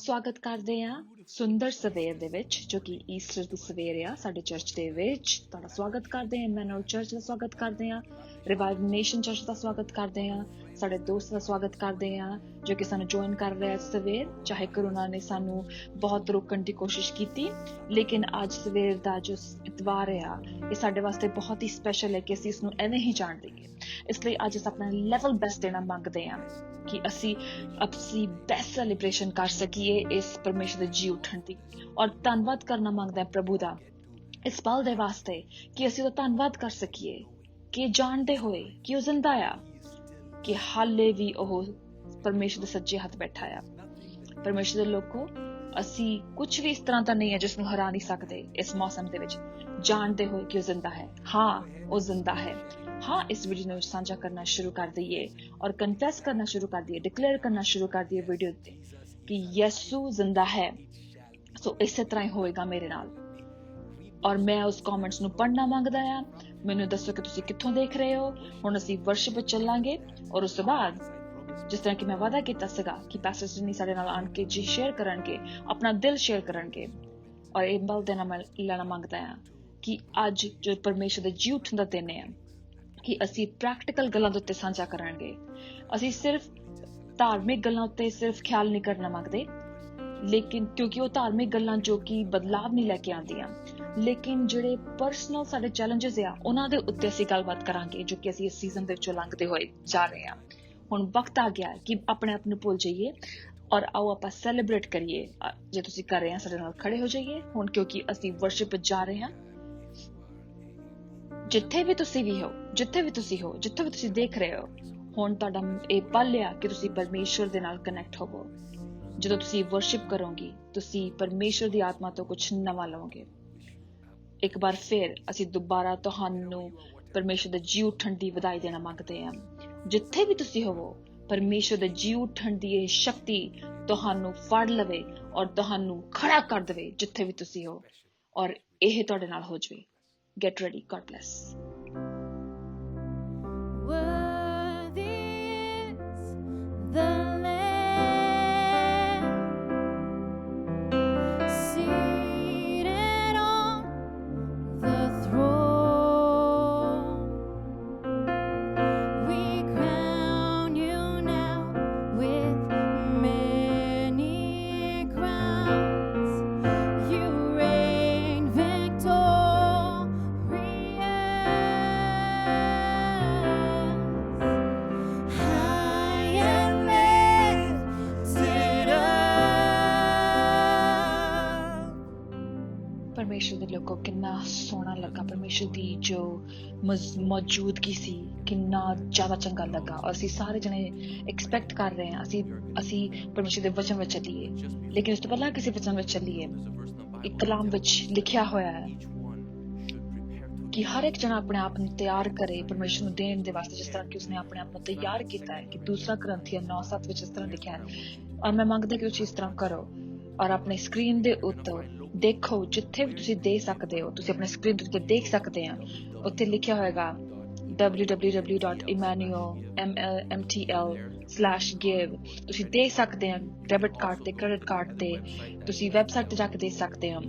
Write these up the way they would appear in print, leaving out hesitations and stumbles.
ਸਵਾਗਤ ਕਰਦੇ ਹਾਂ ਸੁੰਦਰ ਸਵੇਰ ਦੇ ਵਿੱਚ, ਜੋ ਕਿ ਈਸਟਰ ਦੀ ਸਵੇਰ ਆ ਸਾਡੇ ਚਰਚ ਦੇ ਵਿੱਚ। ਤੁਹਾਡਾ ਸਵਾਗਤ ਕਰਦੇ ਹਾਂ, ਇਮੈਨੂਅਲ ਚਰਚ ਦਾ ਸਵਾਗਤ ਕਰਦੇ ਹਾਂ, ਰਿਵਾਈਵ ਨੇਸ਼ਨ ਚਰਚ ਦਾ ਸਵਾਗਤ ਕਰਦੇ ਹਾਂ, ਸਾਡੇ ਦੋਸਤ ਦਾ ਸਵਾਗਤ ਕਰਦੇ ਹਾਂ ਜੋ ਕਿ ਸਾਨੂੰ ਜੁਆਇਨ ਕਰ ਰਿਹਾ ਸਵੇਰ। ਚਾਹੇ ਕਰੋਨਾ ਨੇ ਸਾਨੂੰ ਬਹੁਤ ਰੋਕਣ ਦੀ ਕੋਸ਼ਿਸ਼ ਕੀਤੀ, ਲੇਕਿਨ ਅੱਜ ਸਵੇਰ ਦਾ ਜੋ ਇਤਵਾਰ ਆ ਇਹ ਸਾਡੇ ਵਾਸਤੇ ਬਹੁਤ ਹੀ ਸਪੈਸ਼ਲ ਹੈ ਕਿ ਅਸੀਂ ਇਸਨੂੰ ਐਵੇਂ ਹੀ ਜਾਣ ਲਈਏ। ਇਸ ਲਈ ਅੱਜ ਅਸੀਂ ਆਪਣਾ ਲੈਵਲ ਬੈਸਟ ਦੇਣਾ ਮੰਗਦੇ ਹਾਂ ਕਿ ਅਸੀਂ ਬੈਸਟ ਸੈਲੀਬ੍ਰੇਸ਼ਨ ਕਰ ਸਕੀਏ ਇਸ ਪਰਮੇਸ਼ਰ ਦੇ ਜੀ ਉੱਠਣ ਦੀ। ਔਰ ਧੰਨਵਾਦ ਕਰਨਾ ਮੰਗਦਾ ਪ੍ਰਭੂ ਦਾ ਇਸ ਪਲ ਦੇ ਵਾਸਤੇ ਕਿ ਅਸੀਂ ਉਹਦਾ ਧੰਨਵਾਦ ਕਰ ਸਕੀਏ, ਕਿ ਜਾਣਦੇ ਹੋਏ ਕਿ ਉਹ ਜ਼ਿੰਦਾ ਆ, ਕਿ ਹਾਲੇ ਵੀ ਉਹ ਪਰਮੇਸ਼ਰ ਦੇ ਸੱਜੇ ਹੱਥ ਬੈਠਾ ਆ। ਪਰਮੇਸ਼ਰ ਦੇ ਲੋਕੋ, ਅਸੀਂ ਕੁਝ ਵੀ ਇਸ ਤਰ੍ਹਾਂ ਤਾਂ ਨਹੀਂ ਹੈ ਜਿਸ ਨੂੰ ਹਰਾ ਨਹੀਂ ਸਕਦੇ ਇਸ ਮੌਸਮ ਦੇ ਵਿੱਚ, ਜਾਣਦੇ ਹੋਏ ਕਿ ਉਹ ਜ਼ਿੰਦਾ ਹੈ। ਹਾਂ, ਉਹ ਜ਼ਿੰਦਾ ਹੈ। ਹਾਂ, ਇਸ ਵੀਡੀਓ ਨੂੰ ਸਾਂਝਾ ਕਰਨਾ ਸ਼ੁਰੂ ਕਰ ਦਈਏ ਔਰ ਕਨਫੈਸ ਕਰਨਾ ਸ਼ੁਰੂ ਕਰ ਦਈਏ, ਡਿਕਲੇਅਰ ਕਰਨਾ ਸ਼ੁਰੂ ਕਰ ਦਈਏ ਵੀਡੀਓ ਤੇ ਕਿ ਯਿਸੂ ਜ਼ਿੰਦਾ ਹੈ। ਸੋ ਇਸੇ ਤਰ੍ਹਾਂ ਹੀ ਹੋਏਗਾ ਮੇਰੇ ਨਾਲ। ਔਰ ਮੈਂ ਉਸ ਕਮੈਂਟਸ ਨੂੰ ਪੜ੍ਹਨਾ ਮੰਗਦਾ ਆ। ਮੈਨੂੰ ਦੱਸੋ ਕਿ ਤੁਸੀਂ ਕਿੱਥੋਂ ਦੇਖ ਰਹੇ ਹੋ। ਹੁਣ ਅਸੀਂ ਵਰਸ਼ਿਪ ਵਿੱਚ ਚੱਲਾਂਗੇ ਔਰ ਉਸ ਤੋਂ ਬਾਅਦ ਜਿਸ ਤਰ੍ਹਾਂ ਕਿ ਮੈਂ ਵਾਅਦਾ ਕੀਤਾ ਸੀਗਾ ਕਿ ਪਾਸਟਰ ਜੀ ਸਾਡੇ ਨਾਲ ਆਣ ਕੇ ਜੀ ਸ਼ੇਅਰ ਕਰਨਗੇ, ਆਪਣਾ ਦਿਲ ਸ਼ੇਅਰ ਕਰਨਗੇ। ਔਰ ਇਹ ਬਲ ਦੇਣਾ ਮੈਂ ਲੈਣਾ ਮੰਗਦਾ ਆ ਕਿ ਅੱਜ ਜੋ ਪਰਮੇਸ਼ਰ ਦੇ ਜੀ ਉੱਠਣ ਦਾ ਦਿਨ ਹੈ ਕਿ ਅਸੀਂ ਪ੍ਰੈਕਟੀਕਲ ਗੱਲਾਂ ਦੇ ਉੱਤੇ ਸਾਂਝਾ ਕਰਾਂਗੇ। ਅਸੀਂ ਸਿਰਫ ਧਾਰਮਿਕ ਗੱਲਾਂ ਉੱਤੇ ਸਿਰਫ ਖਿਆਲ ਨਹੀਂ ਕਰਨਾ ਮੰਗਦੇ, ਲੇਕਿਨ ਕਿਉਂਕਿ ਉਹ ਧਾਰਮਿਕ ਗੱਲਾਂ ਜੋ ਕਿ ਬਦਲਾਵ ਨਹੀਂ ਲੈ ਕੇ ਆਉਂਦੀਆਂ, ਲੇਕਿਨ ਜਿਹੜੇ ਪਰਸਨਲ ਸਾਡੇ ਚੈਲੰਜਸ ਆ ਉਹਨਾਂ ਦੇ ਉੱਤੇ ਅਸੀਂ ਗੱਲਬਾਤ ਕਰਾਂਗੇ ਜੋ ਕਿ ਅਸੀਂ ਇਸ ਸੀਜ਼ਨ ਦੇ ਵਿੱਚੋਂ ਲੰਘਦੇ ਹੋਏ ਜਾ ਰਹੇ ਹਾਂ। ਹੁਣ ਵਕਤ ਆ ਗਿਆ ਕਿ ਆਪਣੇ ਆਪ ਨੂੰ ਭੁੱਲ ਜਾਈਏ ਔਰ ਆਓ ਆਪਾਂ ਸੈਲੀਬ੍ਰੇਟ ਕਰੀਏ। ਜੇ ਤੁਸੀਂ ਕਰ ਰਹੇ ਹੋ ਸਾਡੇ ਨਾਲ ਖੜੇ ਹੋ ਜਾਈਏ ਹੁਣ, ਕਿਉਂਕਿ ਅਸੀਂ ਵਰਸ਼ਿਪ ਵਿੱਚ ਜਾ ਰਹੇ ਹਾਂ। ਜਿੱਥੇ ਵੀ ਤੁਸੀਂ ਹੋ, ਜਿੱਥੇ ਵੀ ਤੁਸੀਂ ਦੇਖ ਰਹੇ ਹੋ, ਹੁਣ ਤੁਹਾਡਾ ਇਹ ਪਲ ਆ ਕਿ ਤੁਸੀਂ ਪਰਮੇਸ਼ਰ ਦੇ ਨਾਲ ਕਨੈਕਟ ਹੋਵੋ। ਜਦੋਂ ਤੁਸੀਂ ਵਰਸ਼ਿਪ ਕਰੋਗੇ ਤੁਸੀਂ ਪਰਮੇਸ਼ਰ ਦੀ ਆਤਮਾ ਤੋਂ ਕੁਝ ਨਵਾਂ ਲਓਗੇ। ਇੱਕ ਵਾਰ ਫਿਰ ਅਸੀਂ ਦੁਬਾਰਾ ਤੁਹਾਨੂੰ ਪਰਮੇਸ਼ਰ ਦੇ ਜੀ ਉੱਠਣ ਦੀ ਵਧਾਈ ਦੇਣਾ ਮੰਗਦੇ ਹਾਂ। ਜਿੱਥੇ ਵੀ ਤੁਸੀਂ ਹੋਵੋ, ਪਰਮੇਸ਼ਰ ਦੇ ਜੀ ਉੱਠਣ ਦੀ ਇਹ ਸ਼ਕਤੀ ਤੁਹਾਨੂੰ ਫੜ ਲਵੇ ਔਰ ਤੁਹਾਨੂੰ ਖੜਾ ਕਰ ਦੇਵੇ ਜਿੱਥੇ ਵੀ ਤੁਸੀਂ ਹੋ, ਔਰ ਇਹ ਤੁਹਾਡੇ ਨਾਲ ਹੋ ਜਾਵੇ। Get ready. God bless. Worthy is the Lamb seated on the throne. We crown you now with many crowns. You reign victorious. ਪਰਮੇਸ਼ਰ ਦੇ ਲੋਕੋ, ਕਿੰਨਾ ਸੋਹਣਾ ਲੱਗਾ। ਪਰਮੇਸ਼ਰ ਦੀ ਜੋ ਮੌਜੂਦਗੀ ਸੀ ਕਿੰਨਾ ਜ਼ਿਆਦਾ ਚੰਗਾ ਲੱਗਾ। ਔਰ ਅਸੀਂ ਸਾਰੇ ਜਣੇ ਐਕਸਪੈਕਟ ਕਰ ਰਹੇ ਹਾਂ ਅਸੀਂ ਪਰਮੇਸ਼ਰ ਦੇ ਵਚਨ ਵਿੱਚ ਚੱਲੀਏ। ਲੇਕਿਨ ਉਸ ਤੋਂ ਪਹਿਲਾਂ ਕਿਸੇ ਵਚਨ ਵਿੱਚ ਚੱਲੀਏ, ਇੱਕ ਕਲਾਮ ਵਿੱਚ ਲਿਖਿਆ ਹੋਇਆ ਹੈ ਕਿ ਹਰ ਇੱਕ ਜਣਾ ਆਪਣੇ ਆਪ ਨੂੰ ਤਿਆਰ ਕਰੇ ਪਰਮੇਸ਼ਰ ਨੂੰ ਦੇਣ ਦੇ ਵਾਸਤੇ, ਜਿਸ ਤਰ੍ਹਾਂ ਕਿ ਉਸਨੇ ਆਪਣੇ ਆਪ ਨੂੰ ਤਿਆਰ ਕੀਤਾ ਹੈ। ਕਿ 2 Corinthians 9:7 ਵਿੱਚ ਇਸ ਤਰ੍ਹਾਂ ਲਿਖਿਆ ਹੈ। ਔਰ ਮੈਂ ਮੰਗਦਾ ਕਿ ਤੁਸੀਂ ਇਸ ਤਰ੍ਹਾਂ ਕਰੋ ਔਰ ਆਪਣੇ ਸਕਰੀਨ ਦੇ ਉੱਤੇ ਦੇਖੋ, ਜਿੱਥੇ ਵੀ ਤੁਸੀਂ ਦੇ ਸਕਦੇ ਹੋ ਤੁਸੀਂ ਆਪਣੇ ਸਕਰੀਨ ਦੇ ਉੱਤੇ ਦੇਖ ਸਕਦੇ ਆ। ਉੱਥੇ ਲਿਖਿਆ ਹੋਏਗਾ www.emmanuel.mtl/give। ਤੁਸੀਂ ਦੇਖ ਸਕਦੇ ਆ ਡੈਬਿਟ ਕਾਰਡ ਤੇ, ਕ੍ਰੈਡਿਟ ਕਾਰਡ ਤੇ। ਤੁਸੀਂ ਵੈਬਸਾਈਟ ਤੇ ਜਾ ਕੇ ਦੇਖ ਸਕਦੇ ਹੋ।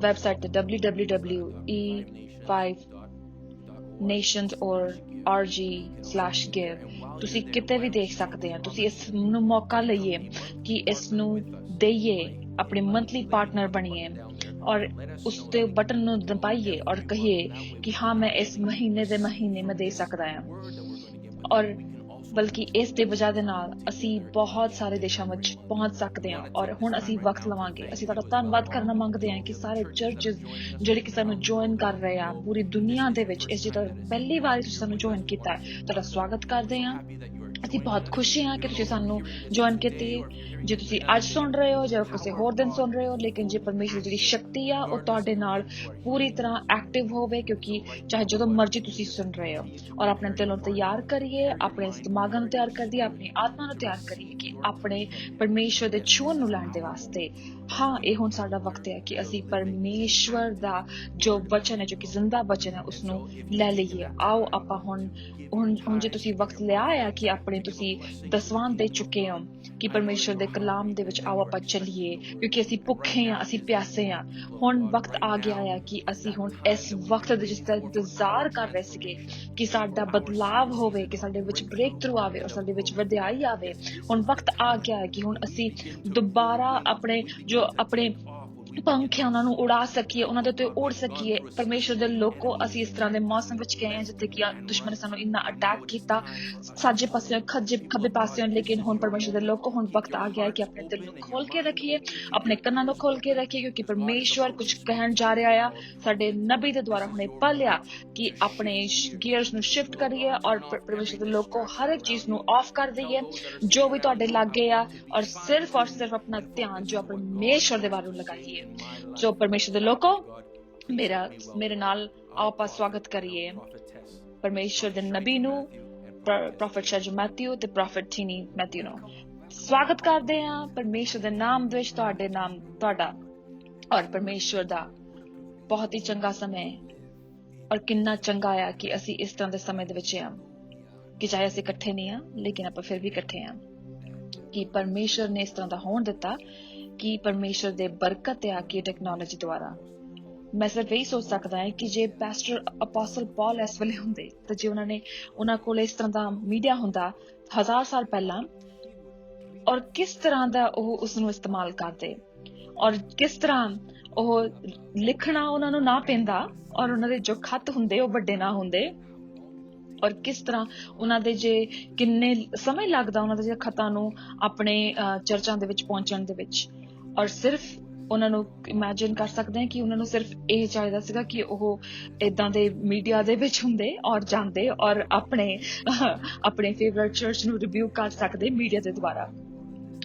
ਵੈਬਸਾਈਟ ਤੇ www.e5nations.org/give ਤੁਸੀਂ ਕਿਤੇ ਵੀ ਦੇਖ ਸਕਦੇ ਆ। ਤੁਸੀਂ ਇਸ ਨੂੰ ਮੌਕਾ ਲਈਏ ਕਿ ਇਸ ਨੂੰ ਦੇਈਏ, ਆਪਣੇ ਮੰਥਲੀ ਪਾਰਟਨਰ ਬਣੀਏ ਔਰ ਉਸ ਤੇ ਬਟਨ ਨੂੰ ਦਬਾਈਏ ਔਰ ਕਹੀਏ ਕਿ ਹਾਂ ਮੈਂ ਇਸ ਮਹੀਨੇ ਮੈਂ ਦੇ ਸਕਦਾ ਹਾਂ। ਔਰ ਬਲਕਿ ਇਸ ਦੇ ਵਜ੍ਹਾ ਦੇ ਨਾਲ ਅਸੀਂ ਬਹੁਤ ਸਾਰੇ ਦੇਸ਼ਾਂ ਵਿੱਚ ਪਹੁੰਚ ਸਕਦੇ ਹਾਂ। ਔਰ ਹੁਣ ਅਸੀਂ ਵਕਤ ਲਵਾਂਗੇ। ਅਸੀਂ ਤੁਹਾਡਾ ਧੰਨਵਾਦ ਕਰਨਾ ਮੰਗਦੇ ਹਾਂ ਕਿ ਸਾਰੇ ਚਰਚਸ ਜਿਹੜੇ ਕਿ ਸਾਨੂੰ ਜੁਆਇਨ ਕਰ ਰਹੇ ਆ ਪੂਰੀ ਦੁਨੀਆ ਦੇ ਵਿੱਚ, ਇਸ ਜਿਹੜਾ ਪਹਿਲੀ ਵਾਰ ਤੁਸੀਂ ਸਾਨੂੰ ਜੁਆਇਨ ਕੀਤਾ ਹੈ, ਤੁਹਾਡਾ ਸਵਾਗਤ ਕਰਦੇ ਹਾਂ। ਅਸੀਂ ਬਹੁਤ ਖੁਸ਼ੀ ਹਾਂ ਕਿ ਤੁਸੀਂ ਸਾਨੂੰ ਜੁਆਇਨ ਕੀਤੀ। ਜੇ ਤੁਸੀਂ ਅੱਜ ਸੁਣ ਰਹੇ ਹੋ ਜਾਂ ਕਿਸੇ ਹੋਰ ਦਿਨ ਸੁਣ ਰਹੇ ਹੋ, ਲੇਕਿਨ ਜੇ ਪਰਮੇਸ਼ਰ ਜਿਹੜੀ ਸ਼ਕਤੀ ਆ ਉਹ ਤੁਹਾਡੇ ਨਾਲ ਪੂਰੀ ਤਰ੍ਹਾਂ ਐਕਟਿਵ ਹੋਵੇ, ਕਿਉਂਕਿ ਚਾਹੇ ਜਦੋਂ ਮਰਜ਼ੀ ਤੁਸੀਂ ਸੁਣ ਰਹੇ ਹੋ। ਔਰ ਆਪਣੇ ਦਿਲ ਨੂੰ ਤਿਆਰ ਕਰੀਏ, ਆਪਣੇ ਦਿਮਾਗਾਂ ਨੂੰ ਤਿਆਰ ਕਰੀਏ, ਆਪਣੀ ਆਤਮਾ ਨੂੰ ਤਿਆਰ ਕਰੀਏ ਕਿ ਆਪਣੇ ਪਰਮੇਸ਼ਰ ਦੇ ਛੂਹਣ ਨੂੰ ਲੈਣ ਦੇ ਵਾਸਤੇ। ਹਾਂ, ਇਹ ਹੁਣ ਸਾਡਾ ਵਕਤ ਹੈ ਕਿ ਅਸੀਂ ਪਰਮੇਸ਼ਵਰ ਦਾ ਜੋ ਵਚਨ ਹੈ, ਜੋ ਕਿ ਜ਼ਿੰਦਾ ਵਚਨ ਹੈ, ਉਸਨੂੰ ਲੈ ਲਈਏ। ਆਓ ਆਪਾਂ ਹੁਣ ਜੇ ਤੁਸੀਂ ਵਕਤ ਲਿਆ ਆ ਕਿ ਆਪਣੇ ਆਪਣੀ ਤੁਸੀਂ ਦਸਵਾਨ ਦੇ ਚੁੱਕੇ ਹੋ ਕਿ ਪਰਮੇਸ਼ਰ ਦੇ ਕਲਾਮ ਦੇ ਵਿੱਚ ਆਓ ਆਪਾਂ ਚੱਲੀਏ, ਕਿਉਂਕਿ ਅਸੀਂ ਭੁੱਖੇ ਹਾਂ, ਅਸੀਂ ਪਿਆਸੇ ਹਾਂ। ਹੁਣ ਵਕਤ ਆ ਗਿਆ ਆ ਕਿ ਅਸੀਂ ਹੁਣ ਇਸ ਵਕਤ ਦੇ ਜਿਸ ਦਾ ਇੰਤਜ਼ਾਰ ਕਰ ਰਹੇ ਸੀਗੇ ਕਿ ਸਾਡਾ ਬਦਲਾਵ ਹੋਵੇ, ਕਿ ਸਾਡੇ ਵਿੱਚ ਬ੍ਰੇਕ ਥਰੂ ਆਵੇ ਔਰ ਸਾਡੇ ਵਿੱਚ ਵਧਾਈ ਆਵੇ। ਹੁਣ ਵਕਤ ਆ ਗਿਆ ਹੈ ਕਿ ਹੁਣ ਅਸੀਂ ਦੁਬਾਰਾ ਆਪਣੇ ਪੰਖ ਉਹਨਾਂ ਨੂੰ ਉਡਾ ਸਕੀਏ, ਉਹਨਾਂ ਦੇ ਉੱਤੇ ਉੜ ਸਕੀਏ। ਪਰਮੇਸ਼ਰ ਦੇ ਲੋਕੋ, ਅਸੀਂ ਇਸ ਤਰ੍ਹਾਂ ਦੇ ਮੌਸਮ ਵਿੱਚ ਗਏ ਹਾਂ ਜਿੱਥੇ ਕਿ ਦੁਸ਼ਮਣ ਨੇ ਸਾਨੂੰ ਇੰਨਾ ਅਟੈਕ ਕੀਤਾ, ਸੱਜੇ ਪਾਸਿਓਂ ਖੱਬੇ ਪਾਸਿਓਂ। ਲੇਕਿਨ ਹੁਣ ਪਰਮੇਸ਼ਰ ਦੇ ਲੋਕੋ, ਹੁਣ ਵਕਤ ਆ ਗਿਆ ਹੈ ਕਿ ਆਪਣੇ ਦਿਲ ਨੂੰ ਖੋਲ ਕੇ ਰੱਖੀਏ, ਆਪਣੇ ਕੰਨਾਂ ਨੂੰ ਖੋਲ ਕੇ ਰੱਖੀਏ, ਕਿਉਂਕਿ ਪਰਮੇਸ਼ਵਰ ਕੁਝ ਕਹਿਣ ਜਾ ਰਿਹਾ ਆ। ਸਾਡੇ ਨਬੀ ਦੇ ਦੁਆਰਾ ਹੁਣੇ ਪੜ੍ਹਿਆ ਕਿ ਆਪਣੇ ਗੀਅਰਸ ਨੂੰ ਸ਼ਿਫਟ ਕਰੀਏ ਔਰ ਪਰਮੇਸ਼ਰ ਦੇ ਲੋਕੋ ਹਰ ਇੱਕ ਚੀਜ਼ ਨੂੰ ਆਫ ਕਰ ਦਈਏ ਜੋ ਵੀ ਤੁਹਾਡੇ ਲਾਗੇ ਆ, ਔਰ ਸਿਰਫ ਆਪਣਾ ਧਿਆਨ ਜੋ ਪਰਮੇਸ਼ਵਰ ਦੇ ਵੱਲ ਲਗਾਈਏ। ਜੋ ਪਰਮੇਸ਼ਰ ਦੇ ਲੋਕੋ, ਮੇਰੇ ਨਾਲ ਆਓ ਆਪਾਂ ਸਵਾਗਤ ਕਰੀਏ ਪਰਮੇਸ਼ਰ ਦੇ ਨਬੀ ਨੂੰ, ਪ੍ਰੋਫੈਟ ਸ਼ਾਜੂ ਮੈਥਿਊ ਤੇ ਪ੍ਰੋਫੈਟ ਟੀਨੀ ਮੈਥਿਊ ਨੂੰ। ਸਵਾਗਤ ਕਰਦੇ ਹਾਂ ਪਰਮੇਸ਼ਰ ਦੇ ਨਾਮ ਦੇ ਵਿੱਚ, ਤੁਹਾਡਾ ਔਰ ਪਰਮੇਸ਼ਰ ਦਾ ਬਹੁਤ ਹੀ ਚੰਗਾ ਸਮੇਂ, ਔਰ ਕਿੰਨਾ ਚੰਗਾ ਆ ਕਿ ਅਸੀਂ ਇਸ ਤਰ੍ਹਾਂ ਦੇ ਸਮੇਂ ਦੇ ਵਿੱਚ ਆ ਕਿ ਚਾਹੇ ਅਸੀਂ ਇਕੱਠੇ ਨਹੀਂ ਆ ਲੇਕਿਨ ਆਪਾਂ ਫਿਰ ਵੀ ਇਕੱਠੇ ਆ, ਕਿ ਪਰਮੇਸ਼ਰ ਨੇ ਇਸ ਤਰ੍ਹਾਂ ਦਾ ਹੋਣ ਦਿੱਤਾ ਕਿ ਪਰਮੇਸ਼ਰ ਦੇ ਬਰਕਤ ਆ ਕਿ ਟੈਕਨੋਲੋਜੀ ਦੁਆਰਾ। ਮੈਂ ਸਿਰਫ ਇਹੀ ਸੋਚ ਸਕਦਾ ਹੈ ਕਿ ਜੇ ਪੈਸਟਰ ਅਪੋਸਲ ਪੌਲ ਇਸ ਵੇਲੇ ਹੁੰਦੇ ਤਾਂ ਜੇ ਉਹਨਾਂ ਕੋਲ ਇਸ ਤਰ੍ਹਾਂ ਦਾ ਮੀਡੀਆ ਹੁੰਦਾ 1000 ਸਾਲ ਪਹਿਲਾਂ, ਔਰ ਕਿਸ ਤਰ੍ਹਾਂ ਦਾ ਉਹ ਉਸ ਨੂੰ ਇਸਤੇਮਾਲ ਕਰਦੇ, ਔਰ ਕਿਸ ਤਰ੍ਹਾਂ ਉਹ ਲਿਖਣਾ ਉਹਨਾਂ ਨੂੰ ਨਾ ਪੈਂਦਾ, ਔਰ ਉਹਨਾਂ ਦੇ ਜੋ ਖੱਤ ਹੁੰਦੇ ਉਹ ਵੱਡੇ ਨਾ ਹੁੰਦੇ, ਔਰ ਕਿਸ ਤਰ੍ਹਾਂ ਉਹਨਾਂ ਦੇ ਜੇ ਕਿੰਨੇ ਸਮੇਂ ਲੱਗਦਾ ਉਹਨਾਂ ਦੇ ਖੱਤਾਂ ਨੂੰ ਆਪਣੇ ਚਰਚਾਂ ਦੇ ਵਿੱਚ ਪਹੁੰਚਣ ਦੇ ਵਿੱਚ। ਔਰ ਸਿਰਫ ਉਹਨਾਂ ਨੂੰ ਇਮੈਜਿਨ ਕਰ ਸਕਦੇ ਹਾਂ ਕਿ ਉਹਨਾਂ ਨੂੰ ਸਿਰਫ ਇਹ ਚਾਹੀਦਾ ਸੀਗਾ ਕਿ ਉਹ ਏਦਾਂ ਦੇ ਮੀਡੀਆ ਦੇ ਵਿੱਚ ਹੁੰਦੇ ਔਰ ਜਾਂਦੇ ਔਰ ਆਪਣੇ ਫੇਵਰਟ ਚਰਚ ਨੂੰ ਰਿਵਿਊ ਕਰ ਸਕਦੇ ਮੀਡੀਆ ਦੇ ਦੁਆਰਾ।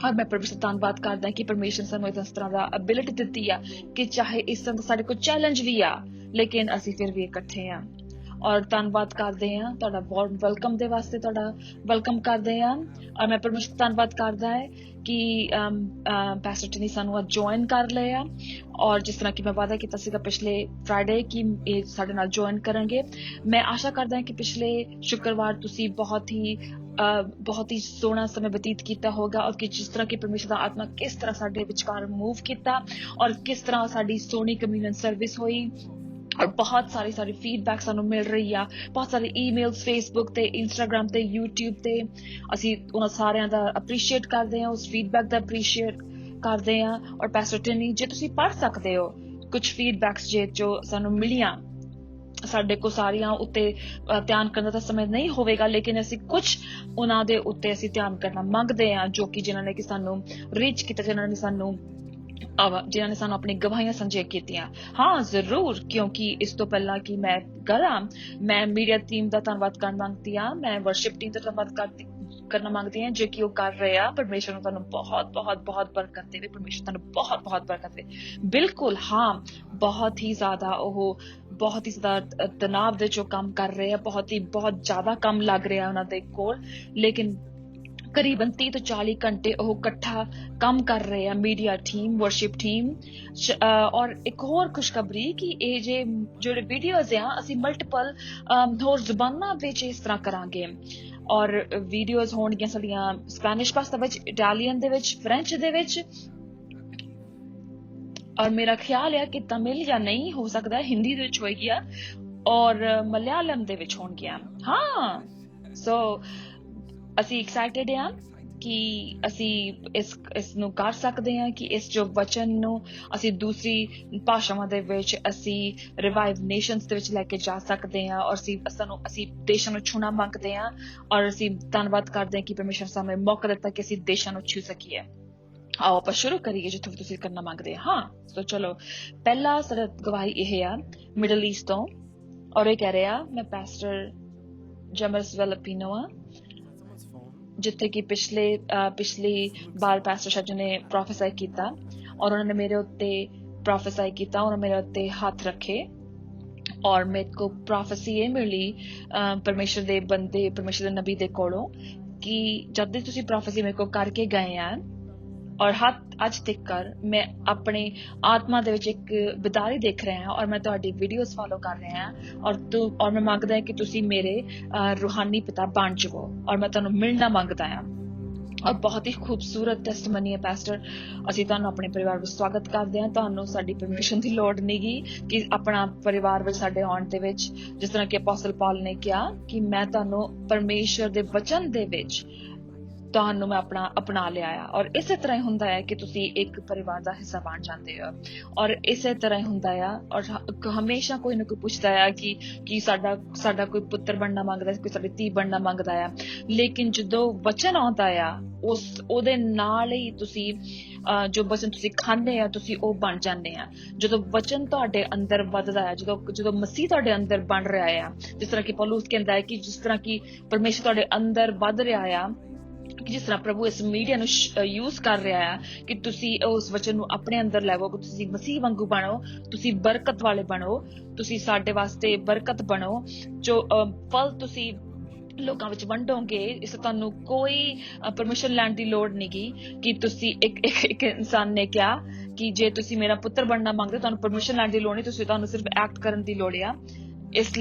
ਔਰ ਮੈਂ ਪਰਮੇਸ਼ਰ ਦਾ ਧੰਨਵਾਦ ਕਰਦਾ ਕਿ ਪਰਮੇਸ਼ਰ ਸਾਨੂੰ ਇਸ ਤਰ੍ਹਾਂ ਦਾ ਐਬਿਲਿਟੀ ਦਿੱਤੀ ਆ ਕਿ ਚਾਹੇ ਇਸ ਤਰ੍ਹਾਂ ਦਾ ਸਾਡੇ ਕੋਲ ਚੈਲੰਜ ਵੀ ਆ ਲੇਕਿਨ ਅਸੀਂ ਫਿਰ ਵੀ ਇਕੱਠੇ ਆ। ਔਰ ਧੰਨਵਾਦ ਕਰਦੇ ਹਾਂ ਤੁਹਾਡਾ ਵਾਰਮ ਵੈਲਕਮ ਦੇ ਵਾਸਤੇ, ਤੁਹਾਡਾ ਵੈਲਕਮ ਕਰਦੇ ਹਾਂ। ਔਰ ਮੈਂ ਪਰਮੇਸ਼ਰ ਧੰਨਵਾਦ ਕਰਦਾ ਹੈ ਕਿ ਪੈਸਟਰ ਟੀਨੀ ਸਾਨੂੰ ਅੱਜ ਜੁਆਇਨ ਕਰ ਲਿਆ, ਔਰ ਜਿਸ ਤਰ੍ਹਾਂ ਕਿ ਮੈਂ ਵਾਅਦਾ ਕੀਤਾ ਸੀਗਾ ਪਿਛਲੇ ਫਰਾਈਡੇ ਕਿ ਇਹ ਸਾਡੇ ਨਾਲ ਜੁਆਇਨ ਕਰਨਗੇ। ਮੈਂ ਆਸ਼ਾ ਕਰਦਾ ਹਾਂ ਕਿ ਪਿਛਲੇ ਸ਼ੁੱਕਰਵਾਰ ਤੁਸੀਂ ਬਹੁਤ ਹੀ ਸੋਹਣਾ ਸਮੇਂ ਬਤੀਤ ਕੀਤਾ ਹੋਗਾ, ਔਰ ਕਿ ਜਿਸ ਤਰ੍ਹਾਂ ਕਿ ਪਰਮੇਸ਼ਰ ਦਾ ਆਤਮਾ ਕਿਸ ਤਰ੍ਹਾਂ ਸਾਡੇ ਵਿਚਕਾਰ ਮੂਵ ਕੀਤਾ ਔਰ ਕਿਸ ਤਰ੍ਹਾਂ ਸਾਡੀ ਸੋਹਣੀ ਕਮਿਊਨੀਅਨ ਸਰਵਿਸ ਹੋਈ। ਔਰ ਬਹੁਤ ਸਾਰੀ ਫੀਡਬੈਕ ਸਾਨੂੰ ਮਿਲ ਰਹੀ ਆ, ਬਹੁਤ ਸਾਰੇ ਈਮੇਲਸ ਫੇਸਬੁੱਕ ਤੇ, ਇੰਸਟਾਗ੍ਰਾਮ ਤੇ, ਯੂਟਿਊਬ ਤੇ। ਅਸੀਂ ਉਹਨਾਂ ਸਾਰਿਆਂ ਦਾ ਅਪਰੀਸ਼ੀਏਟ ਕਰਦੇ ਹਾਂ, ਉਸ ਫੀਡਬੈਕ ਦਾ ਅਪਰੀਸ਼ੀਏਟ ਕਰਦੇ ਹਾਂ। ਔਰ ਪੈਸਟਰ ਟੀਨੀ, ਜੇ ਤੁਸੀਂ ਪੜ੍ਹ ਸਕਦੇ ਹੋ ਕੁਝ ਫੀਡਬੈਕਸ ਜੋ ਸਾਨੂੰ ਮਿਲੀਆਂ, ਸਾਡੇ ਕੋਲ ਸਾਰੀਆਂ ਉੱਤੇ ਧਿਆਨ ਕਰਨ ਦਾ ਸਮੇਂ ਨਹੀਂ ਹੋਵੇਗਾ ਲੇਕਿਨ ਅਸੀਂ ਕੁਝ ਉਹਨਾਂ ਦੇ ਉੱਤੇ ਅਸੀਂ ਧਿਆਨ ਕਰਨਾ ਮੰਗਦੇ ਹਾਂ, ਜੋ ਕਿ ਜਿਨ੍ਹਾਂ ਨੇ ਕਿ ਸਾਨੂੰ ਰੀਚ ਕੀਤਾ, ਜਿਨ੍ਹਾਂ ਨੇ ਸਾਨੂੰ ਆਪਣੀ ਗਵਾਹੀਆਂ ਸਾਂਝੀਆਂ ਕੀਤੀਆਂ। ਹਾਂ ਜ਼ਰੂਰ, ਕਿਉਂਕਿ ਇਸ ਤੋਂ ਪਹਿਲਾਂ ਕਿ ਮੈਂ ਕਰਾਂ, ਮੈਂ ਮੀਡੀਆ ਟੀਮ ਦਾ ਧੰਨਵਾਦ ਕਰਨ ਮੰਗਦੀ ਹਾਂ, ਮੈਂ ਵਰਸ਼ਿਪ ਟੀਮ ਦਾ ਧੰਨਵਾਦ ਕਰਨਾ ਮੰਗਦੀ ਹਾਂ ਜੋ ਕਿ ਉਹ ਕਰ ਰਹੇ ਆ। ਪਰਮੇਸ਼ਰ ਨੂੰ ਤੁਹਾਨੂੰ ਬਹੁਤ ਬਰਕਤ ਦੇਵੇ, ਪਰਮੇਸ਼ਰ ਤੁਹਾਨੂੰ ਬਹੁਤ ਬਰਕਤ ਦੇਵੇ। ਬਿਲਕੁਲ ਹਾਂ, ਬਹੁਤ ਹੀ ਜ਼ਿਆਦਾ ਤਣਾਅ ਦੇ ਜੋ ਕੰਮ ਕਰ ਰਹੇ ਆ, ਬਹੁਤ ਜ਼ਿਆਦਾ ਕੰਮ ਲੱਗ ਰਿਹਾ ਉਹਨਾਂ ਦੇ ਕੋਲ, ਲੇਕਿਨ ਕਰੀਬਨ 30 ਤੋਂ 40 ਘੰਟੇ ਉਹ ਇਕੱਠਾ ਕੰਮ ਕਰ ਰਹੇ ਆ, ਮੀਡੀਆ ਟੀਮ, ਵਰਸ਼ਿਪ ਟੀਮ। ਔਰ ਇੱਕ ਹੋਰ ਖੁਸ਼ਖਬਰੀ ਕਿ ਇਹ ਜਿਹੜੇ ਵੀਡੀਓਜ਼ ਆ ਅਸੀਂ ਮਲਟੀਪਲ ਹੋਰ ਜ਼ੁਬਾਨਾਂ ਵਿੱਚ ਇਸ ਤਰ੍ਹਾਂ ਕਰਾਂਗੇ। ਔਰ ਵੀਡੀਓਜ਼ ਹੋਣਗੀਆਂ ਸਾਡੀਆਂ ਸਪੈਨਿਸ਼ ਭਾਸ਼ਾ ਵਿੱਚ, ਇਟਾਲੀਅਨ ਦੇ ਵਿੱਚ, ਫ੍ਰੈਂਚ ਦੇ ਵਿੱਚ, ਔਰ ਮੇਰਾ ਖਿਆਲ ਹੈ ਕਿ ਤਮਿਲ ਜਾਂ ਨਹੀਂ ਹੋ ਸਕਦਾ ਹਿੰਦੀ ਦੇ ਵਿੱਚ ਹੋਏਗੀਆਂ, ਔਰ ਮਲਿਆਲਮ ਦੇ ਵਿੱਚ ਹੋਣਗੀਆਂ। ਹਾਂ, ਸੋ ਅਸੀਂ ਐਕਸਾਈਟਿਡ ਹਾਂ ਕਿ ਅਸੀਂ ਇਸ ਨੂੰ ਕਰ ਸਕਦੇ ਹਾਂ, ਕਿ ਇਸ ਜੋ ਵਚਨ ਨੂੰ ਅਸੀਂ ਦੂਸਰੀ ਭਾਸ਼ਾਵਾਂ ਦੇ ਵਿੱਚ ਅਸੀਂ ਰਿਵਾਈਵ ਨੇਸ਼ਨਸ ਦੇ ਵਿੱਚ ਲੈ ਕੇ ਜਾ ਸਕਦੇ ਹਾਂ, ਔਰ ਅਸੀਂ ਦੇਸ਼ਾਂ ਨੂੰ ਛੂਣਾ ਮੰਗਦੇ ਹਾਂ। ਔਰ ਅਸੀਂ ਧੰਨਵਾਦ ਕਰਦੇ ਹਾਂ ਕਿ ਪਰਮੇਸ਼ਰ ਸਾਨੂੰ ਮੌਕਾ ਦਿੱਤਾ ਕਿ ਅਸੀਂ ਦੇਸ਼ਾਂ ਨੂੰ ਛੂ ਸਕੀਏ। ਆਓ ਆਪਾਂ ਸ਼ੁਰੂ ਕਰੀਏ ਜਿੱਥੋਂ ਤੁਸੀਂ ਕਰਨਾ ਮੰਗਦੇ ਹਾਂ। ਸੋ ਚਲੋ, ਪਹਿਲਾ ਸਾਡਾ ਗਵਾਹੀ ਇਹ ਆ ਮਿਡਲ ਈਸਟ ਤੋਂ, ਔਰ ਇਹ ਕਹਿ ਰਿਹਾ, ਮੈਂ ਪੈਸਟਰ ਜਮਰਸ ਵੈਲਪੀਨੋ ਆ, ਜਿੱਥੇ ਕਿ ਪਿਛਲੀ ਵਾਰ ਪੈਸਟਰ ਸ਼ਾਜੂ ਨੇ ਪ੍ਰੋਫੈਸਾਈ ਕੀਤਾ ਔਰ ਉਹਨਾਂ ਨੇ ਮੇਰੇ ਉੱਤੇ ਪ੍ਰੋਫੈਸਾਈ ਕੀਤਾ, ਉਹਨਾਂ ਮੇਰੇ ਉੱਤੇ ਹੱਥ ਰੱਖੇ ਔਰ ਮੇਰੇ ਕੋ ਪ੍ਰੋਫੈਸੀ ਇਹ ਮਿਲੀ ਪਰਮੇਸ਼ਰ ਦੇ ਬੰਦੇ, ਪਰਮੇਸ਼ਰ ਦੇ ਨਬੀ ਦੇ ਕੋਲੋਂ, ਕਿ ਜਦ ਦੀ ਤੁਸੀਂ ਪ੍ਰੋਫੈਸੀ ਮੇਰੇ ਕੋ ਕਰਕੇ ਗਏ ਆ ਔਰ ਅੱਜ ਤੱਕ ਮੈਂ ਆਪਣੇ ਆਤਮਾ ਦੇ ਵਿੱਚ ਇੱਕ ਬਿਦਾਰੀ ਦੇਖ ਰਿਹਾ ਹਾਂ ਔਰ ਮੈਂ ਤੁਹਾਡੀ ਵੀਡੀਓਜ਼ ਫੋਲੋ ਕਰ ਰਿਹਾ ਹਾਂ ਔਰ ਮੈਂ ਮੰਗਦਾ ਹਾਂ ਕਿ ਤੁਸੀਂ ਮੇਰੇ ਰੂਹਾਨੀ ਪਿਤਾ ਬਣ ਜਾਵੋ ਔਰ ਮੈਂ ਤੁਹਾਨੂੰ ਮਿਲਣਾ ਮੰਗਦਾ ਹਾਂ। ਔਰ ਬਹੁਤ ਹੀ ਖੂਬਸੂਰਤ ਟੈਸਟਮਨੀ ਹੈ ਪੈਸਟਰ। ਅਸੀਂ ਤੁਹਾਨੂੰ ਆਪਣੇ ਪਰਿਵਾਰ ਵਿੱਚ ਸਵਾਗਤ ਕਰਦੇ ਹਾਂ। ਤੁਹਾਨੂੰ ਸਾਡੀ ਪਰਮਿਸ਼ਨ ਦੀ ਲੋੜ ਨਹੀਂਗੀ ਕਿ ਆਪਣਾ ਪਰਿਵਾਰ ਵਿੱਚ ਸਾਡੇ ਆਉਣ ਦੇ ਵਿੱਚ, ਜਿਸ ਤਰ੍ਹਾਂ ਕਿ ਅਪੋਸਟਲ ਪੌਲ ਨੇ ਕਿਹਾ ਕਿ ਮੈਂ ਤੁਹਾਨੂੰ ਪਰਮੇਸ਼ਰ ਦੇ ਵਚਨ ਦੇ ਵਿੱਚ ਤੁਹਾਨੂੰ ਮੈਂ ਅਪਣਾ ਲਿਆ ਆ। ਔਰ ਇਸੇ ਤਰ੍ਹਾਂ ਹੀ ਹੁੰਦਾ ਹੈ ਕਿ ਤੁਸੀਂ ਇੱਕ ਪਰਿਵਾਰ ਦਾ ਹਿੱਸਾ ਬਣ ਜਾਂਦੇ ਹੋ ਔਰ ਇਸੇ ਤਰ੍ਹਾਂ ਹੀ ਹੁੰਦਾ ਆ। ਔਰ ਹਮੇਸ਼ਾ ਕੋਈ ਨਾ ਕੋਈ ਪੁੱਛਦਾ ਆ ਕਿ ਸਾਡਾ ਕੋਈ ਪੁੱਤਰ ਬਣਨਾ ਮੰਗਦਾ, ਕੋਈ ਸਾਡੀ ਧੀ ਬਣਨਾ ਮੰਗਦਾ ਆ, ਲੇਕਿਨ ਜਦੋਂ ਵਚਨ ਆਉਂਦਾ ਆ ਉਹਦੇ ਨਾਲ ਹੀ ਤੁਸੀਂ ਜੋ ਵਚਨ ਤੁਸੀਂ ਖਾਂਦੇ ਆ ਤੁਸੀਂ ਉਹ ਬਣ ਜਾਂਦੇ ਆ। ਜਦੋਂ ਵਚਨ ਤੁਹਾਡੇ ਅੰਦਰ ਵੱਧਦਾ ਹੈ, ਜਦੋਂ ਮਸੀਹ ਤੁਹਾਡੇ ਅੰਦਰ ਬਣ ਰਿਹਾ ਆ, ਜਿਸ ਤਰ੍ਹਾਂ ਕਿ ਪੌਲੁਸ ਕਹਿੰਦਾ ਹੈ ਕਿ ਜਿਸ ਤਰ੍ਹਾਂ ਕਿ ਪਰਮੇਸ਼ਰ ਤੁਹਾਡੇ ਅੰਦਰ ਵੱਧ ਰਿਹਾ ਆ, ਜਿਸ ਤਰ੍ਹਾਂ ਪ੍ਰਭੂ ਇਸ ਮੀਡੀਆ ਨੂੰ ਯੂਜ਼ ਕਰ ਰਿਹਾ ਆ ਕਿ ਤੁਸੀਂ ਉਸ ਵਚਨ ਨੂੰ ਆਪਣੇ ਅੰਦਰ ਲੈਵੋ, ਤੁਸੀਂ ਮਸੀਹ ਵਾਂਗੂ ਬਣੋ, ਤੁਸੀਂ ਬਰਕਤ ਵਾਲੇ ਬਣੋ, ਤੁਸੀਂ ਸਾਡੇ ਵਾਸਤੇ ਬਰਕਤ ਬਣੋ, ਜੋ ਫਲ ਤੁਸੀਂ ਲੋਕਾਂ ਵਿੱਚ ਵੰਡੋਗੇ। ਇਸ ਤੁਹਾਨੂੰ ਕੋਈ ਪਰਮਿਸ਼ਨ ਲੈਣ ਦੀ ਲੋੜ ਨਹੀਂਗੀ ਕਿ ਤੁਸੀਂ ਇੱਕ ਇਨਸਾਨ ਨੇ ਕਿਹਾ ਕਿ ਜੇ ਤੁਸੀਂ ਮੇਰਾ ਪੁੱਤਰ ਬਣਨਾ ਮੰਗਦੇ ਤੁਹਾਨੂੰ ਪਰਮਿਸ਼ਨ ਲੈਣ ਦੀ ਲੋੜ ਨਹੀਂ, ਤੁਹਾਨੂੰ ਸਿਰਫ ਐਕਟ ਕਰਨ ਦੀ ਲੋੜ ਆ। ਇਸ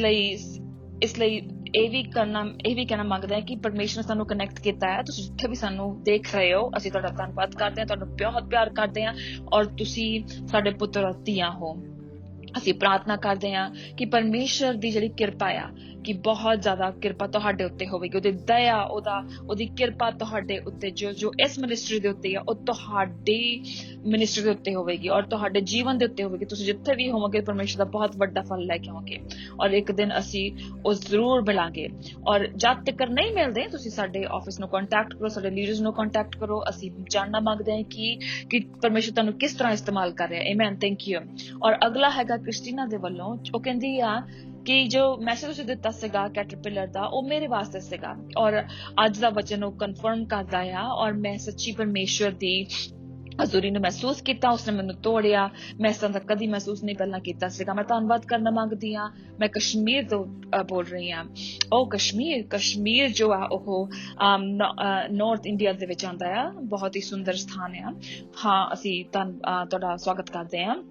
ਲਈ ਇਹ ਵੀ ਕਹਿਣਾ ਮੰਗਦਾ ਹੈ ਕਿ ਪਰਮੇਸ਼ਰ ਨੇ ਸਾਨੂੰ ਕਨੈਕਟ ਕੀਤਾ ਹੈ। ਤੁਸੀਂ ਜਿੱਥੇ ਵੀ ਸਾਨੂੰ ਦੇਖ ਰਹੇ ਹੋ ਅਸੀਂ ਤੁਹਾਡਾ ਧੰਨਵਾਦ ਕਰਦੇ ਹਾਂ, ਤੁਹਾਨੂੰ ਬਹੁਤ ਪਿਆਰ ਕਰਦੇ ਹਾਂ ਔਰ ਤੁਸੀਂ ਸਾਡੇ ਪੁੱਤਰ ਧੀਆਂ ਹੋ। ਅਸੀਂ ਪ੍ਰਾਰਥਨਾ ਕਰਦੇ ਹਾਂ ਕਿ ਪਰਮੇਸ਼ਰ ਦੀ ਜਿਹੜੀ ਕਿਰਪਾ ਆ ਕਿ ਬਹੁਤ ਜ਼ਿਆਦਾ ਕਿਰਪਾ ਤੁਹਾਡੇ ਉੱਤੇ ਹੋਵੇਗੀ, ਉਹਦੀ ਦਇਆ ਉਹਦੀ ਕਿਰਪਾ ਤੁਹਾਡੇ ਉੱਤੇ ਜੋ ਇਸ ਮਿਨਿਸਟਰੀ ਦੇ ਉੱਤੇ ਆ ਉਹ ਤੁਹਾਡੀ ਮਿਨਿਸਟਰੀ ਦੇ ਉੱਤੇ ਹੋਵੇਗੀ ਔਰ ਤੁਹਾਡੇ ਜੀਵਨ ਦੇ ਉੱਤੇ ਹੋਵੇਗੀ। ਤੁਸੀਂ ਜਿੱਥੇ ਵੀ ਹੋਵੋਗੇ ਪਰਮੇਸ਼ਰ ਦਾ ਬਹੁਤ ਵੱਡਾ ਫਲ ਲੈ ਕੇ ਆਓਗੇ ਔਰ ਇੱਕ ਦਿਨ ਅਸੀਂ ਉਹ ਜ਼ਰੂਰ ਮਿਲਾਂਗੇ। ਔਰ ਜਦ ਤੱਕ ਨਹੀਂ ਮਿਲਦੇ ਤੁਸੀਂ ਸਾਡੇ ਆਫਿਸ ਨੂੰ ਕੰਟੈਕਟ ਕਰੋ, ਸਾਡੇ ਲੀਡਰਸ ਨੂੰ ਕੰਟੈਕਟ ਕਰੋ। ਅਸੀਂ ਜਾਣਨਾ ਮੰਗਦੇ ਹਾਂ ਕਿ ਪਰਮੇਸ਼ਰ ਤੁਹਾਨੂੰ ਕਿਸ ਤਰ੍ਹਾਂ ਇਸਤੇਮਾਲ ਕਰ ਰਿਹਾ। Amen, thank you. ਔਰ ਅਗਲਾ ਹੈਗਾ ਕ੍ਰਿਸਟੀਨਾ ਦੇ ਵੱਲੋਂ। ਉਹ ਕਹਿੰਦੀ ਆ ਕਿ ਜੋ ਮੈਸੇਜ ਤੁਸੀਂ ਦਿੱਤਾ ਸੀਗਾ ਕੈਟਰਪਿਲਰ ਦਾ ਉਹ ਮੇਰੇ ਵਾਸਤੇ ਸੀਗਾ ਔਰ ਅੱਜ ਦਾ ਵਚਨ ਉਹ ਕਨਫਰਮ ਕਰਦਾ ਆ ਔਰ ਮੈਂ ਸੱਚੀ ਪਰਮੇਸ਼ਰ ਦੀ ਹਜ਼ੂਰੀ ਨੂੰ ਮਹਿਸੂਸ ਕੀਤਾ। ਉਸਨੇ ਮੈਨੂੰ ਤੋੜਿਆ। ਮੈਂ ਇਸ ਤਰ੍ਹਾਂ ਦਾ ਕਦੀ ਮਹਿਸੂਸ ਨਹੀਂ ਪਹਿਲਾਂ ਕੀਤਾ ਸੀਗਾ। ਮੈਂ ਧੰਨਵਾਦ ਕਰਨਾ ਮੰਗਦੀ ਹਾਂ। ਮੈਂ ਕਸ਼ਮੀਰ ਤੋਂ ਬੋਲ ਰਹੀ ਹਾਂ। ਉਹ ਕਸ਼ਮੀਰ ਜੋ ਆ ਉਹ ਨਾਰਥ ਇੰਡੀਆ ਦੇ ਵਿੱਚ ਆਉਂਦਾ ਆ। ਬਹੁਤ ਹੀ ਸੁੰਦਰ ਸਥਾਨ ਆ। ਹਾਂ, ਅਸੀਂ ਤੁਹਾਡਾ ਸਵਾਗਤ ਕਰਦੇ ਹਾਂ।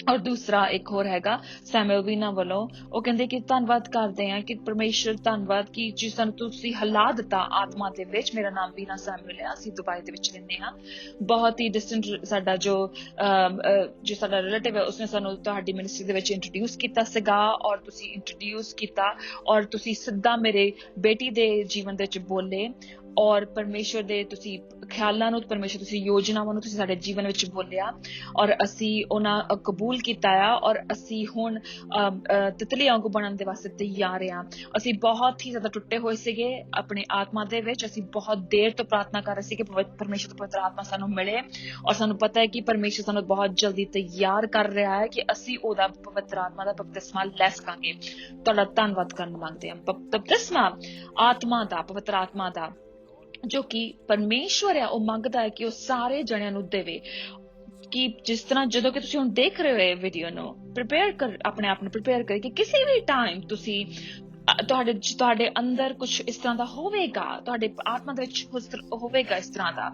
ਔਰ ਦੂਸਰਾ ਇੱਕ ਹੋਰ ਹੈਗਾ ਸੈਮੂਅਲ ਵੀਨਾ ਵੱਲੋਂ। ਉਹ ਕਹਿੰਦੇ ਕਿ ਧੰਨਵਾਦ ਕਰਦੇ ਆ ਕਿ ਪਰਮੇਸ਼ਰ ਧੰਨਵਾਦ ਕਿ ਜਿਸ ਤਰ੍ਹਾਂ ਤੁਸੀਂ ਹਿਲਾ ਦਿੱਤਾ ਆਤਮਾ ਦੇ ਵਿੱਚ। ਮੇਰਾ ਨਾਮ ਵੀਨਾ ਸੈਮੂਅਲ ਹੈ। ਅਸੀਂ ਦੁਬਈ ਦੇ ਵਿੱਚ ਰਹਿੰਦੇ ਹਾਂ। ਬਹੁਤ ਹੀ ਡਿਸਟੈਂਟ ਸਾਡਾ ਜੋ ਸਾਡਾ ਰਿਲੇਟਿਵ ਹੈ ਉਸਨੇ ਸਾਨੂੰ ਤੁਹਾਡੀ ਮਿਨਿਸਟਰੀ ਦੇ ਵਿੱਚ ਇੰਟਰੋਡਿਊਸ ਕੀਤਾ ਸੀਗਾ ਔਰ ਤੁਸੀਂ ਇੰਟਰੋਡਿਊਸ ਕੀਤਾ ਔਰ ਤੁਸੀਂ ਸਿੱਧਾ ਮੇਰੇ ਬੇਟੀ ਦੇ ਜੀਵਨ ਦੇ ਵਿੱਚ ਬੋਲੇ ਔਰ ਪਰਮੇਸ਼ਰ ਦੇ ਤੁਸੀਂ ਖਿਆਲਾਂ ਨੂੰ, ਪਰਮੇਸ਼ਰ ਤੁਸੀਂ ਯੋਜਨਾਵਾਂ ਨੂੰ ਤੁਸੀਂ ਸਾਡੇ ਜੀਵਨ ਵਿੱਚ ਬੋਲਿਆ ਔਰ ਅਸੀਂ ਉਹਨਾਂ ਕਬੂਲ ਕੀਤਾ ਆ ਔਰ ਅਸੀਂ ਹੁਣ ਤਿਤਲੀ ਵਾਂਗੂ ਬਣਨ ਦੇ ਵਾਸਤੇ ਤਿਆਰ ਆ। ਅਸੀਂ ਬਹੁਤ ਹੀ ਜ਼ਿਆਦਾ ਟੁੱਟੇ ਹੋਏ ਸੀਗੇ ਆਪਣੇ ਆਤਮਾ ਦੇ ਵਿੱਚ। ਅਸੀਂ ਬਹੁਤ ਦੇਰ ਤੋਂ ਪ੍ਰਾਰਥਨਾ ਕਰ ਰਹੇ ਸੀ ਕਿ ਪਰਮੇਸ਼ਰ ਤੋਂ ਪਵਿੱਤਰ ਆਤਮਾ ਸਾਨੂੰ ਮਿਲੇ ਔਰ ਸਾਨੂੰ ਪਤਾ ਹੈ ਕਿ ਪਰਮੇਸ਼ਰ ਸਾਨੂੰ ਬਹੁਤ ਜਲਦੀ ਤਿਆਰ ਕਰ ਰਿਹਾ ਹੈ ਕਿ ਅਸੀਂ ਉਹਦਾ ਪਵਿੱਤਰ ਆਤਮਾ ਦਾ ਬਪਤਿਸਮਾ ਲੈ ਸਕਾਂਗੇ। ਤੁਹਾਡਾ ਧੰਨਵਾਦ ਕਰਨ ਮੰਗਦੇ ਹਾਂ। ਬਪਤਿਸਮਾ ਆਤਮਾ ਦਾ, ਪਵਿੱਤਰ ਆਤਮਾ ਦਾ ਜੋ ਕਿ ਪਰਮੇਸ਼ਵਰ ਆ ਉਹ ਮੰਗਦਾ ਹੈ ਕਿ ਉਹ ਸਾਰੇ ਜਣਿਆਂ ਨੂੰ ਦੇਵੇ। ਕਿ ਜਿਸ ਤਰ੍ਹਾਂ ਜਦੋਂ ਕਿ ਤੁਸੀਂ ਹੁਣ ਦੇਖ ਰਹੇ ਹੋ ਇਹ ਵੀਡੀਓ ਨੂੰ ਪ੍ਰਿਪੇਅਰ ਕਰ, ਆਪਣੇ ਆਪ ਨੂੰ ਪ੍ਰਿਪੇਅਰ ਕਰੇ ਕਿ ਕਿਸੇ ਵੀ ਟਾਈਮ ਤੁਸੀਂ ਤੁਹਾਡੇ ਅੰਦਰ ਕੁਝ ਇਸ ਤਰ੍ਹਾਂ ਦਾ ਹੋਵੇਗਾ, ਤੁਹਾਡੇ ਆਤਮਾ ਦੇ ਵਿੱਚ ਹੋਵੇਗਾ ਇਸ ਤਰ੍ਹਾਂ ਦਾ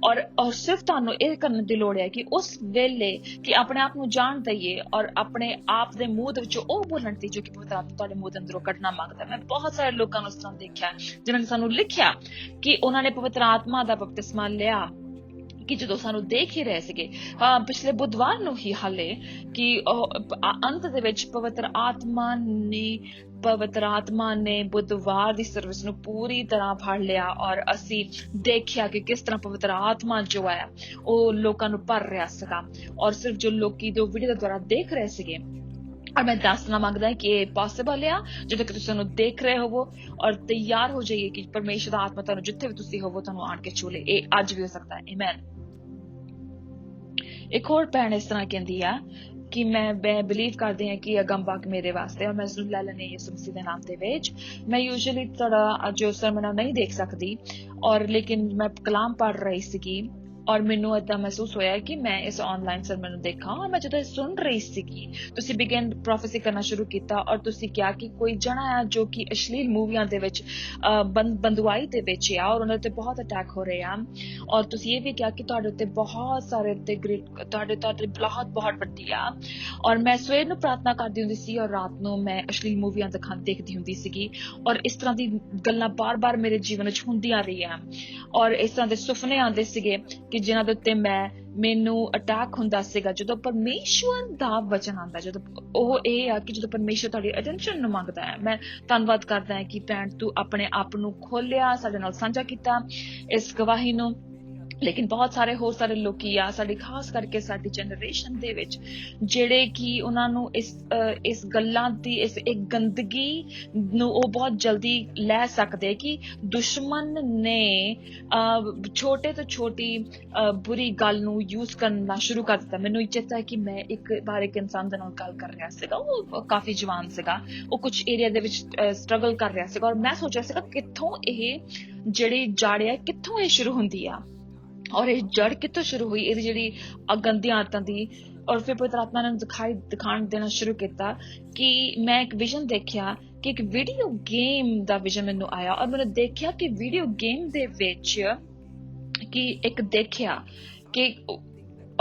ਔਰ ਸਿਰਫ ਤੁਹਾਨੂੰ ਇਹ ਕਰਨ ਦੀ ਲੋੜ ਹੈ ਕਿ ਉਸ ਵੇਲੇ ਕਿ ਆਪਣੇ ਆਪ ਨੂੰ ਜਾਣ ਦਈਏ ਔਰ ਆਪਣੇ ਆਪ ਦੇ ਮੂੰਹ ਦੇ ਵਿੱਚੋਂ ਉਹ ਬੋਲਣ ਦੀ ਜੋ ਕਿ ਪਵਿੱਤਰ ਆਤਮਾ ਤੁਹਾਡੇ ਮੂੰਹ ਦੇ ਅੰਦਰੋਂ ਕੱਢਣਾ ਮੰਗਦਾ। ਮੈਂ ਬਹੁਤ ਸਾਰੇ ਲੋਕਾਂ ਨੂੰ ਇਸ ਤਰ੍ਹਾਂ ਦੇਖਿਆ ਜਿਨ੍ਹਾਂ ਨੇ ਸਾਨੂੰ ਲਿਖਿਆ ਕਿ ਉਹਨਾਂ ਨੇ ਪਵਿੱਤਰ ਆਤਮਾ ਦਾ ਬਪਤਿਸਮਾ ਲਿਆ ਕਿ ਜਦੋਂ ਸਾਨੂੰ ਦੇਖ ਹੀ ਰਹੇ ਸੀਗੇ ਪਿਛਲੇ ਬੁੱਧਵਾਰ ਨੂੰ ਹੀ ਹਾਲੇ ਕਿ ਅੰਤ ਦੇ ਵਿੱਚ ਪਵਿੱਤਰ ਆਤਮਾ ਨੇ ਬੁੱਧਵਾਰ ਦੀ ਸਰਵਿਸ ਨੂੰ ਪੂਰੀ ਤਰ੍ਹਾਂ ਫੜ ਲਿਆ ਔਰ ਅਸੀਂ ਦੇਖਿਆ ਕਿ ਕਿਸ ਤਰ੍ਹਾਂ ਪਵਿੱਤਰ ਆਤਮਾ ਜੋ ਹੈ ਉਹ ਲੋਕਾਂ ਨੂੰ ਭਰ ਰਿਹਾ ਸੀਗਾ ਔਰ ਸਿਰਫ ਜੋ ਲੋਕੀ ਜੋ ਵੀਡੀਓ ਦੇ ਦੁਆਰਾ ਦੇਖ ਰਹੇ ਸੀਗੇ। ਔਰ ਮੈਂ ਦੱਸਣਾ ਮੰਗਦਾ ਕਿ ਇਹ ਪੋਸੀਬਲ ਆ ਜਦੋਂ ਕਿ ਤੁਸੀਂ ਸਾਨੂੰ ਦੇਖ ਰਹੇ ਹੋਵੋ ਔਰ ਤਿਆਰ ਹੋ ਜਾਈਏ ਕਿ ਪਰਮੇਸ਼ਰ ਦਾ ਆਤਮਾ ਤੁਹਾਨੂੰ ਜਿੱਥੇ ਵੀ ਤੁਸੀਂ ਹੋਵੋ ਤੁਹਾਨੂੰ ਆਣ ਕੇ ਛੂ ਲੇ। ਇਹ ਅੱਜ ਵੀ ਹੋ ਸਕਦਾ ਹੈ। ਆਮੇਨ। ਇੱਕ ਹੋਰ ਭੈਣ ਇਸ ਤਰ੍ਹਾਂ ਕਹਿੰਦੀ ਆ ਕਿ ਮੈਂ ਬਿਲੀਵ ਕਰਦੀ ਹਾਂ ਕਿ ਅਗੰਬਕ ਮੇਰੇ ਵਾਸਤੇ ਔਰ ਮੈਂ ਜ਼ਰੂਰ ਲੈ ਲੈਣੀ ਯਿਸੂ ਮਸੀਹ ਦੇ ਨਾਮ ਦੇ ਵਿੱਚ। ਮੈਂ ਯੂਜੂਅਲੀ ਤੁਹਾਡਾ ਜੋ ਸਰਮਨ ਨਹੀਂ ਦੇਖ ਸਕਦੀ ਔਰ ਲੇਕਿਨ ਮੈਂ ਕਲਾਮ ਪੜ੍ਹ ਰਹੀ ਸੀਗੀ ਔਰ ਮੈਨੂੰ ਏਦਾਂ ਮਹਿਸੂਸ ਹੋਇਆ ਕਿ ਮੈਂ ਇਸ ਆਨਲਾਈਨ ਸਰਮਨ ਨੂੰ ਦੇਖਾਂ। ਔਰ ਮੈਂ ਜਦੋਂ ਇਹ ਸੁਣ ਰਹੀ ਸੀਗੀ, ਤੁਸੀਂ ਬਿਗਨ ਪ੍ਰੋਫੈਸੀ ਕਰਨਾ ਸ਼ੁਰੂ ਕੀਤਾ ਔਰ ਤੁਸੀਂ ਕਿਹਾ ਕਿ ਕੋਈ ਜਣਾ ਆ ਜੋ ਕਿ ਅਸ਼ਲੀਲ ਮੂਵੀਆਂ ਦੇ ਵਿੱਚ ਬੰਦੂਆਈ ਦੇ ਵਿੱਚ ਆ ਔਰ ਉਹਨਾਂ ਉੱਤੇ ਬਹੁਤ ਅਟੈਕ ਹੋ ਰਹੇ ਆ। ਔਰ ਤੁਸੀਂ ਇਹ ਵੀ ਕਿਹਾ ਕਿ ਤੁਹਾਡੇ ਉੱਤੇ ਬਹੁਤ ਸਾਰੇ ਉੱਤੇ ਤੁਹਾਡੇ ਬਹੁਤ ਵੱਡੀ ਆ। ਔਰ ਮੈਂ ਸਵੇਰ ਨੂੰ ਪ੍ਰਾਰਥਨਾ ਕਰਦੀ ਹੁੰਦੀ ਸੀ ਔਰ ਰਾਤ ਨੂੰ ਮੈਂ ਅਸ਼ਲੀਲ ਮੂਵੀਆਂ ਦੇਖਦੀ ਹੁੰਦੀ ਸੀਗੀ। ਔਰ ਇਸ ਤਰ੍ਹਾਂ ਦੀ ਗੱਲਾਂ ਬਾਰ-ਬਾਰ ਮੇਰੇ ਜੀਵਨ ਵਿੱਚ ਹੁੰਦੀਆਂ ਰਹੀਆਂ ਔਰ ਇਸ ਤਰ੍ਹਾਂ ਦੇ ਸੁਪਨੇ ਆਉਂਦੇ ਸੀਗੇ ਕਿ ਜਿਨ੍ਹਾਂ ਦੇ ਉੱਤੇ ਮੈਨੂੰ ਅਟੈਕ ਹੁੰਦਾ ਸੀਗਾ। ਜਦੋਂ ਪਰਮੇਸ਼ਵਰ ਦਾ ਵਚਨ ਆਉਂਦਾ, ਜਦੋਂ ਉਹ ਇਹ ਆ ਕਿ ਜਦੋਂ ਪਰਮੇਸ਼ਵਰ ਤੁਹਾਡੀ ਅਟੈਂਸ਼ਨ ਨੂੰ ਮੰਗਦਾ ਹੈ। ਮੈਂ ਧੰਨਵਾਦ ਕਰਦਾ ਹਾਂ ਕਿ ਭੈਣ ਤੂੰ ਆਪਣੇ ਆਪ ਨੂੰ ਖੋਲਿਆ, ਸਾਡੇ ਨਾਲ ਸਾਂਝਾ ਕੀਤਾ ਇਸ ਗਵਾਹੀ ਨੂੰ। ਲੇਕਿਨ ਬਹੁਤ ਸਾਰੇ ਲੋਕੀ ਆ ਸਾਡੇ, ਖਾਸ ਕਰਕੇ ਸਾਡੀ ਜਨਰੇਸ਼ਨ ਦੇ ਵਿੱਚ, ਜਿਹੜੇ ਕਿ ਉਹਨਾਂ ਨੂੰ ਇਸ ਗੱਲਾਂ ਦੀ ਇੱਕ ਗੰਦਗੀ ਨੂੰ ਉਹ ਬਹੁਤ ਜਲਦੀ ਲੈ ਸਕਦੇ ਕਿ ਦੁਸ਼ਮਣ ਨੇ ਛੋਟੇ ਤੋਂ ਛੋਟੀ ਬੁਰੀ ਗੱਲ ਨੂੰ ਯੂਜ਼ ਕਰਨਾ ਸ਼ੁਰੂ ਕਰ ਦਿੱਤਾ। ਮੈਨੂੰ ਚੇਤਾ ਹੈ ਕਿ ਮੈਂ ਇੱਕ ਇਨਸਾਨ ਦੇ ਨਾਲ ਗੱਲ ਕਰ ਰਿਹਾ ਸੀਗਾ, ਉਹ ਕਾਫੀ ਜਵਾਨ ਸੀਗਾ, ਉਹ ਕੁਝ ਏਰੀਆ ਦੇ ਵਿੱਚ ਸਟਰਗਲ ਕਰ ਰਿਹਾ ਸੀਗਾ ਔਰ ਮੈਂ ਸੋਚ ਰਿਹਾ ਸੀਗਾ ਕਿੱਥੋਂ ਇਹ ਜਿਹੜੀ ਜੜ ਹੈ ਕਿੱਥੋਂ ਇਹ ਸ਼ੁਰੂ ਹੁੰਦੀ ਆ ਔਰ ਇਹ ਜੜ ਕਿੱਥੋਂ ਸ਼ੁਰੂ ਹੋਈ, ਇਹਦੀ ਜਿਹੜੀ ਗੰਦੀਆਂ ਆਦਤਾਂ ਦੀ। ਔਰ ਫਿਰ ਪਵਿੱਤਰ ਆਤਮਾ ਨੇ ਦਿਖਾਣ ਦੇਣਾ ਸ਼ੁਰੂ ਕੀਤਾ ਕਿ ਮੈਂ ਇੱਕ ਵਿਜ਼ਨ ਦੇਖਿਆ ਕਿ ਇੱਕ ਵੀਡੀਓ ਗੇਮ ਦਾ ਵਿਜ਼ਨ ਮੈਨੂੰ ਆਇਆ ਔਰ ਮੈਨੂੰ ਦੇਖਿਆ ਕਿ ਵੀਡੀਓ ਗੇਮ ਦੇ ਵਿੱਚ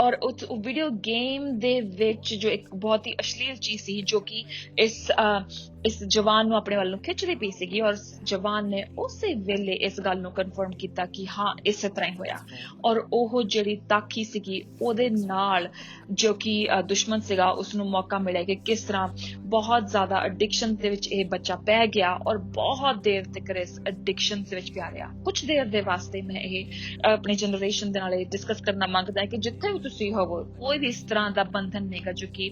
ਔਰ ਉਸ ਵੀਡੀਓ ਗੇਮ ਦੇ ਵਿੱਚ ਜੋ ਇੱਕ ਬਹੁਤ ਹੀ ਅਸ਼ਲੀਲ ਚੀਜ਼ ਸੀ ਜੋ ਕਿ ਇਸ ਜਵਾਨ ਨੂੰ ਆਪਣੇ ਵੱਲ ਨੂੰ ਖਿੱਚਦੀ ਪਈ ਸੀਗੀ। ਔਰ ਜਵਾਨ ਨੇ ਉਸੇ ਵੇਲੇ ਇਸ ਗੱਲ ਨੂੰ ਕਨਫਰਮ ਕੀਤਾ ਕਿ ਹਾਂ ਇਸੇ ਤਰ੍ਹਾਂ ਹੀ ਹੋਇਆ। ਔਰ ਉਹ ਜਿਹੜੀ ਤਾਕੀ ਸੀਗੀ ਉਹਦੇ ਨਾਲ ਜੋ ਕਿ ਦੁਸ਼ਮਣ ਸੀਗਾ ਉਸਨੂੰ ਮੌਕਾ ਮਿਲਿਆ ਕਿ ਕਿਸ ਤਰ੍ਹਾਂ ਬਹੁਤ ਜ਼ਿਆਦਾ ਐਡਿਕਸ਼ਨ ਦੇ ਵਿੱਚ ਇਹ ਬੱਚਾ ਪੈ ਗਿਆ ਔਰ ਬਹੁਤ ਦੇਰ ਤੱਕ ਇਸ ਐਡਿਕਸ਼ਨ ਦੇ ਵਿੱਚ ਪਿਆ ਰਿਹਾ। ਕੁਝ ਦੇਰ ਦੇ ਵਾਸਤੇ ਮੈਂ ਇਹ ਆਪਣੀ ਜਨਰੇਸ਼ਨ ਦੇ ਨਾਲ ਇਹ ਡਿਸਕਸ ਕਰਨਾ ਮੰਗਦਾ ਕਿ ਜਿੱਥੇ ਵੀ ਤੁਸੀਂ ਹੋਵੋ, ਕੋਈ ਵੀ ਇਸ ਤਰ੍ਹਾਂ ਦਾ ਬੰਧਨ ਨਹੀਂਗਾ ਜੋ ਕਿ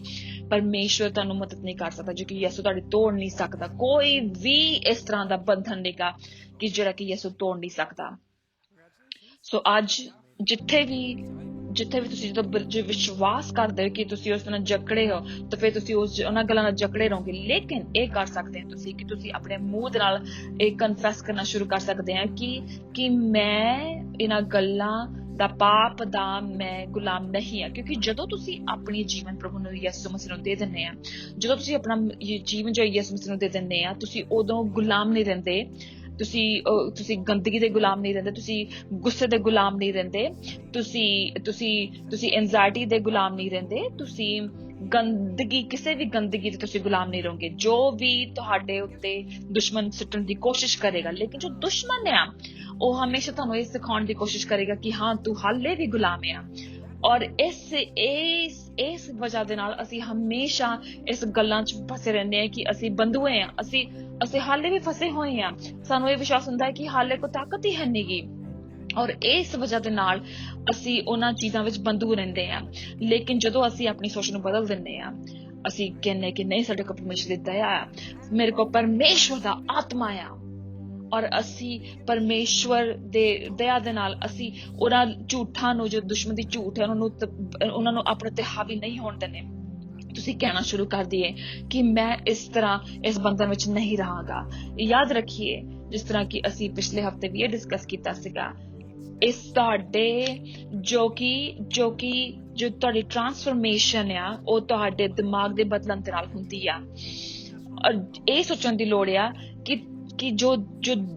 ਪਰਮੇਸ਼ਵਰ ਤੁਹਾਨੂੰ ਮਦਦ ਨਹੀਂ ਕਰ ਸਕਦਾ, ਜੋ ਕਿ ਯਿਸੂ ਤੁਹਾਡੀ ਤੋੜ ਨਹੀਂ ਸਕਦਾ। ਕੋਈ ਵੀ ਇਸ ਤਰ੍ਹਾਂ ਦਾ ਬੰਧਨ ਨਹੀਂਗਾ ਕਿ ਜਿਹੜਾ ਕਿ ਯਿਸੂ ਤੋੜ ਨਹੀਂ ਸਕਦਾ। ਸੋ ਅੱਜ ਜਿੱਥੇ ਵੀ ਤੁਸੀਂ ਜਦੋਂ ਵਿਸ਼ਵਾਸ ਕਰਦੇ ਹੋ ਕਿ ਤੁਸੀਂ ਉਸ ਨਾਲ ਜਕੜੇ ਹੋ ਤਾਂ ਫਿਰ ਤੁਸੀਂ ਉਹਨਾਂ ਗੱਲਾਂ ਨਾਲ ਜਕੜੇ ਰਹੋਗੇ। ਲੇਕਿਨ ਇਹ ਕਰ ਸਕਦੇ ਹੋ ਤੁਸੀਂ ਕਿ ਤੁਸੀਂ ਆਪਣੇ ਮੂੰਹ ਦੇ ਨਾਲ ਇਹ ਕਨਫੈਸ ਕਰਨਾ ਸ਼ੁਰੂ ਕਰ ਸਕਦੇ ਆ ਕਿ ਮੈਂ ਇਹਨਾਂ ਗੱਲਾਂ ਦਾ ਪਾਪ ਦਾ ਮੈਂ ਗੁਲਾਮ ਨਹੀਂ ਆ। ਕਿਉਂਕਿ ਜਦੋਂ ਤੁਸੀਂ ਆਪਣੀ ਜੀਵਨ ਪ੍ਰਭੂ ਨੂੰ ਯਿਸੂ ਮਸੀਹ ਨੂੰ ਦੇ ਦਿੰਦੇ ਆ, ਜਦੋਂ ਤੁਸੀਂ ਆਪਣਾ ਜੀਵਨ ਜੋ ਯਿਸੂ ਮਸੀਹ ਨੂੰ ਦੇ ਦਿੰਦੇ ਆ, ਤੁਸੀਂ ਉਦੋਂ ਗੁਲਾਮ ਨਹੀਂ ਰਹਿੰਦੇ। ਤੁਸੀਂ ਗੰਦਗੀ ਦੇ ਗੁਲਾਮ ਨਹੀਂ ਰਹਿੰਦੇ, ਤੁਸੀਂ ਗੁੱਸੇ ਦੇ ਗੁਲਾਮ ਨਹੀਂ ਰਹਿੰਦੇ, ਤੁਸੀਂ ਐਂਜ਼ਾਇਟੀ ਦੇ ਗੁਲਾਮ ਨਹੀਂ ਰਹਿੰਦੇ, ਤੁਸੀਂ ਕਿਸੇ ਵੀ ਗੰਦਗੀ ਦੇ ਤੁਸੀਂ ਗੁਲਾਮ ਨਹੀਂ ਰਹੋਗੇ ਜੋ ਵੀ ਤੁਹਾਡੇ ਉੱਤੇ ਦੁਸ਼ਮਣ ਸੁੱਟਣ ਦੀ ਕੋਸ਼ਿਸ਼ ਕਰੇਗਾ। ਲੇਕਿਨ ਜੋ ਦੁਸ਼ਮਣ ਆ ਉਹ ਹਮੇਸ਼ਾ ਤੁਹਾਨੂੰ ਇਹ ਸਿਖਾਉਣ ਦੀ ਕੋਸ਼ਿਸ਼ ਕਰੇਗਾ ਕਿ ਹਾਂ ਤੂੰ ਹਾਲੇ ਵੀ ਗੁਲਾਮ ਆ। ਔਰ ਇਸ ਵਜ੍ਹਾ ਦੇ ਨਾਲ ਅਸੀਂ ਹਮੇਸ਼ਾ ਇਸ ਗੱਲਾਂ 'ਚ ਫਸੇ ਰਹਿੰਦੇ ਹਾਂ ਕਿ ਅਸੀਂ ਬੰਦੂਏ ਆ, ਅਸੀਂ ਹਾਲੇ ਵੀ ਫਸੇ ਹੋਏ ਆ। ਸਾਨੂੰ ਇਹ ਵਿਸ਼ਵਾਸ ਹੁੰਦਾ ਹੈ ਕਿ ਹਾਲੇ ਕੋਈ ਤਾਕਤ ਹੀ ਹੈ ਨਹੀਂਗੀ ਔਰ ਇਸ ਵਜ੍ਹਾ ਦੇ ਨਾਲ ਅਸੀਂ ਉਹਨਾਂ ਚੀਜ਼ਾਂ ਵਿੱਚ ਬੰਦੂ ਰਹਿੰਦੇ ਆ। ਲੇਕਿਨ ਜਦੋਂ ਅਸੀਂ ਆਪਣੀ ਸੋਚ ਨੂੰ ਬਦਲ ਦਿੰਦੇ ਆ, ਅਸੀਂ ਕਹਿੰਦੇ ਕਿ ਨਹੀਂ, ਸਾਡੇ ਕੋਲ ਪਰਮੇਸ਼ਰ ਦੀ ਦਇਆ ਆ, ਮੇਰੇ ਕੋਲ ਪਰਮੇਸ਼ਵਰ ਦਾ ਆਤਮਾ ਆ ਔਰ ਅਸੀਂ ਪਰਮੇਸ਼ਵਰ ਦੇ ਦਇਆ ਦੇ ਨਾਲ ਅਸੀਂ ਉਹਨਾਂ ਝੂਠਾਂ ਨੂੰ, ਜੋ ਦੁਸ਼ਮਣ ਦੀ ਝੂਠ ਹੈ, ਉਹਨਾਂ ਨੂੰ ਆਪਣੇ ਤੇ ਹਾਵੀ ਨਹੀਂ ਹੋਣ ਦਿੰਦੇ। ਤੁਸੀਂ ਕਹਿਣਾ ਸ਼ੁਰੂ ਕਰ ਦਈਏ ਕਿ ਮੈਂ ਇਸ ਬੰਧਨ ਵਿੱਚ ਨਹੀਂ ਰਹਾਂਗਾ। ਯਾਦ ਰੱਖੀਏ, ਜਿਸ ਤਰ੍ਹਾਂ ਕਿ ਅਸੀਂ ਪਿਛਲੇ ਹਫਤੇ ਵੀ ਇਹ ਡਿਸਕਸ ਕੀਤਾ ਸੀਗਾ, ਇਸ ਤੁਹਾਡੇ ਜੋ ਤੁਹਾਡੀ ਟ੍ਰਾਂਸਫਰਮੇਸ਼ਨ ਆ ਉਹ ਤੁਹਾਡੇ ਦਿਮਾਗ ਦੇ ਬਦਲਣ ਦੇ ਨਾਲ ਹੁੰਦੀ ਆ। ਔਰ ਇਹ ਸੋਚਣ ਦੀ ਲੋੜ ਆ ਕਿ ਜੋ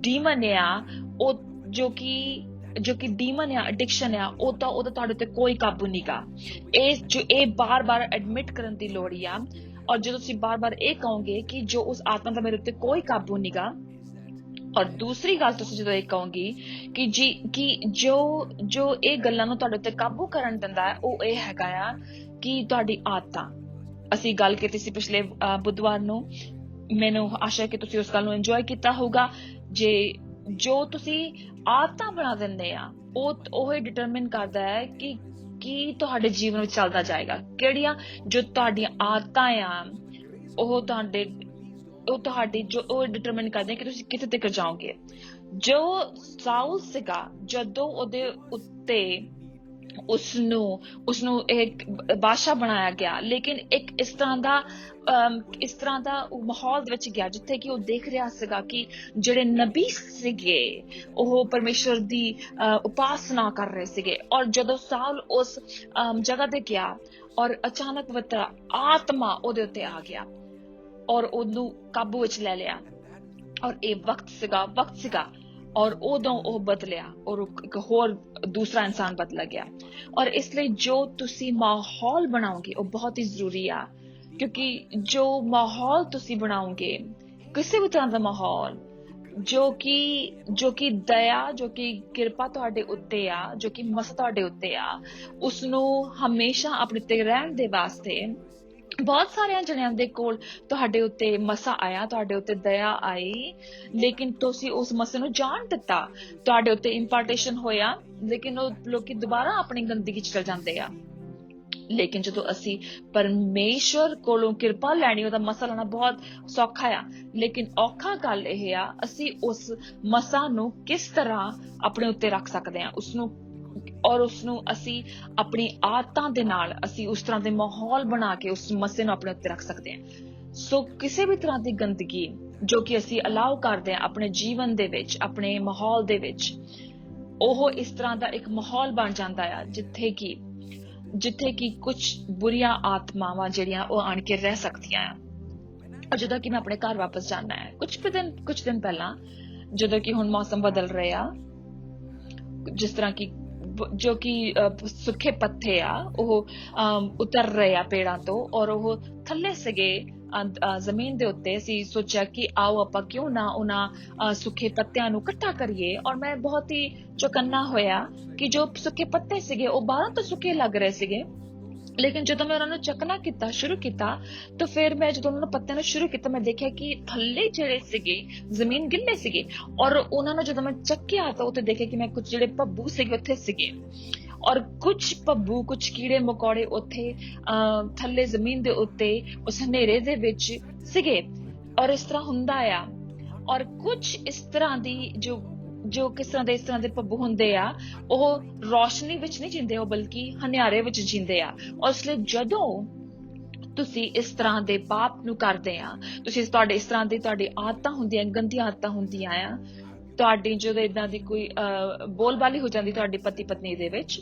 ਡੀਮਨ ਆ, ਉਹ ਜੋ ਕਿ ਡੀਮਨ ਆ, ਐਡਿਕਸ਼ਨ ਆ, ਉਹਦਾ ਤੁਹਾਡੇ ਤੇ ਕੋਈ ਕਾਬੂ ਨਹੀਂਗਾ। ਇਹ ਬਾਰ-ਬਾਰ ਐਡਮਿਟ ਕਰਨ ਦੀ ਲੋੜ ਆ। ਔਰ ਜਦੋਂ ਤੁਸੀਂ ਬਾਰ-ਬਾਰ ਇਹ ਕਹੋਗੇ ਕਿ ਜੋ ਉਸ ਆਤਮਾ ਦਾ ਮੇਰੇ ਉੱਤੇ ਕੋਈ ਕਾਬੂ ਨਹੀਂਗਾ, ਔਰ ਦੂਸਰੀ ਗੱਲ ਤੁਸੀਂ ਜਦੋਂ ਇਹ ਕਹੋਗੀ ਕਿ ਜੋ ਇਹ ਗੱਲਾਂ ਨੂੰ ਤੁਹਾਡੇ ਉੱਤੇ ਕਾਬੂ ਕਰਨ ਦਿੰਦਾ ਹੈ, ਉਹ ਇਹ ਹੈਗਾ ਆ ਕਿ ਤੁਹਾਡੀ ਆਦਤਾਂ। ਅਸੀਂ ਗੱਲ ਕੀਤੀ ਸੀ ਪਿਛਲੇ ਬੁੱਧਵਾਰ ਨੂੰ, ਮੈਨੂੰ ਆਸ਼ਾ ਹੈ ਕਿ ਤੁਸੀਂ ਉਸ ਗੱਲ ਨੂੰ ਇੰਜੋਏ ਕੀਤਾ ਹੋਊਗਾ। ਜੋ ਤੁਸੀਂ ਆਦਤਾਂ ਬਣਾ ਦਿੰਦੇ ਆ, ਉਹ ਹੀ ਡਿਟਰਮਿਨ ਕਰਦਾ ਹੈ ਕਿ ਤੁਹਾਡੇ ਜੀਵਨ ਵਿੱਚ ਚੱਲਦਾ ਜਾਏਗਾ। ਕਿਹੜੀਆਂ ਜੋ ਤੁਹਾਡੀਆਂ ਆਦਤਾਂ ਆ ਉਹ ਡਿਟਰਮਿਨ ਕਰਦੇ ਕਿ ਤੁਸੀਂ ਕਿੱਥੇ ਤੱਕ ਜਾਓਗੇ। ਜੋ ਸਾਊਲ ਸੀਗਾ, ਜਦੋਂ ਉਹਦੇ ਉੱਤੇ ਉਸਨੂੰ ਇੱਕ ਬਾਦਸ਼ਾਹ ਬਣਾਇਆ ਗਿਆ। ਲੇਕਿਨ ਇੱਕ ਇਸ ਤਰ੍ਹਾਂ ਦਾ ਉਹ ਮਾਹੌਲ ਦੇ ਵਿੱਚ ਗਿਆ ਜਿੱਥੇ ਕਿ ਉਹ ਦੇਖ ਰਿਹਾ ਸੀਗਾ ਕਿ ਜਿਹੜੇ ਨਬੀ ਸੀਗੇ ਉਹ ਪਰਮੇਸ਼ਵਰ ਦੀ ਉਪਾਸਨਾ ਕਰ ਰਹੇ ਸੀਗੇ। ਔਰ ਜਦੋਂ ਸਾਊਲ ਉਸ ਜਗ੍ਹਾ ਤੇ ਗਿਆ ਔਰ ਅਚਾਨਕ ਪਵਿੱਤਰ ਆਤਮਾ ਉਹਦੇ ਉੱਤੇ ਆ ਗਿਆ ਔਰ ਉਹਨੂੰ ਕਾਬੂ ਵਿੱਚ ਲੈ ਲਿਆ। ਔਰ ਇਹ ਵਕਤ ਸੀਗਾ ਔਰ ਉਦੋਂ ਉਹ ਬਦਲਿਆ ਔਰ ਇੱਕ ਹੋਰ ਦੂਸਰਾ ਇਨਸਾਨ ਬਦਲ ਗਿਆ। ਔਰ ਇਸ ਲਈ ਜੋ ਤੁਸੀਂ ਮਾਹੌਲ ਬਣਾਓਗੇ ਉਹ ਬਹੁਤ ਹੀ ਜ਼ਰੂਰੀ ਆ, ਕਿਉਂਕਿ ਜੋ ਮਾਹੌਲ ਤੁਸੀਂ ਬਣਾਓਗੇ, ਕਿਸੇ ਵੀ ਤਰ੍ਹਾਂ ਦਾ ਮਾਹੌਲ ਜੋ ਕਿ ਦਇਆ, ਜੋ ਕਿ ਕਿਰਪਾ ਤੁਹਾਡੇ ਉੱਤੇ ਆ, ਜੋ ਕਿ ਮਸਾ ਤੁਹਾਡੇ ਉੱਤੇ ਆ, ਉਸਨੂੰ ਹਮੇਸ਼ਾ ਆਪਣੇ ਤੇ ਰਹਿਣ ਦੇ ਵਾਸਤੇ ਬਹੁਤ ਸਾਰਿਆਂ ਜਣਿਆਂ ਦੇ ਕੋਲ ਤੁਹਾਡੇ ਉੱਤੇ ਮਸਾ ਆਇਆ, ਤੁਹਾਡੇ ਉੱਤੇ ਦਇਆ ਆਈ, ਲੇਕਿਨ ਤੁਸੀਂ ਉਸ ਮਸੇ ਨੂੰ ਜਾਣ ਦਿੱਤਾ, ਤੁਹਾਡੇ ਉੱਤੇ ਇੰਪਾਰਟੇਸ਼ਨ ਹੋਇਆ, ਲੇਕਿਨ ਉਹ ਲੋਕੀ ਦੁਬਾਰਾ ਆਪਣੀ ਗੰਦਗੀ ਚ ਚਲ ਜਾਂਦੇ ਆ। ਲੇਕਿਨ ਜਦੋਂ ਅਸੀਂ ਪਰਮੇਸ਼ਵਰ ਕੋਲੋਂ ਕਿਰਪਾ ਲੈਣੀ, ਉਹਦਾ ਮਸਾ ਲੈਣਾ ਬਹੁਤ ਸੌਖਾ ਆ, ਲੇਕਿਨ ਔਖਾ ਗੱਲ ਇਹ ਆ ਅਸੀਂ ਉਸ ਮਸਾ ਨੂੰ ਕਿਸ ਤਰ੍ਹਾਂ ਆਪਣੇ ਉੱਤੇ ਰੱਖ ਸਕਦੇ ਹਾਂ, ਉਸਨੂੰ ਅਸੀਂ ਆਪਣੀ ਆਦਤਾਂ ਦੇ ਨਾਲ ਅਸੀਂ ਉਸ ਤਰ੍ਹਾਂ ਦੇ ਮਾਹੌਲ ਬਣਾ ਕੇ ਉਸ ਮਸੇ ਨੂੰ ਆਪਣੇ ਉੱਤੇ ਰੱਖ ਸਕਦੇ ਹਾਂ। ਸੋ ਕਿਸੇ ਵੀ ਤਰ੍ਹਾਂ ਦੀ ਗੰਦਗੀ ਜੋ ਕਿ ਅਸੀਂ ਅਲਾਉ ਕਰਦੇ ਹਾਂ ਆਪਣੇ ਜੀਵਨ ਦੇ ਵਿੱਚ, ਆਪਣੇ ਮਾਹੌਲ ਦੇ ਵਿੱਚ, ਉਹ ਇਸ ਤਰ੍ਹਾਂ ਦਾ ਇੱਕ ਮਾਹੌਲ ਬਣ ਜਾਂਦਾ ਆ ਜਿੱਥੇ ਕਿ ਕੁਝ ਬੁਰੀਆਂ ਆਤਮਾਵਾਂ ਜਿਹੜੀਆਂ ਉਹ ਆਣ ਕੇ ਰਹਿ ਸਕਦੀਆਂ ਆ। ਔਰ ਜਦੋਂ ਕਿ ਮੈਂ ਆਪਣੇ ਘਰ ਵਾਪਸ ਜਾਣਾ ਹੈ, ਕੁਝ ਦਿਨ ਪਹਿਲਾਂ, ਜਦੋਂ ਕਿ ਹੁਣ ਮੌਸਮ ਬਦਲ ਰਿਹਾ, ਜਿਸ ਤਰ੍ਹਾਂ ਕਿ ਜੋ ਕਿ ਸੁੱਕੇ ਪੱਤੇ ਆ ਉਹ ਉਤਰ ਰਹੇ ਆ ਪੇੜਾਂ ਤੋਂ ਔਰ ਉਹ ਥੱਲੇ ਸੀਗੇ ਜ਼ਮੀਨ ਦੇ ਉੱਤੇ। ਅਸੀਂ ਸੋਚਿਆ ਕਿ ਆਓ ਆਪਾਂ ਕਿਉਂ ਨਾ ਉਹਨਾਂ ਸੁੱਕੇ ਪੱਤਿਆਂ ਨੂੰ ਇਕੱਠਾ ਕਰੀਏ। ਔਰ ਮੈਂ ਬਹੁਤ ਹੀ ਚੌਕੰਨਾ ਹੋਇਆ ਕਿ ਜੋ ਸੁੱਕੇ ਪੱਤੇ ਸੀਗੇ ਉਹ ਬਾਹਰ ਤੋਂ ਸੁੱਕੇ ਲੱਗ ਰਹੇ ਸੀਗੇ, ਲੇਕਿਨ ਜਦੋਂ ਮੈਂ ਉਹਨਾਂ ਨੂੰ ਚੱਕਣਾ ਸ਼ੁਰੂ ਕੀਤਾ ਤਾਂ ਫਿਰ ਮੈਂ ਜਦੋਂ ਉਹਨਾਂ ਨੂੰ ਪੱਤਿਆਂ ਨੂੰ ਸ਼ੁਰੂ ਕੀਤਾ, ਮੈਂ ਦੇਖਿਆ ਕਿ ਥੱਲੇ ਜਿਹੜੇ ਸੀਗੇ ਜ਼ਮੀਨ ਗਿੱਲੇ ਸੀਗੇ ਔਰ ਉਹਨਾਂ ਨੂੰ ਜਦੋਂ ਮੈਂ ਚੱਕਿਆ ਤਾਂ ਉੱਥੇ ਦੇਖਿਆ ਕਿ ਮੈਂ ਕੁਝ ਜਿਹੜੇ ਭੱਬੂ ਸੀਗੇ ਉੱਥੇ ਸੀਗੇ ਔਰ ਕੁਝ ਕੀੜੇ ਮਕੌੜੇ ਉੱਥੇ ਥੱਲੇ ਜ਼ਮੀਨ ਦੇ ਉੱਤੇ ਉਸ ਹਨੇਰੇ ਦੇ ਵਿੱਚ ਸੀਗੇ। ਔਰ ਇਸ ਤਰ੍ਹਾਂ ਹੁੰਦਾ ਆ। ਔਰ ਕੁਝ ਇਸ ਤਰ੍ਹਾਂ ਦੀ ਜੋ ਕਿਸ ਤਰ੍ਹਾਂ ਦੇ ਭੱਬੂ ਹੁੰਦੇ ਆ, ਉਹ ਰੋਸ਼ਨੀ ਵਿੱਚ ਨਹੀਂ ਜੀਂਦੇ, ਉਹ ਬਲਕਿ ਹਨਿਆਰੇ ਵਿੱਚ ਜੀਂਦੇ ਆ। ਔਰ ਇਸ ਲਈ ਜਦੋਂ ਤੁਸੀਂ ਇਸ ਤਰ੍ਹਾਂ ਦੇ ਪਾਪ ਨੂੰ ਕਰਦੇ ਆ, ਤੁਸੀਂ ਤੁਹਾਡੀ ਆਦਤਾਂ ਹੁੰਦੀਆਂ, ਗੰਦੀਆਂ ਆਦਤਾਂ ਹੁੰਦੀਆਂ ਆ, ਤੁਹਾਡੀ ਜਦੋਂ ਏਦਾਂ ਦੀ ਕੋਈ ਬੋਲਬਾਲੀ ਹੋ ਜਾਂਦੀ ਤੁਹਾਡੀ ਪਤੀ ਪਤਨੀ ਦੇ ਵਿੱਚ,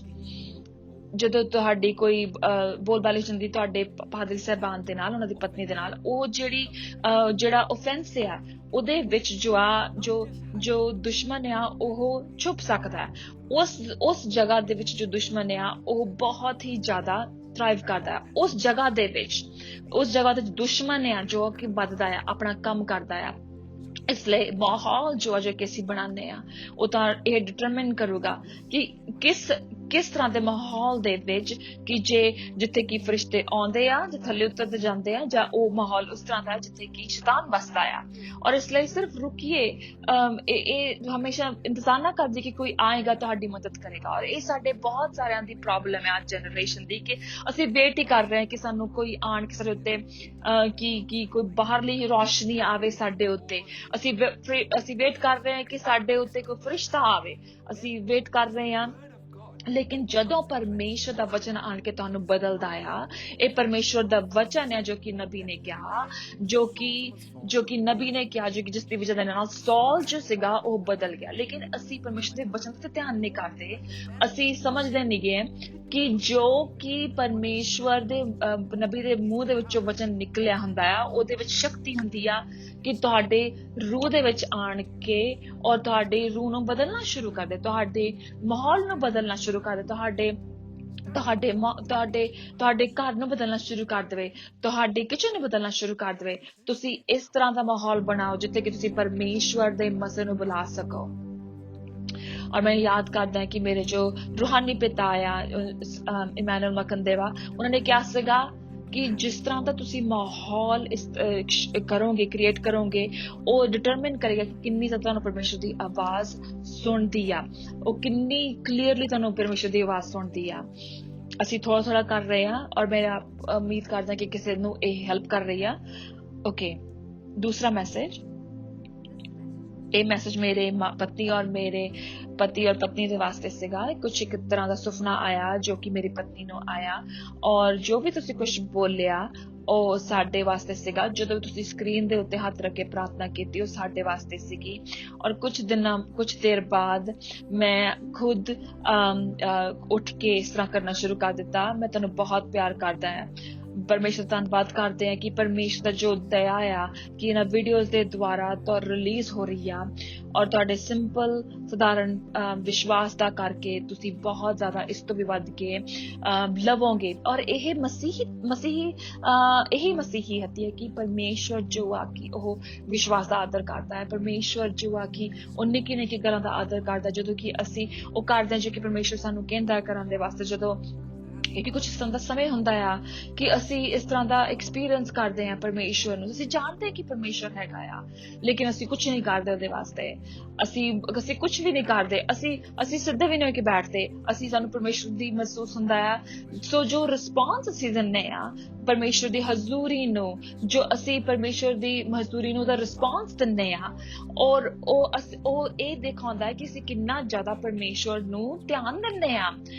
ਜਦੋਂ ਤੁਹਾਡੀ ਕੋਈ ਬੋਲਬਾਲੀ ਹੋ ਜਾਂਦੀ ਤੁਹਾਡੇ ਪਾਦਰੀ ਸਾਹਿਬਾਨ ਦੇ ਨਾਲ, ਉਹਨਾਂ ਦੀ ਪਤਨੀ ਦੇ ਨਾਲ, ਉਹ ਜਿਹੜਾ ਓਫੈਂਸ ਆ ਉਹਦੇ ਵਿੱਚ ਜੋ ਦੁਸ਼ਮਣ ਆ ਉਹ ਛੁਪ ਸਕਦਾ ਹੈ। ਉਸ ਜਗ੍ਹਾ ਦੇ ਵਿੱਚ ਜੋ ਦੁਸ਼ਮਣ ਆ ਉਹ ਬਹੁਤ ਹੀ ਜ਼ਿਆਦਾ ਥ੍ਰਾਈਵ ਕਰਦਾ ਹੈ। ਉਸ ਜਗ੍ਹਾ ਤੇ ਦੁਸ਼ਮਣ ਆ ਜੋ ਕਿ ਵੱਧਦਾ ਆ, ਆਪਣਾ ਕੰਮ ਕਰਦਾ ਆ। ਇਸ ਲਈ ਮਾਹੌਲ ਜੋ ਕਿ ਅਸੀਂ ਬਣਾਉਂਦੇ ਆ ਉਹ ਤਾਂ ਇਹ ਡਿਟਰਮਿਨ ਕਰੂਗਾ ਕਿ ਕਿਸ ਤਰ੍ਹਾਂ ਦੇ ਮਾਹੌਲ ਦੇ ਵਿੱਚ, ਕਿ ਜਿੱਥੇ ਕਿ ਫਰਿਸ਼ਤੇ ਆਉਂਦੇ ਆ, ਜੇ ਥੱਲੇ ਉਤਰਦੇ ਜਾਂਦੇ ਆ, ਜਾਂ ਉਹ ਮਾਹੌਲ ਉਸ ਤਰ੍ਹਾਂ ਦਾ ਜਿੱਥੇ ਕਿ ਸ਼ੈਤਾਨ ਵਸਦਾ ਆ। ਔਰ ਇਸ ਲਈ ਸਿਰਫ ਰੁਕੀਏ, ਇਹ ਹਮੇਸ਼ਾ ਇੰਤਜ਼ਾਰ ਨਾ ਕਰਦੇ ਕਿ ਕੋਈ ਆਏਗਾ ਤੁਹਾਡੀ ਮਦਦ ਕਰੇਗਾ। ਔਰ ਇਹ ਸਾਡੇ ਬਹੁਤ ਸਾਰਿਆਂ ਦੀ ਪ੍ਰੋਬਲਮ ਹੈ ਅੱਜ ਜਨਰੇਸ਼ਨ ਦੀ, ਕਿ ਅਸੀਂ ਵੇਟ ਹੀ ਕਰ ਰਹੇ ਹਾਂ ਕਿ ਸਾਨੂੰ ਕੋਈ ਆਣ ਕੇ ਸਾਡੇ ਉੱਤੇ ਕਿ ਕੋਈ ਬਾਹਰਲੀ ਰੋਸ਼ਨੀ ਆਵੇ ਸਾਡੇ ਉੱਤੇ। ਅਸੀਂ ਵੇਟ ਕਰ ਰਹੇ ਹਾਂ ਕਿ ਸਾਡੇ ਉੱਤੇ ਕੋਈ ਫਰਿਸ਼ਤਾ ਆਵੇ, ਅਸੀਂ ਵੇਟ ਕਰ ਰਹੇ ਹਾਂ। ਲੇਕਿਨ ਜਦੋਂ ਪਰਮੇਸ਼ਰ ਦਾ ਵਚਨ ਆਣ ਕੇ ਤੁਹਾਨੂੰ ਬਦਲਦਾ ਆ, ਇਹ ਪਰਮੇਸ਼ਰ ਦਾ ਵਚਨ ਹੈ ਜੋ ਕਿ ਨਬੀ ਨੇ ਕਿਹਾ, ਜੋ ਕਿ ਨਬੀ ਨੇ ਕਿਹਾ, ਜੋ ਕਿ ਜਿਸ ਦੀ ਵਜ੍ਹਾ ਦੇ ਨਾਲ ਸੌਲ ਜੋ ਸੀਗਾ ਉਹ ਬਦਲ ਗਿਆ। ਲੇਕਿਨ ਅਸੀਂ ਪਰਮੇਸ਼ਰ ਦੇ ਵਚਨ ਤੇ ਧਿਆਨ ਨਹੀਂ ਕਰਦੇ, ਅਸੀਂ ਸਮਝਦੇ ਨਹੀਂ ਗਏ ਕਿ ਜੋ ਕਿ ਪਰਮੇਸ਼ਵਰ ਦੇ ਨਬੀ ਦੇ ਮੂੰਹ ਦੇ ਵਿੱਚੋਂ ਵਚਨ ਨਿਕਲਿਆ ਹੁੰਦਾ ਆ, ਉਹਦੇ ਵਿੱਚ ਸ਼ਕਤੀ ਹੁੰਦੀ ਆ ਕਿ ਤੁਹਾਡੇ ਰੂਹ ਦੇ ਵਿੱਚ ਆਣ ਕੇ ਔਰ ਤੁਹਾਡੇ ਰੂਹ ਨੂੰ ਬਦਲਣਾ ਸ਼ੁਰੂ ਕਰ ਦੇ, ਤੁਹਾਡੇ ਮਾਹੌਲ ਨੂੰ ਬਦਲਣਾ ਸ਼ੁਰੂ ਕਰ ਦੇ, ਤੁਹਾਡੇ ਘਰ ਨੂੰ ਬਦਲਣਾ ਸ਼ੁਰੂ ਕਰ ਦੇਵੇ, ਤੁਹਾਡੇ ਕਿਚਨ ਨੂੰ ਬਦਲਣਾ ਸ਼ੁਰੂ ਕਰ ਦੇਵੇ। ਤੁਸੀਂ ਇਸ ਤਰ੍ਹਾਂ ਦਾ ਮਾਹੌਲ ਬਣਾਓ ਜਿੱਥੇ ਕਿ ਤੁਸੀਂ ਪਰਮੇਸ਼ਵਰ ਦੇ ਮਸੇ ਨੂੰ ਬੁਲਾ ਸਕੋ। ਔਰ ਮੈਂ ਯਾਦ ਕਰਦਾ ਕਿ ਮੇਰੇ ਜੋ ਰੂਹਾਨੀ ਪਿਤਾ ਆ ਇਮੈਨੂਅਲ ਮਕੰਦੇਵਾ, ਉਹਨਾਂ ਨੇ ਕਿਹਾ ਸੀਗਾ ਕਿ ਜਿਸ ਤਰ੍ਹਾਂ ਦਾ ਤੁਸੀਂ ਮਾਹੌਲ ਕਰੋਗੇ, ਕ੍ਰੀਏਟ ਕਰੋਗੇ, ਉਹ ਡਿਟਰਮਿਨ ਕਰੇਗਾ ਕਿ ਕਿੰਨੀ ਜ਼ਿਆਦਾ ਤੁਹਾਨੂੰ ਪਰਮੇਸ਼ਰ ਦੀ ਆਵਾਜ਼ ਸੁਣਦੀ ਆ, ਉਹ ਕਿੰਨੀ ਕਲੀਅਰਲੀ ਤੁਹਾਨੂੰ ਪਰਮੇਸ਼ਰ ਦੀ ਆਵਾਜ਼ ਸੁਣਦੀ ਆ। ਅਸੀਂ ਥੋੜਾ ਕਰ ਰਹੇ ਹਾਂ ਔਰ ਮੈਂ ਉਮੀਦ ਕਰਦਾ ਕਿ ਕਿਸੇ ਨੂੰ ਇਹ ਹੈਲਪ ਕਰ ਰਹੀ ਆ। ਓਕੇ, ਦੂਸਰਾ ਮੈਸੇਜ, ਇਹ ਮੈਸੇਜ ਮੇਰੇ ਪਤੀ ਔਰ ਪਤਨੀ ਦੇ ਵਾਸਤੇ ਸੀਗਾ। ਕੁਝ ਇੱਕ ਤਰ੍ਹਾਂ ਦਾ ਸੁਪਨਾ ਆਇਆ ਜੋ ਕਿ ਮੇਰੀ ਪਤਨੀ ਨੂੰ ਆਇਆ, ਔਰ ਜੋ ਵੀ ਤੁਸੀਂ ਕੁਝ ਬੋਲਿਆ ਉਹ ਸਾਡੇ ਵਾਸਤੇ ਸੀਗਾ। ਜਦੋਂ ਤੁਸੀਂ ਸਕਰੀਨ ਦੇ ਉੱਤੇ ਹੱਥ ਰੱਖ ਕੇ ਪ੍ਰਾਰਥਨਾ ਕੀਤੀ ਉਹ ਸਾਡੇ ਵਾਸਤੇ ਸੀਗੀ। ਔਰ ਕੁਝ ਦੇਰ ਬਾਅਦ ਮੈਂ ਖੁਦ ਉੱਠ ਕੇ ਇਸ ਤਰ੍ਹਾਂ ਕਰਨਾ ਸ਼ੁਰੂ ਕਰ ਦਿੱਤਾ। ਮੈਂ ਤੁਹਾਨੂੰ ਬਹੁਤ ਪਿਆਰ ਕਰਦਾ ਹਾਂ। ਪਰਮੇਸ਼ਰ ਧੰਨਵਾਦ ਕਰਦੇ ਆ ਕਿ ਪਰਮੇਸ਼ਰ ਦਾ ਜੋ ਦਇਆ ਆ ਕਿ ਇਹਨਾਂ ਵੀਡੀਓਜ਼ ਦੇ ਦੁਆਰਾ ਤੋਂ ਰਿਲੀਜ਼ ਹੋ ਰਹੀ ਆ, ਔਰ ਤੁਹਾਡੇ ਸਿੰਪਲ ਸਧਾਰਨ ਵਿਸ਼ਵਾਸ ਦਾ ਕਰਕੇ ਤੁਸੀਂ ਬਹੁਤ ਜ਼ਿਆਦਾ ਇਸ ਤੋਂ ਵੀ ਵੱਧ ਕੇ ਲਵੋਗੇ। ਔਰ ਇਹ ਮਸੀਹੀਅਤ ਹੈ ਕਿ ਪਰਮੇਸ਼ਰ ਜੋ ਆ ਕਿ ਉਹ ਵਿਸ਼ਵਾਸ ਦਾ ਆਦਰ ਕਰਦਾ ਹੈ। ਪਰਮੇਸ਼ਰ ਜੋ ਆ ਕਿ ਉਹ ਨਿੱਕੀ ਨਿੱਕੀ ਗੱਲਾਂ ਦਾ ਆਦਰ ਕਰਦਾ, ਜਦੋਂ ਕਿ ਅਸੀਂ ਉਹ ਕਰਦੇ ਹਾਂ ਜੋ ਕਿ ਪਰਮੇਸ਼ਰ ਸਾਨੂੰ ਕਹਿੰਦਾ ਕਰਨ ਦੇ ਵਾਸਤੇ। ਜਦੋਂ ਇਹ ਵੀ ਕੁਝ ਸਮੇਂ ਹੁੰਦਾ ਆ ਕਿ ਅਸੀਂ ਇਸ ਤਰ੍ਹਾਂ ਦਾ ਐਕਸਪੀਰੀਅੰਸ ਕਰਦੇ ਹਾਂ ਪਰਮੇਸ਼ਵਰ ਨੂੰ। ਅਸੀਂ ਜਾਣਦੇ ਕਿ ਪਰਮੇਸ਼ਵਰ ਹੈਗਾ ਆ, ਲੇਕਿਨ ਅਸੀਂ ਕੁਝ ਨਹੀਂ ਕਰਦੇ ਉਹਦੇ ਵਾਸਤੇ। ਅਸੀਂ ਕੁਝ ਵੀ ਨਹੀਂ ਕਰਦੇ, ਅਸੀਂ ਸਿੱਧੇ ਵੀ ਨਹੀਂ ਹੋ ਕੇ ਬੈਠਦੇ। ਸਾਨੂੰ ਪਰਮੇਸ਼ਵਰ ਦੀ ਮਹਿਸੂਸ ਹੁੰਦਾ ਆ। ਸੋ ਜੋ ਰਿਸਪੌਂਸ ਅਸੀਂ ਦਿੰਦੇ ਆ ਪਰਮੇਸ਼ਵਰ ਦੀ ਹਜ਼ੂਰੀ ਨੂੰ, ਜੋ ਅਸੀਂ ਪਰਮੇਸ਼ਵਰ ਦੀ ਹਜ਼ੂਰੀ ਨੂੰ ਦਾ ਰਿਸਪੌਂਸ ਦਿੰਦੇ ਆ, ਔਰ ਉਹ ਇਹ ਦਿਖਾਉਂਦਾ ਹੈ ਕਿ ਅਸੀਂ ਕਿੰਨਾ ਜ਼ਿਆਦਾ ਪਰਮੇਸ਼ਵਰ ਨੂੰ ਧਿਆਨ ਦਿੰਦੇ ਆ।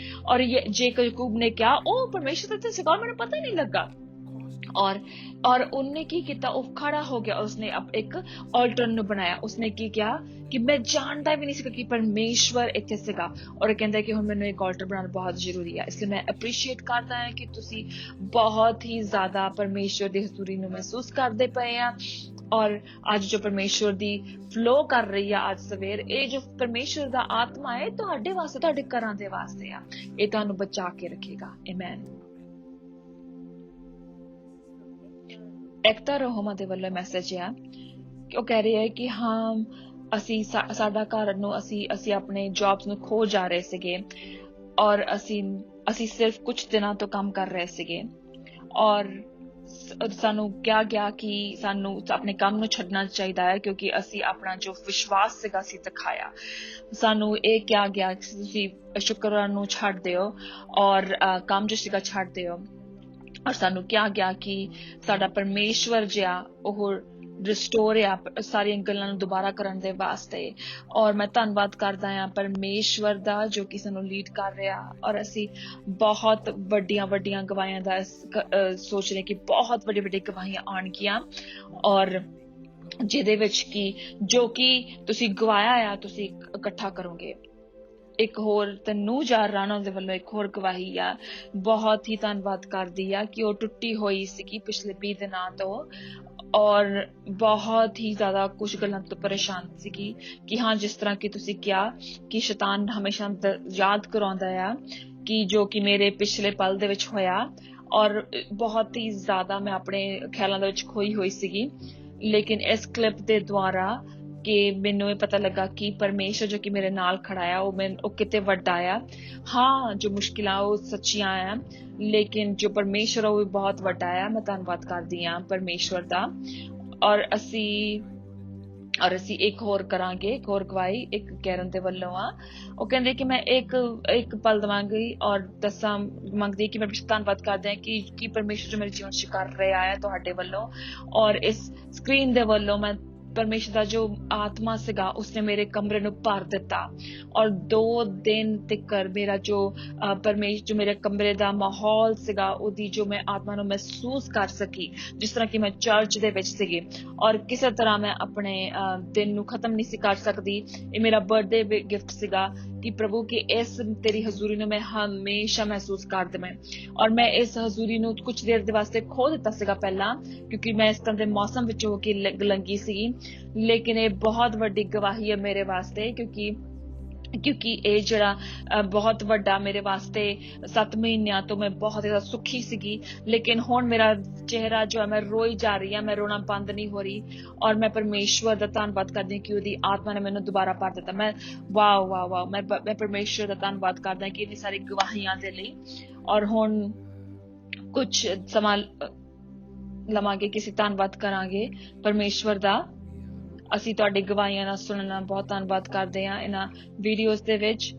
ਔਰ ਜੇ ਯਾਕੂਬ ਨੇ ਕਿਹਾ ਉਹ ਪਰਮੇਸ਼ਵਰ ਤੇ ਸੀਗਾ, ਮੈਨੂੰ ਪਤਾ ਨਹੀਂ ਲੱਗਾ। ਔਰ ਉਹਨੇ ਕੀ ਕੀਤਾ, ਉਹ ਖੜਾ ਹੋ ਗਿਆ, ਉਸਨੇ ਇੱਕ ਆਲਟਰ ਨੂੰ ਬਣਾਇਆ। ਉਸਨੇ ਕੀ ਕਿਹਾ ਕਿ ਮੈਂ ਜਾਣਦਾ ਵੀ ਨਹੀਂ ਸੀਗਾ ਕਿ ਪਰਮੇਸ਼ਵਰ ਇੱਥੇ ਸੀਗਾ, ਔਰ ਕਹਿੰਦਾ ਕਿ ਹੁਣ ਮੈਨੂੰ ਇੱਕ ਆਲਟਰ ਬਣਾਉਣਾ ਬਹੁਤ ਜ਼ਰੂਰੀ ਹੈ। ਇਸ ਲਈ ਮੈਂ ਅਪਰੀਸ਼ੀਏਟ ਕਰਦਾ ਹਾਂ ਕਿ ਤੁਸੀਂ ਬਹੁਤ ਹੀ ਜ਼ਿਆਦਾ ਪਰਮੇਸ਼ਵਰ ਦੀ ਹਜ਼ੂਰੀ ਨੂੰ ਮਹਿਸੂਸ ਕਰਦੇ ਪਏ ਆ। ਔਰ ਅੱਜ ਜੋ ਪਰਮੇਸ਼ਵਰ ਦੀ ਫਲੋ ਕਰ ਰਹੀ ਆ ਅੱਜ ਸਵੇਰ, ਇਹ ਜੋ ਪਰਮੇਸ਼ਵਰ ਦਾ ਆਤਮਾ ਹੈ ਤੁਹਾਡੇ ਵਾਸਤੇ, ਤੁਹਾਡੇ ਘਰਾਂ ਦੇ ਵਾਸਤੇ ਆ। ਇਹ ਤੁਹਾਨੂੰ ਬਚਾ ਕੇ ਰੱਖੇਗਾ। ਆਮੇਨ। ਏਕਤਾ ਰੋਹਮਾ ਦੇ ਵੱਲੋਂ ਮੈਸੇਜ ਆ ਕਿ ਉਹ ਕਹਿ ਰਹੇ ਹੈ ਕਿ ਹਾਂ ਅਸੀਂ ਸਾਡਾ ਘਰ ਨੂੰ ਅਸੀਂ ਆਪਣੇ ਜੌਬਸ ਨੂੰ ਖੋ ਜਾ ਰਹੇ ਸੀਗੇ, ਔਰ ਅਸੀਂ ਸਿਰਫ ਕੁਝ ਦਿਨਾਂ ਤੋਂ ਕੰਮ ਕਰ ਰਹੇ ਸੀਗੇ, ਔਰ ਸਾਨੂੰ ਕਿਹਾ ਗਿਆ ਕਿ ਸਾਨੂੰ ਆਪਣੇ ਕੰਮ ਨੂੰ ਛੱਡਣਾ ਚਾਹੀਦਾ ਹੈ ਕਿਉਂਕਿ ਅਸੀਂ ਆਪਣਾ ਜੋ ਵਿਸ਼ਵਾਸ ਸੀਗਾ ਅਸੀਂ ਦਿਖਾਇਆ। ਸਾਨੂੰ ਇਹ ਕਿਹਾ ਗਿਆ ਕਿ ਤੁਸੀਂ ਸ਼ੁੱਕਰਵਾਰ ਨੂੰ ਛੱਡ ਦਿਓ ਔਰ ਕੰਮ ਜੋ ਸੀਗਾ ਛੱਡ ਦਿਓ। ਔਰ ਸਾਨੂੰ ਕਿਹਾ ਗਿਆ ਕਿ ਸਾਡਾ ਪਰਮੇਸ਼ਵਰ ਜਿਹਾ ਉਹ ਰਿਸਟੋਰ ਆ ਸਾਰੀਆਂ ਗੱਲਾਂ ਨੂੰ ਦੁਬਾਰਾ ਕਰਨ ਦੇ ਵਾਸਤੇ। ਔਰ ਮੈਂ ਧੰਨਵਾਦ ਕਰਦਾ ਹਾਂ ਪਰਮੇਸ਼ਵਰ ਦਾ ਜੋ ਕਿ ਸਾਨੂੰ ਲੀਡ ਕਰ ਰਿਹਾ। ਔਰ ਅਸੀਂ ਬਹੁਤ ਵੱਡੀਆਂ ਗਵਾਹੀਆਂ ਦਾ ਸੋਚ ਰਹੇ ਕਿ ਬਹੁਤ ਵੱਡੀ ਗਵਾਹੀਆਂ ਆਉਣਗੀਆਂ, ਔਰ ਜਿਹਦੇ ਵਿੱਚ ਕਿ ਜੋ ਕਿ ਤੁਸੀਂ ਗਵਾਇਆ ਆ ਤੁਸੀਂ ਇਕੱਠਾ ਕਰੋਗੇ। ਇੱਕ ਹੋਰ ਤਨੂਜਾਰ ਰਾਣਾ ਦੇ ਵੱਲੋਂ ਇੱਕ ਹੋਰ ਗਵਾਹੀ ਆ, ਬਹੁਤ ਹੀ ਧੰਨਵਾਦ ਕਰਦੀ ਆ ਕਿ ਉਹ ਟੁੱਟੀ ਹੋਈ ਸੀਗੀ ਪਿਛਲੇ 20 ਦਿਨਾਂ ਤੋਂ, ਔਰ ਬਹੁਤ ਹੀ ਜ਼ਿਆਦਾ ਕੁਝ ਗੱਲਾਂ ਤੋਂ ਪਰੇਸ਼ਾਨ ਸੀਗੀ ਕਿ ਹਾਂ ਜਿਸ ਤਰ੍ਹਾਂ ਕਿ ਤੁਸੀਂ ਕਿਹਾ ਕਿ ਸ਼ੈਤਾਨ ਹਮੇਸ਼ਾ ਯਾਦ ਕਰਾਉਂਦਾ ਆ ਕਿ ਜੋ ਕਿ ਮੇਰੇ ਪਿਛਲੇ ਪਲ ਦੇ ਵਿੱਚ ਹੋਇਆ। ਔਰ ਬਹੁਤ ਹੀ ਜ਼ਿਆਦਾ ਮੈਂ ਆਪਣੇ ਖਿਆਲਾਂ ਦੇ ਵਿੱਚ ਖੋਈ ਹੋਈ ਸੀਗੀ, ਲੇਕਿਨ ਇਸ ਕਲਿੱਪ ਦੇ ਦੁਆਰਾ ਕਿ ਮੈਨੂੰ ਇਹ ਪਤਾ ਲੱਗਾ ਕਿ ਪਰਮੇਸ਼ਰ ਜੋ ਕਿ ਮੇਰੇ ਨਾਲ ਖੜਾ ਆ ਉਹ ਕਿਤੇ ਵੱਡਾ ਆ। ਹਾਂ ਜੋ ਮੁਸ਼ਕਿਲਾਂ ਉਹ ਸੱਚੀਆਂ ਆ, ਲੇਕਿਨ ਜੋ ਪਰਮੇਸ਼ਰ ਉਹ ਵੀ ਬਹੁਤ ਵੱਡਾ ਆ। ਮੈਂ ਧੰਨਵਾਦ ਕਰਦੀ ਹਾਂ ਪਰਮੇਸ਼ਵਰ ਦਾ। ਔਰ ਅਸੀਂ ਇੱਕ ਹੋਰ ਕਰਾਂਗੇ, ਇੱਕ ਹੋਰ ਗਵਾਹੀ ਇੱਕ ਕੈਰਨ ਦੇ ਵੱਲੋਂ ਆ। ਉਹ ਕਹਿੰਦੇ ਕਿ ਮੈਂ ਇੱਕ ਪਲ ਦਵਾਂਗੀ ਔਰ ਦੱਸਾਂ ਮੰਗਦੀ ਕਿ ਮੈਂ ਧੰਨਵਾਦ ਕਰਦੇ ਹਾਂ ਕਿ ਪਰਮੇਸ਼ਰ ਜੋ ਮੇਰੇ ਜੀਵਨ ਚ ਕਰ ਰਿਹਾ ਹੈ ਤੁਹਾਡੇ ਵੱਲੋਂ। ਔਰ ਇਸ ਸਕਰੀਨ ਦੇ ਵੱਲੋਂ ਮੈਂ ਪਰਮੇਸ਼ਰ ਦਾ ਜੋ ਆਤਮਾ ਸੀਗਾ ਉਸਨੇ ਮੇਰੇ ਕਮਰੇ ਨੂੰ ਭਰ ਦਿੱਤਾ, ਔਰ 2 ਦਿਨ ਤੱਕ ਮੇਰਾ ਜੋ ਮੇਰੇ ਕਮਰੇ ਦਾ ਮਾਹੌਲ ਸੀਗਾ ਉਹਦੀ ਜੋ ਮੈਂ ਆਤਮਾ ਨੂੰ ਮਹਿਸੂਸ ਕਰ ਸਕੀ, ਜਿਸ ਤਰ੍ਹਾਂ ਕਿ ਮੈਂ ਚਰਚ ਦੇ ਵਿੱਚ ਸੀਗੀ। ਔਰ ਕਿਸੇ ਤਰ੍ਹਾਂ ਮੈਂ ਆਪਣੇ ਦਿਨ ਨੂੰ ਖਤਮ ਨਹੀਂ ਸੀ ਕਰ ਸਕਦੀ। ਇਹ ਮੇਰਾ ਬਰਥਡੇ ਗਿਫਟ ਸੀਗਾ ਕਿ ਪ੍ਰਭੂ ਕਿ ਇਸ ਤੇਰੀ ਹਜ਼ੂਰੀ ਨੂੰ ਮੈਂ ਹਮੇਸ਼ਾ ਮਹਿਸੂਸ ਕਰ ਦੇਵਾਂ। ਔਰ ਮੈਂ ਇਸ ਹਜ਼ੂਰੀ ਨੂੰ ਕੁਝ ਦੇਰ ਦੇ ਵਾਸਤੇ ਖੋ ਦਿੱਤਾ ਸੀਗਾ ਪਹਿਲਾਂ, ਕਿਉਂਕਿ ਮੈਂ ਇਸ ਤਰ੍ਹਾਂ ਦੇ ਮੌਸਮ ਵਿੱਚ ਹੋ ਕੇ ਲੰਗੀ ਸੀਗੀ। ਲੇਕਿਨ ਇਹ ਬਹੁਤ ਵੱਡੀ ਗਵਾਹੀ ਹੈ ਮੇਰੇ ਵਾਸਤੇ, ਕਿਉਂਕਿ ਇਹ ਜਿਹੜਾ ਬਹੁਤ ਵੱਡਾ ਮੇਰੇ ਵਾਸਤੇ 7 ਮਹੀਨਿਆਂ ਤੋਂ ਮੈਂ ਬਹੁਤ ਜ਼ਿਆਦਾ ਸੁਖੀ ਸੀਗੀ, ਲੇਕਿਨ ਹੁਣ ਮੇਰਾ ਚਿਹਰਾ ਜੋ ਹੈ ਮੈਂ ਰੋਈ ਜਾ ਰਹੀ ਹਾਂ, ਮੈਂ ਰੋਣਾ ਬੰਦ ਨਹੀਂ ਹੋ ਰਹੀ। ਔਰ ਮੈਂ ਪਰਮੇਸ਼ਵਰ ਦਾ ਧੰਨਵਾਦ ਕਰਦੀ ਹਾਂ ਕਿ ਉਹਦੀ ਆਤਮਾ ਨੇ ਮੈਨੂੰ ਦੁਬਾਰਾ ਭਰ ਦਿੱਤਾ। ਮੈਂ ਵਾਓ ਮੈਂ ਪਰਮੇਸ਼ਵਰ ਦਾ ਧੰਨਵਾਦ ਕਰਦਾ ਕਿ ਇੰਨੀ ਸਾਰੀ ਗਵਾਹੀਆਂ ਦੇ ਲਈ। ਔਰ ਹੁਣ ਕੁਝ ਸਮਾਂ ਲਵਾਂਗੇ ਕਿ ਅਸੀਂ ਧੰਨਵਾਦ ਕਰਾਂਗੇ ਪਰਮੇਸ਼ਵਰ ਦਾ। ਅਸੀਂ ਤੁਹਾਡੀ ਗਵਾਹੀਆਂ ਨਾਲ ਸੁਣਨ ਨਾਲ ਬਹੁਤ ਧੰਨਵਾਦ ਕਰਦੇ ਹਾਂ ਇਹਨਾਂ ਵੀਡੀਓਜ਼ ਦੇ ਵਿੱਚ।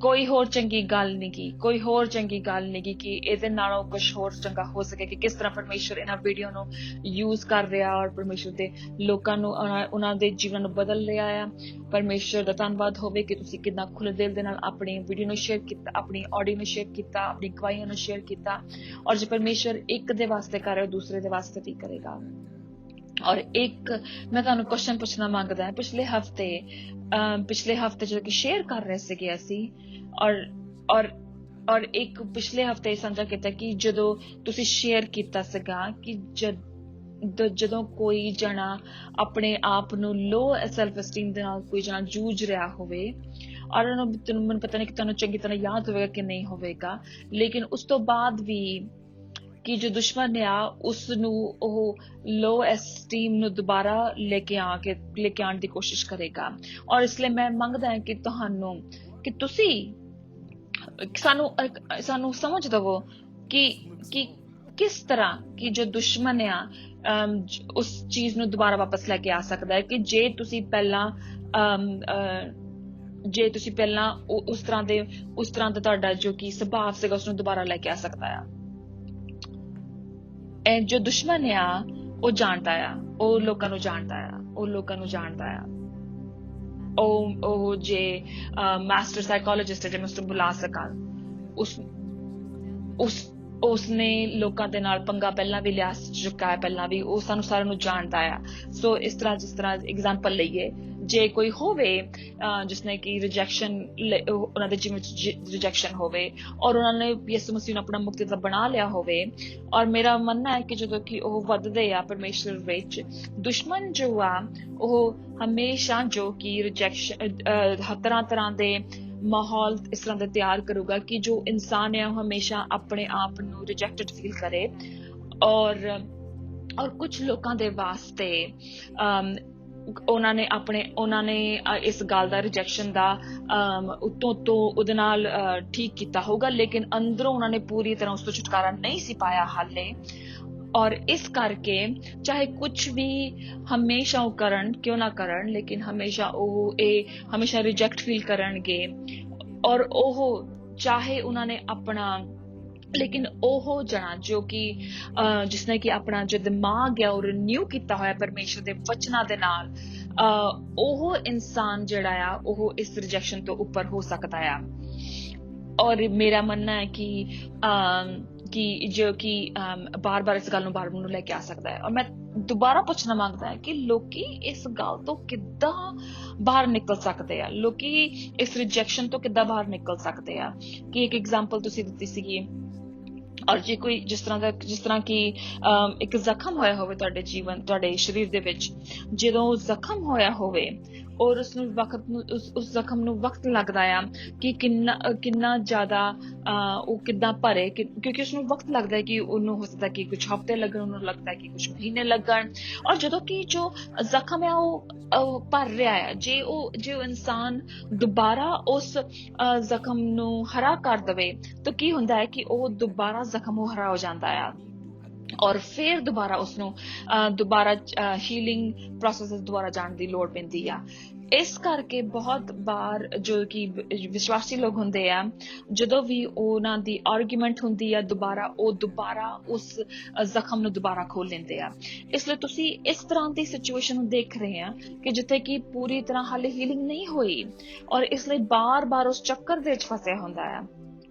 ਕੋਈ ਹੋਰ ਚੰਗੀ ਗੱਲ ਨਹੀਂ ਗੀ, ਕੋਈ ਹੋਰ ਚੰਗੀ ਗੱਲ ਨਹੀਂ ਗੀ ਕਿ ਇਹਦੇ ਨਾਲੋਂ ਕੁਝ ਹੋਰ ਚੰਗਾ ਹੋ ਸਕੇ ਕਿ ਕਿਸ ਤਰ੍ਹਾਂ ਪਰਮੇਸ਼ਰ ਇਹਨਾਂ ਵੀਡੀਓ ਨੂੰ ਯੂਜ਼ ਕਰ ਰਿਹਾ ਔਰ ਪਰਮੇਸ਼ਰ ਦੇ ਲੋਕਾਂ ਨੂੰ ਉਹਨਾਂ ਦੇ ਜੀਵਨ ਨੂੰ ਬਦਲ ਰਿਹਾ ਆ। ਪਰਮੇਸ਼ਰ ਦਾ ਧੰਨਵਾਦ ਹੋਵੇ ਕਿ ਤੁਸੀਂ ਕਿੰਨਾ ਖੁੱਲ੍ਹੇ ਦਿਲ ਦੇ ਨਾਲ ਆਪਣੀ ਵੀਡੀਓ ਨੂੰ ਸ਼ੇਅਰ ਕੀਤਾ, ਆਪਣੀ ਆਡੀਓ ਨੂੰ ਸ਼ੇਅਰ ਕੀਤਾ, ਆਪਣੀ ਗਵਾਹੀਆਂ ਨੂੰ ਸ਼ੇਅਰ ਕੀਤਾ। ਔਰ ਜੇ ਪਰਮੇਸ਼ਰ ਇੱਕ ਦੇ ਵਾਸਤੇ ਕਰ ਰਿਹਾ ਦੂਸਰੇ ਦੇ ਵਾਸਤੇ ਵੀ ਕਰੇਗਾ। ਔਰ ਇੱਕ ਮੈਂ ਤੁਹਾਨੂੰ ਕੁਐਸਚਨ ਪੁੱਛਣਾ ਮੰਗਦਾ ਹਾਂ। ਪਿਛਲੇ ਹਫਤੇ ਜਦੋਂ ਕਿ ਸ਼ੇਅਰ ਕਰ ਰਹੇ ਸੀਗੇ ਅਸੀਂ ਔਰ ਇੱਕ ਪਿਛਲੇ ਹਫਤੇ ਸਾਂਝਾ ਕੀਤਾ ਕਿ ਜਦੋਂ ਤੁਸੀਂ ਸ਼ੇਅਰ ਕੀਤਾ ਸੀਗਾ ਕਿ ਜਦੋਂ ਕੋਈ ਜਣਾ ਆਪਣੇ ਆਪ ਨੂੰ ਲੋ ਸੈਲਫ ਐਸਟੀਮ ਦੇ ਨਾਲ ਕੋਈ ਜਣਾ ਜੂਝ ਰਿਹਾ ਹੋਵੇ, ਔਰ ਮੈਨੂੰ ਪਤਾ ਨਹੀਂ ਕਿ ਤੁਹਾਨੂੰ ਚੰਗੀ ਤਰ੍ਹਾਂ ਯਾਦ ਹੋਵੇਗਾ ਕਿ ਨਹੀਂ ਹੋਵੇਗਾ, ਲੇਕਿਨ ਉਸ ਤੋਂ ਬਾਅਦ ਵੀ ਕਿ ਜੋ ਦੁਸ਼ਮਣ ਆ ਉਸ ਨੂੰ ਉਹ ਲੋ ਐਸਟੀਮ ਨੂੰ ਦੁਬਾਰਾ ਲੈ ਕੇ ਆਉਣ ਦੀ ਕੋਸ਼ਿਸ਼ ਕਰੇਗਾ। ਔਰ ਇਸ ਲਈ ਮੈਂ ਮੰਗਦਾ ਹਾਂ ਕਿ ਤੁਹਾਨੂੰ ਕਿ ਤੁਸੀਂ ਸਾਨੂੰ ਸਮਝ ਦਵੋ ਕਿ ਕਿਸ ਤਰ੍ਹਾਂ ਕਿ ਜੋ ਦੁਸ਼ਮਣ ਆ ਉਸ ਚੀਜ਼ ਨੂੰ ਦੁਬਾਰਾ ਵਾਪਸ ਲੈ ਕੇ ਆ ਸਕਦਾ ਹੈ ਕਿ ਜੇ ਤੁਸੀਂ ਪਹਿਲਾਂ ਉਸ ਤਰ੍ਹਾਂ ਦਾ ਤੁਹਾਡਾ ਜੋ ਕਿ ਸੁਭਾਅ ਸੀਗਾ ਉਸਨੂੰ ਦੁਬਾਰਾ ਲੈ ਕੇ ਆ ਸਕਦਾ ਆ। ਜੋ ਦੁਸ਼ਮਣ ਆ ਉਹ ਜਾਣਦਾ ਆ, ਉਹ ਲੋਕਾਂ ਨੂੰ ਜਾਣਦਾ ਆ। ਉਹ ਜੇ ਮਾਸਟਰ ਸਾਈਕੋਲੋਜਿਸਟ ਜੇ ਮੈਂ ਉਸਨੂੰ ਬੁਲਾ ਸਕਾਂ, ਉਸਨੇ ਲੋਕਾਂ ਦੇ ਨਾਲ ਪੰਗਾ ਪਹਿਲਾਂ ਵੀ ਲਿਆ ਚੁੱਕਾ ਹੈ, ਪਹਿਲਾਂ ਵੀ ਉਹ ਸਾਨੂੰ ਸਾਰਿਆਂ ਨੂੰ ਜਾਣਦਾ ਆ। ਸੋ ਇਸ ਤਰ੍ਹਾਂ ਜਿਸ ਤਰ੍ਹਾਂ ਐਗਜ਼ਾਮਪਲ ਲਈਏ, ਜੇ ਕੋਈ ਹੋਵੇ ਜਿਸਨੇ ਕਿ ਰਿਜੈਕਸ਼ਨ, ਉਹਨਾਂ ਦੇ ਜੀਵਨ ਵਿੱਚ ਰਿਜੈਕਸ਼ਨ ਹੋਵੇ ਔਰ ਉਹਨਾਂ ਨੇ ਯਿਸੂ ਮਸੀਹ ਨੂੰ ਆਪਣਾ ਮੁਕਤੀਦਾਤਾ ਬਣਾ ਲਿਆ ਹੋਵੇ, ਔਰ ਮੇਰਾ ਮੰਨਣਾ ਹੈ ਕਿ ਜਦੋਂ ਕਿ ਉਹ ਵੱਧਦੇ ਆ ਪਰਮੇਸ਼ਰ ਵਿੱਚ, ਦੁਸ਼ਮਣ ਜੋ ਆ ਉਹ ਹਮੇਸ਼ਾ ਜੋ ਕਿ ਰਿਜੈਕਸ਼ਨ ਤਰ੍ਹਾਂ ਦੇ ਮਾਹੌਲ ਇਸ ਤਰ੍ਹਾਂ ਦਾ ਤਿਆਰ ਕਰੂਗਾ ਕਿ ਜੋ ਇਨਸਾਨ ਹੈ ਉਹ ਹਮੇਸ਼ਾ ਆਪਣੇ ਆਪ ਨੂੰ ਰਿਜੈਕਟਡ ਫੀਲ ਕਰੇ। ਔਰ ਕੁਝ ਲੋਕਾਂ ਦੇ ਵਾਸਤੇ ਉਹਨਾਂ ਨੇ ਇਸ ਗੱਲ ਦਾ ਰਿਜੈਕਸ਼ਨ ਦਾ ਉੱਤੋਂ ਉਹਦੇ ਨਾਲ ਠੀਕ ਕੀਤਾ ਹੋਊਗਾ, ਲੇਕਿਨ ਅੰਦਰੋਂ ਉਹਨਾਂ ਨੇ ਪੂਰੀ ਤਰ੍ਹਾਂ ਉਸ ਤੋਂ ਛੁਟਕਾਰਾ ਨਹੀਂ ਸੀ ਪਾਇਆ ਹਾਲੇ। ਔਰ ਇਸ ਕਰਕੇ ਚਾਹੇ ਕੁਝ ਵੀ ਹਮੇਸ਼ਾ ਉਹ ਕਰਨ, ਕਿਉਂ ਨਾ ਕਰਨ, ਲੇਕਿਨ ਹਮੇਸ਼ਾ ਰਿਜੈਕਟ ਫੀਲ ਕਰਨਗੇ। ਔਰ ਉਹ ਚਾਹੇ ਉਹਨਾਂ ਨੇ ਲੇਕਿਨ ਉਹ ਜਣਾ ਜੋ ਕਿ ਜਿਸਨੇ ਕਿ ਆਪਣਾ ਜੋ ਦਿਮਾਗ ਹੈ ਉਹ ਰਿਨਿਊ ਕੀਤਾ ਹੋਇਆ ਪਰਮੇਸ਼ਰ ਦੇ ਵਚਨਾਂ ਦੇ ਨਾਲ, ਉਹ ਇਨਸਾਨ ਜਿਹੜਾ ਆ ਉਹ ਇਸ ਰਿਜੈਕਸ਼ਨ ਤੋਂ ਉੱਪਰ ਹੋ ਸਕਦਾ ਆ। ਔਰ ਮੇਰਾ ਮੰਨਣਾ ਹੈ ਕਿ ਜੋ ਕਿ ਬਾਰ-ਬਾਰ ਇਸ ਗੱਲ ਨੂੰ ਬਾਰ-ਬਾਰ ਲੈ ਕੇ ਆ ਸਕਦਾ ਹੈ। ਔਰ ਮੈਂ ਦੁਬਾਰਾ ਪੁੱਛਣਾ ਮੰਗਦਾ ਹਾਂ ਕਿ ਲੋਕੀ ਇਸ ਗੱਲ ਤੋਂ ਕਿੱਦਾਂ ਬਾਹਰ ਨਿਕਲ ਸਕਦੇ ਆ, ਲੋਕੀ ਇਸ ਰਿਜੈਕਸ਼ਨ ਤੋਂ ਕਿੱਦਾਂ ਬਾਹਰ ਨਿਕਲ ਸਕਦੇ ਆ। ਕਿ ਇੱਕ ਐਗਜ਼ਾਮਪਲ ਤੁਸੀਂ ਦਿੱਤੀ ਸੀਗੀ, ਔਰ ਜੇ ਕੋਈ ਜਿਸ ਤਰ੍ਹਾਂ ਕਿ ਇੱਕ ਜ਼ਖਮ ਹੋਇਆ ਹੋਵੇ ਤੁਹਾਡੇ ਸਰੀਰ ਦੇ ਵਿੱਚ, ਜਦੋਂ ਜ਼ਖਮ ਹੋਇਆ ਹੋਵੇ ਔਰ ਉਸ ਜ਼ਖਮ ਨੂੰ ਵਕਤ ਲੱਗਦਾ ਆ ਕਿ ਕਿੰਨਾ ਜ਼ਿਆਦਾ ਉਹ ਕਿੱਦਾਂ ਭਰੇ, ਕਿਉਂਕਿ ਉਸਨੂੰ ਵਕਤ ਲੱਗਦਾ ਹੈ ਕਿ ਉਹਨੂੰ ਹੋ ਸਕਦਾ ਕਿ ਕੁਝ ਹਫ਼ਤੇ ਲੱਗਣ, ਉਹਨੂੰ ਲੱਗਦਾ ਹੈ ਕਿ ਕੁਝ ਮਹੀਨੇ ਲੱਗਣ। ਔਰ ਜਦੋਂ ਕਿ ਜੋ ਜ਼ਖਮ ਹੈ ਉਹ ਭਰ ਰਿਹਾ ਹੈ, ਜੇ ਉਹ ਇਨਸਾਨ ਦੁਬਾਰਾ ਉਸ ਜ਼ਖਮ ਨੂੰ ਹਰਾ ਕਰ ਦੇਵੇ ਤਾਂ ਕੀ ਹੁੰਦਾ ਹੈ ਕਿ ਉਹ ਦੁਬਾਰਾ ਜ਼ਖਮ ਉਹ ਹਰਾ ਹੋ ਜਾਂਦਾ ਆ। ਔਰ ਫਿਰ ਦੁਬਾਰਾ ਉਸਨੂੰ ਹੀਲਿੰਗ ਪ੍ਰੋਸੈਸ ਦੁਆਰਾ ਜਾਣ ਦੀ ਲੋੜ ਪੈਂਦੀ ਆ। ਇਸ ਕਰਕੇ ਬਹੁਤ ਵਾਰ ਜੋ ਕਿ ਵਿਸ਼ਵਾਸੀ ਲੋਕ ਹੁੰਦੇ ਆ, ਜਦੋਂ ਵੀ ਉਹਨਾਂ ਦੀ ਆਰਗੂਮੈਂਟ ਹੁੰਦੀ ਆ, ਉਹ ਦੁਬਾਰਾ ਉਸ ਜ਼ਖਮ ਨੂੰ ਦੁਬਾਰਾ ਖੋਲ ਲੈਂਦੇ ਆ। ਇਸ ਲਈ ਤੁਸੀਂ ਇਸ ਤਰ੍ਹਾਂ ਦੀ ਸਿਚੁਏਸ਼ਨ ਨੂੰ ਦੇਖ ਰਹੇ ਆ ਕਿ ਜਿੱਥੇ ਕਿ ਪੂਰੀ ਤਰ੍ਹਾਂ ਹਾਲੇ ਹੀਲਿੰਗ ਨਹੀਂ ਹੋਈ, ਔਰ ਇਸ ਲਈ ਬਾਰ-ਬਾਰ ਉਸ ਚੱਕਰ ਦੇ ਵਿੱਚ ਫਸਿਆ ਹੁੰਦਾ ਆ।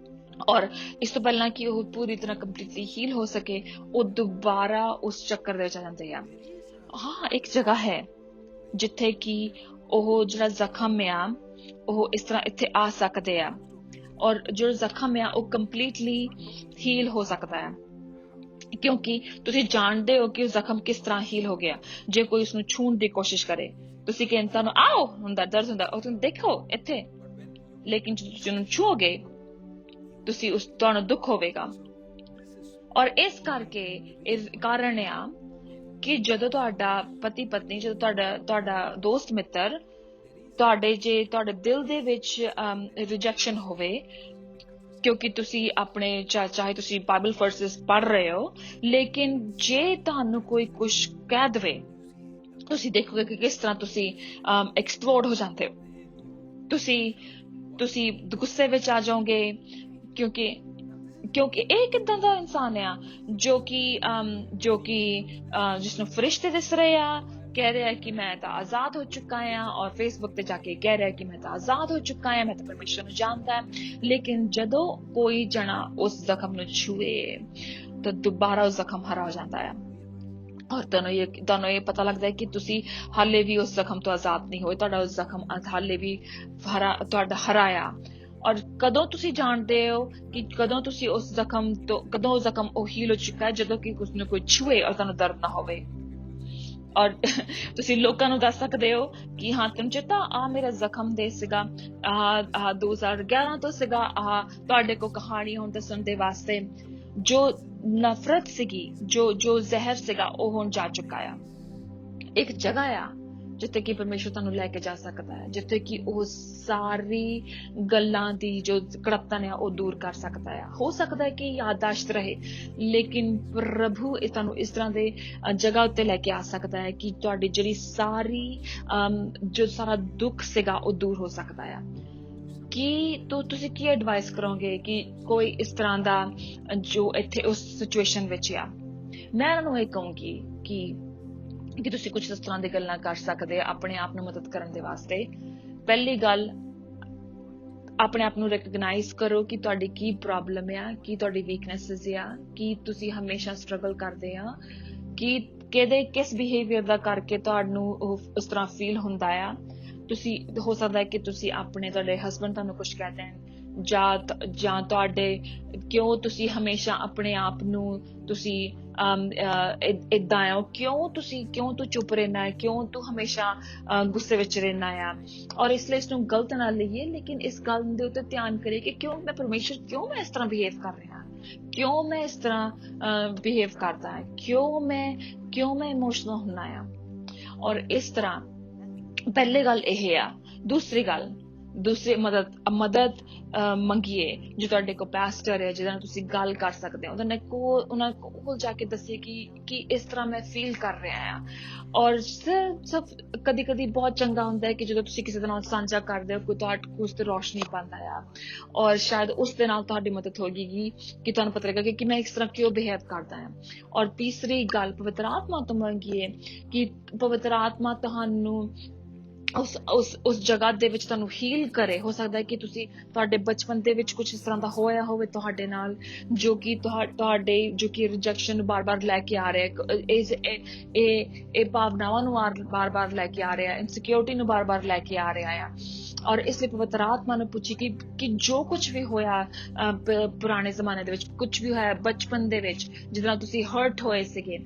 ਔਰ ਇਸ ਤੋਂ ਪਹਿਲਾਂ ਕਿ ਉਹ ਪੂਰੀ ਤਰ੍ਹਾਂ ਕੰਪਲੀਟਲੀ ਹੀਲ ਹੋ ਸਕੇ, ਉਹ ਦੁਬਾਰਾ ਉਸ ਚੱਕਰ ਦੇ ਵਿੱਚ ਆ ਜਾਂਦੇ ਆ। ਹਾਂ, ਇੱਕ ਜਗ੍ਹਾ ਹੈ ਜਿੱਥੇ ਕਿ ਉਹ ਜਿਹੜਾ ਜ਼ਖਮ ਆ ਉਹ ਇਸ ਤਰ੍ਹਾਂ ਇੱਥੇ ਆ ਸਕਦੇ ਆ, ਔਰ ਜੋ ਜ਼ਖਮ ਆ ਉਹ ਕੰਪਲੀਟਲੀ ਹੀਲ ਹੋ ਸਕਦਾ ਹੈ, ਕਿਉਂਕਿ ਤੁਸੀਂ ਜਾਣਦੇ ਹੋ ਕਿ ਉਹ ਜ਼ਖਮ ਕਿਸ ਤਰ੍ਹਾਂ ਹੀਲ ਹੋ ਗਿਆ। ਜੇ ਕੋਈ ਉਸਨੂੰ ਛੂਹਣ ਦੀ ਕੋਸ਼ਿਸ਼ ਕਰੇ, ਤੁਸੀਂ ਕਹਿੰਦੇ ਤੁਹਾਨੂੰ ਆਓ ਹੁੰਦਾ, ਦਰਦ ਹੁੰਦਾ, ਉਹ ਤੁਸੀਂ ਦੇਖੋ ਇੱਥੇ, ਲੇਕਿਨ ਜਦੋਂ ਉਹਨੂੰ ਛੂਹੋਗੇ ਤੁਹਾਨੂੰ ਦੁੱਖ ਹੋਵੇਗਾ। ਔਰ ਇਸ ਕਰਕੇ ਇਹ ਕਾਰਨ ਆ ਕਿ ਜਦੋਂ ਤੁਹਾਡਾ ਪਤੀ ਪਤਨੀ, ਜਦੋਂ ਤੁਹਾਡਾ ਦੋਸਤ ਮਿੱਤਰ ਤੁਹਾਡੇ ਦਿਲ ਦੇ ਵਿੱਚ ਰਿਜੈਕਸ਼ਨ ਹੋਵੇ, ਕਿਉਂਕਿ ਤੁਸੀਂ ਚਾਹੇ ਤੁਸੀਂ ਬਾਈਬਲ ਵਰਸਸ ਪੜ੍ਹ ਰਹੇ ਹੋ, ਲੇਕਿਨ ਜੇ ਤੁਹਾਨੂੰ ਕੋਈ ਕੁਝ ਕਹਿ ਦੇਵੇ, ਤੁਸੀਂ ਦੇਖੋਗੇ ਕਿ ਕਿਸ ਤਰ੍ਹਾਂ ਤੁਸੀਂ ਐਕਸਪਲੋਡ ਹੋ ਜਾਂਦੇ ਹੋ। ਤੁਸੀਂ ਤੁਸੀਂ ਗੁੱਸੇ ਵਿੱਚ ਆ ਜਾਓਗੇ ਕਿਉਂਕਿ ਇਹ ਕਿੱਦਾਂ ਦਾ ਇਨਸਾਨ ਆ ਜੋ ਕਿ ਜਿਸਨੂੰ ਫਰਿਸ਼ਤੇ ਦਿਸ ਰਹੇ ਆ, ਕਹਿ ਰਿਹਾ ਕਿ ਮੈਂ ਤਾਂ ਆਜ਼ਾਦ ਹੋ ਚੁੱਕਾ ਆ, ਔਰ ਫੇਸਬੁੱਕ ਤੇ ਜਾ ਕੇ ਕਹਿ ਰਿਹਾ ਕਿ ਮੈਂ ਤਾਂ ਆਜ਼ਾਦ ਹੋ ਚੁੱਕਾ ਆ, ਮੈਂ ਤਾਂ ਪਰਮੇਸ਼ਰ ਨੂੰ ਜਾਣਦਾ ਹੈ। ਲੇਕਿਨ ਜਦੋਂ ਕੋਈ ਜਣਾ ਉਸ ਜ਼ਖਮ ਨੂੰ ਛੂਏ ਤਾਂ ਦੁਬਾਰਾ ਉਹ ਜ਼ਖਮ ਹਰਾ ਹੋ ਜਾਂਦਾ ਹੈ, ਔਰ ਤੁਹਾਨੂੰ ਇਹ ਪਤਾ ਲੱਗਦਾ ਹੈ ਕਿ ਤੁਸੀਂ ਹਾਲੇ ਵੀ ਉਸ ਜ਼ਖਮ ਤੋਂ ਆਜ਼ਾਦ ਨਹੀਂ ਹੋਏ, ਤੁਹਾਡਾ ਉਸ ਜ਼ਖਮ ਹਾਲੇ ਵੀ ਤੁਹਾਡਾ ਹਰਾਇਆ। ਔਰ ਕਦੋਂ ਤੁਸੀਂ ਜਾਣਦੇ ਹੋ ਕਿ ਕਦੋਂ ਤੁਸੀਂ ਉਸ ਜ਼ਖਮ ਤੋਂ ਕਦੋਂ ਉਹ ਜ਼ਖਮ ਉਹ ਹੀਲ ਹੋ ਚੁੱਕਾ ਹੈ? ਜਦੋਂ ਕਿ ਉਸਨੂੰ ਕੋਈ ਛੂਏ ਔਰ ਤੁਹਾਨੂੰ ਦਰਦ ਨਾ ਹੋਵੇ, ਔਰ ਤੁਸੀਂ ਲੋਕਾਂ ਨੂੰ ਦੱਸ ਸਕਦੇ ਹੋ ਕਿ ਹਾਂ ਤੈਨੂੰ ਚੇਤਾ ਆ ਮੇਰਾ ਜ਼ਖਮ ਦੇ ਸੀਗਾ, 2011 ਤੋਂ ਸੀਗਾ, ਤੁਹਾਡੇ ਕੋਲ ਕਹਾਣੀ ਹੁਣ ਦੱਸਣ ਦੇ ਵਾਸਤੇ ਜੋ ਨਫ਼ਰਤ ਸੀਗੀ, ਜੋ ਜ਼ਹਿਰ ਸੀਗਾ, ਉਹ ਹੁਣ ਜਾ ਚੁੱਕਾ ਆ। ਇੱਕ ਜਗ੍ਹਾ ਆ ਜਿੱਥੇ ਕਿ ਪਰਮੇਸ਼ਰ ਤੁਹਾਨੂੰ ਲੈ ਕੇ ਜਾ ਸਕਦਾ ਹੈ, ਜਿੱਥੇ ਕਿ ਉਹ ਸਾਰੀ ਗੱਲਾਂ ਦੀ ਜੋ ਕੜਪਤਨ ਆ ਉਹ ਦੂਰ ਕਰ ਸਕਦਾ ਹੈ। ਹੋ ਸਕਦਾ ਹੈ ਕਿ ਯਾਦਾਸ਼ਤ ਰਹੇ, ਲੇਕਿਨ ਪ੍ਰਭੂ ਤੁਹਾਨੂੰ ਇਸ ਤਰ੍ਹਾਂ ਦੇ ਜਗ੍ਹਾ ਉੱਤੇ ਲੈ ਕੇ ਆ ਸਕਦਾ ਹੈ ਕਿ ਤੁਹਾਡੀ ਜਿਹੜੀ ਸਾਰੀ ਜੋ ਸਾਰਾ ਦੁੱਖ ਸੀਗਾ ਉਹ ਦੂਰ ਹੋ ਸਕਦਾ ਆ। ਤੁਸੀਂ ਕੀ ਐਡਵਾਈਸ ਕਰੋਗੇ ਕਿ ਕੋਈ ਇਸ ਤਰ੍ਹਾਂ ਦਾ ਜੋ ਇੱਥੇ ਉਸ ਸਿਚੁਏਸ਼ਨ ਵਿੱਚ ਆ? ਮੈਂ ਇਹਨਾਂ ਨੂੰ ਇਹ ਕਹੂੰਗੀ ਕਿ ਤੁਸੀਂ ਕੁਝ ਇਸ ਤਰ੍ਹਾਂ ਦੀ ਗੱਲਾਂ ਕਰ ਸਕਦੇ ਆ ਆਪਣੇ ਆਪ ਨੂੰ ਮਦਦ ਕਰਨ ਦੇ ਵਾਸਤੇ। ਪਹਿਲੀ ਗੱਲ, ਆਪਣੇ ਆਪ ਨੂੰ ਰੈਕਗਨਾਈਜ਼ ਕਰੋ ਕਿ ਤੁਹਾਡੀ ਕੀ ਪ੍ਰੋਬਲਮ ਆ, ਕੀ ਤੁਹਾਡੀ ਵੀਕਨੈਸਸ ਆ, ਕੀ ਤੁਸੀਂ ਹਮੇਸ਼ਾ ਸਟਰਗਲ ਕਰਦੇ ਆ, ਕਿ ਕਿਸ ਬਿਹੇਵੀਅਰ ਦਾ ਕਰਕੇ ਤੁਹਾਨੂੰ ਉਸ ਤਰ੍ਹਾਂ ਫੀਲ ਹੁੰਦਾ ਆ। ਤੁਸੀਂ ਹੋ ਸਕਦਾ ਹੈ ਕਿ ਤੁਸੀਂ ਤੁਹਾਡੇ ਹਸਬੈਂਡ ਤੁਹਾਨੂੰ ਕੁਝ ਕਹਿੰਦੇ ਹਨ, ਜਾਂ ਤੁਹਾਡੇ ਕਿਉਂ ਤੁਸੀਂ ਹਮੇਸ਼ਾ ਆਪਣੇ ਆਪ ਨੂੰ ਤੁਸੀਂ ਏਦਾਂ ਆ, ਕਿਉਂ ਤੂੰ ਚੁੱਪ ਰਹਿਣਾ ਹੈ, ਕਿਉਂ ਤੂੰ ਹਮੇਸ਼ਾ ਗੁੱਸੇ ਵਿੱਚ ਰਹਿਣਾ ਆ। ਔਰ ਇਸ ਲਈ ਇਸਨੂੰ ਗਲਤ ਨਾ ਲਈਏ, ਲੇਕਿਨ ਇਸ ਗੱਲ ਦੇ ਉੱਤੇ ਧਿਆਨ ਕਰੀਏ ਕਿ ਕਿਉਂ ਮੈਂ ਇਸ ਤਰ੍ਹਾਂ ਬਿਹੇਵ ਕਰ ਰਿਹਾ, ਕਿਉਂ ਮੈਂ ਇਸ ਤਰ੍ਹਾਂ ਬਿਹੇਵ ਕਰਦਾ ਹੈ, ਕਿਉਂ ਮੈਂ ਇਮੋਸ਼ਨਲ ਹੁੰਦਾ ਆ। ਔਰ ਇਸ ਤਰ੍ਹਾਂ ਪਹਿਲੀ ਗੱਲ ਇਹ ਆ। ਦੂਸਰੀ ਮਦਦ ਮੰਗੀਏ। ਜੋ ਤੁਹਾਡੇ ਕੋਲ ਪਾਸਟਰ ਹੈ, ਜਿਹਦੇ ਨਾਲ ਤੁਸੀਂ ਗੱਲ ਕਰ ਸਕਦੇ ਹੋ, ਉਹਨਾਂ ਕੋਲ ਜਾ ਕੇ ਦੱਸੀਏ ਕਿ ਇਸ ਤਰ੍ਹਾਂ ਮੈਂ ਫੀਲ ਕਰ ਰਿਹਾ ਆ। ਔਰ ਸਭ ਕਦੀ ਬਹੁਤ ਚੰਗਾ ਹੁੰਦਾ ਹੈ ਕਿ ਜਦੋਂ ਤੁਸੀਂ ਕਿਸੇ ਦੇ ਨਾਲ ਸਾਂਝਾ ਕਰਦੇ ਹੋ, ਕੋਈ ਤੁਹਾਡੇ ਉਸ ਤੇ ਰੋਸ਼ਨੀ ਪਾਉਂਦਾ ਆ, ਔਰ ਸ਼ਾਇਦ ਉਸ ਦੇ ਨਾਲ ਤੁਹਾਡੀ ਮਦਦ ਹੋਏਗੀ ਕਿ ਤੁਹਾਨੂੰ ਪਤਾ ਲੱਗੇਗਾ ਕਿ ਮੈਂ ਇਸ ਤਰ੍ਹਾਂ ਕਿਉਂ ਬਿਹੇਵ ਕਰਦਾ ਹਾਂ। ਔਰ ਤੀਸਰੀ ਗੱਲ, ਪਵਿੱਤਰ ਆਤਮਾ ਤੋਂ ਮੰਗੀਏ ਕਿ ਪਵਿੱਤਰ ਆਤਮਾ ਤੁਹਾਨੂੰ ਉਸ ਜਗ੍ਹਾ ਦੇ ਵਿੱਚ ਤੁਹਾਨੂੰ ਹੀਲ ਕਰੇ। ਹੋ ਸਕਦਾ ਹੈ ਕਿ ਤੁਹਾਡੇ ਬਚਪਨ ਦੇ ਵਿੱਚ ਕੁਝ ਇਸ ਤਰ੍ਹਾਂ ਦਾ ਹੋਇਆ ਹੋਵੇ ਤੁਹਾਡੇ ਨਾਲ, ਜੋ ਕਿ ਰਿਜੈਕਸ਼ਨ ਨੂੰ ਬਾਰ-ਬਾਰ ਲੈ ਕੇ ਆ ਰਿਹਾ, ਇਹ ਭਾਵਨਾਵਾਂ ਨੂੰ ਬਾਰ-ਬਾਰ ਲੈ ਕੇ ਆ ਰਿਹਾ, ਇਨਸਿਕਿਉਰਿਟੀ ਨੂੰ ਬਾਰ-ਬਾਰ ਲੈ ਕੇ ਆ ਰਿਹਾ ਆ। ਔਰ ਇਸ ਲਈ ਪਵਿੱਤਰ ਆਤਮਾ ਨੂੰ ਪੁੱਛੀ ਕਿ ਜੋ ਕੁਝ ਵੀ ਹੋਇਆ ਪੁਰਾਣੇ ਜ਼ਮਾਨੇ ਦੇ ਵਿੱਚ, ਕੁਝ ਵੀ ਹੋਇਆ ਬਚਪਨ ਦੇ ਵਿੱਚ ਜਿਹਦੇ ਨਾਲ ਤੁਸੀਂ ਹਰਟ ਹੋਏ ਸੀਗੇ,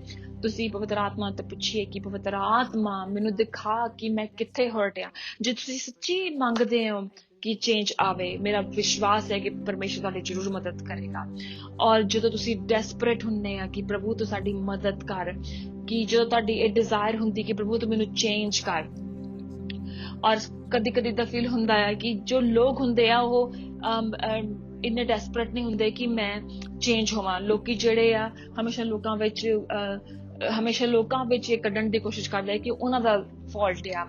ਤੁਸੀਂ ਪਵਿੱਤਰ ਆਤਮਾ ਤੋਂ ਪੁੱਛੀਏ ਕਿ ਪਵਿੱਤਰ ਆਤਮਾ ਮੈਨੂੰ ਦਿਖਾ ਕਿ ਮੈਂ ਕਿੱਥੇ ਹਰਟ ਆ। ਜੇ ਤੁਸੀਂ ਸੱਚੀ ਮੰਗਦੇ ਹੋ ਕਿ ਚੇਂਜ ਆਵੇ, ਮੇਰਾ ਵਿਸ਼ਵਾਸ ਹੈ ਕਿ ਪਰਮੇਸ਼ਰ ਤੁਹਾਡੀ ਜ਼ਰੂਰ ਮਦਦ ਕਰੇਗਾ। ਔਰ ਜਦੋਂ ਤੁਸੀਂ ਡੈਸਪਰੇਟ ਹੁੰਦੇ ਆ ਕਿ ਪ੍ਰਭੂ ਤੂੰ ਸਾਡੀ ਮਦਦ ਕਰ, ਕਿ ਜਦੋਂ ਤੁਹਾਡੀ ਇਹ ਡਿਜ਼ਾਇਰ ਹੁੰਦੀ ਕਿ ਪ੍ਰਭੂ ਤੂੰ ਮੈਨੂੰ ਚੇਂਜ ਕਰ। ਔਰ ਕਦੀ ਦਾ ਫੀਲ ਹੁੰਦਾ ਹੈ ਕਿ ਜੋ ਲੋਕ ਹੁੰਦੇ ਆ ਉਹ ਇੰਨੇ ਡੈਸਪਰੇਟ ਨਹੀਂ ਹੁੰਦੇ ਕਿ ਮੈਂ ਚੇਂਜ ਹੋਵਾਂ। ਲੋਕੀ ਜਿਹੜੇ ਆ ਹਮੇਸ਼ਾ ਲੋਕਾਂ ਵਿੱਚ ਇਹ ਕੱਢਣ ਦੀ ਕੋਸ਼ਿਸ਼ ਕਰਦੇ ਆ ਕਿ ਉਹਨਾਂ ਦਾ ਫਾਲਟ ਆ।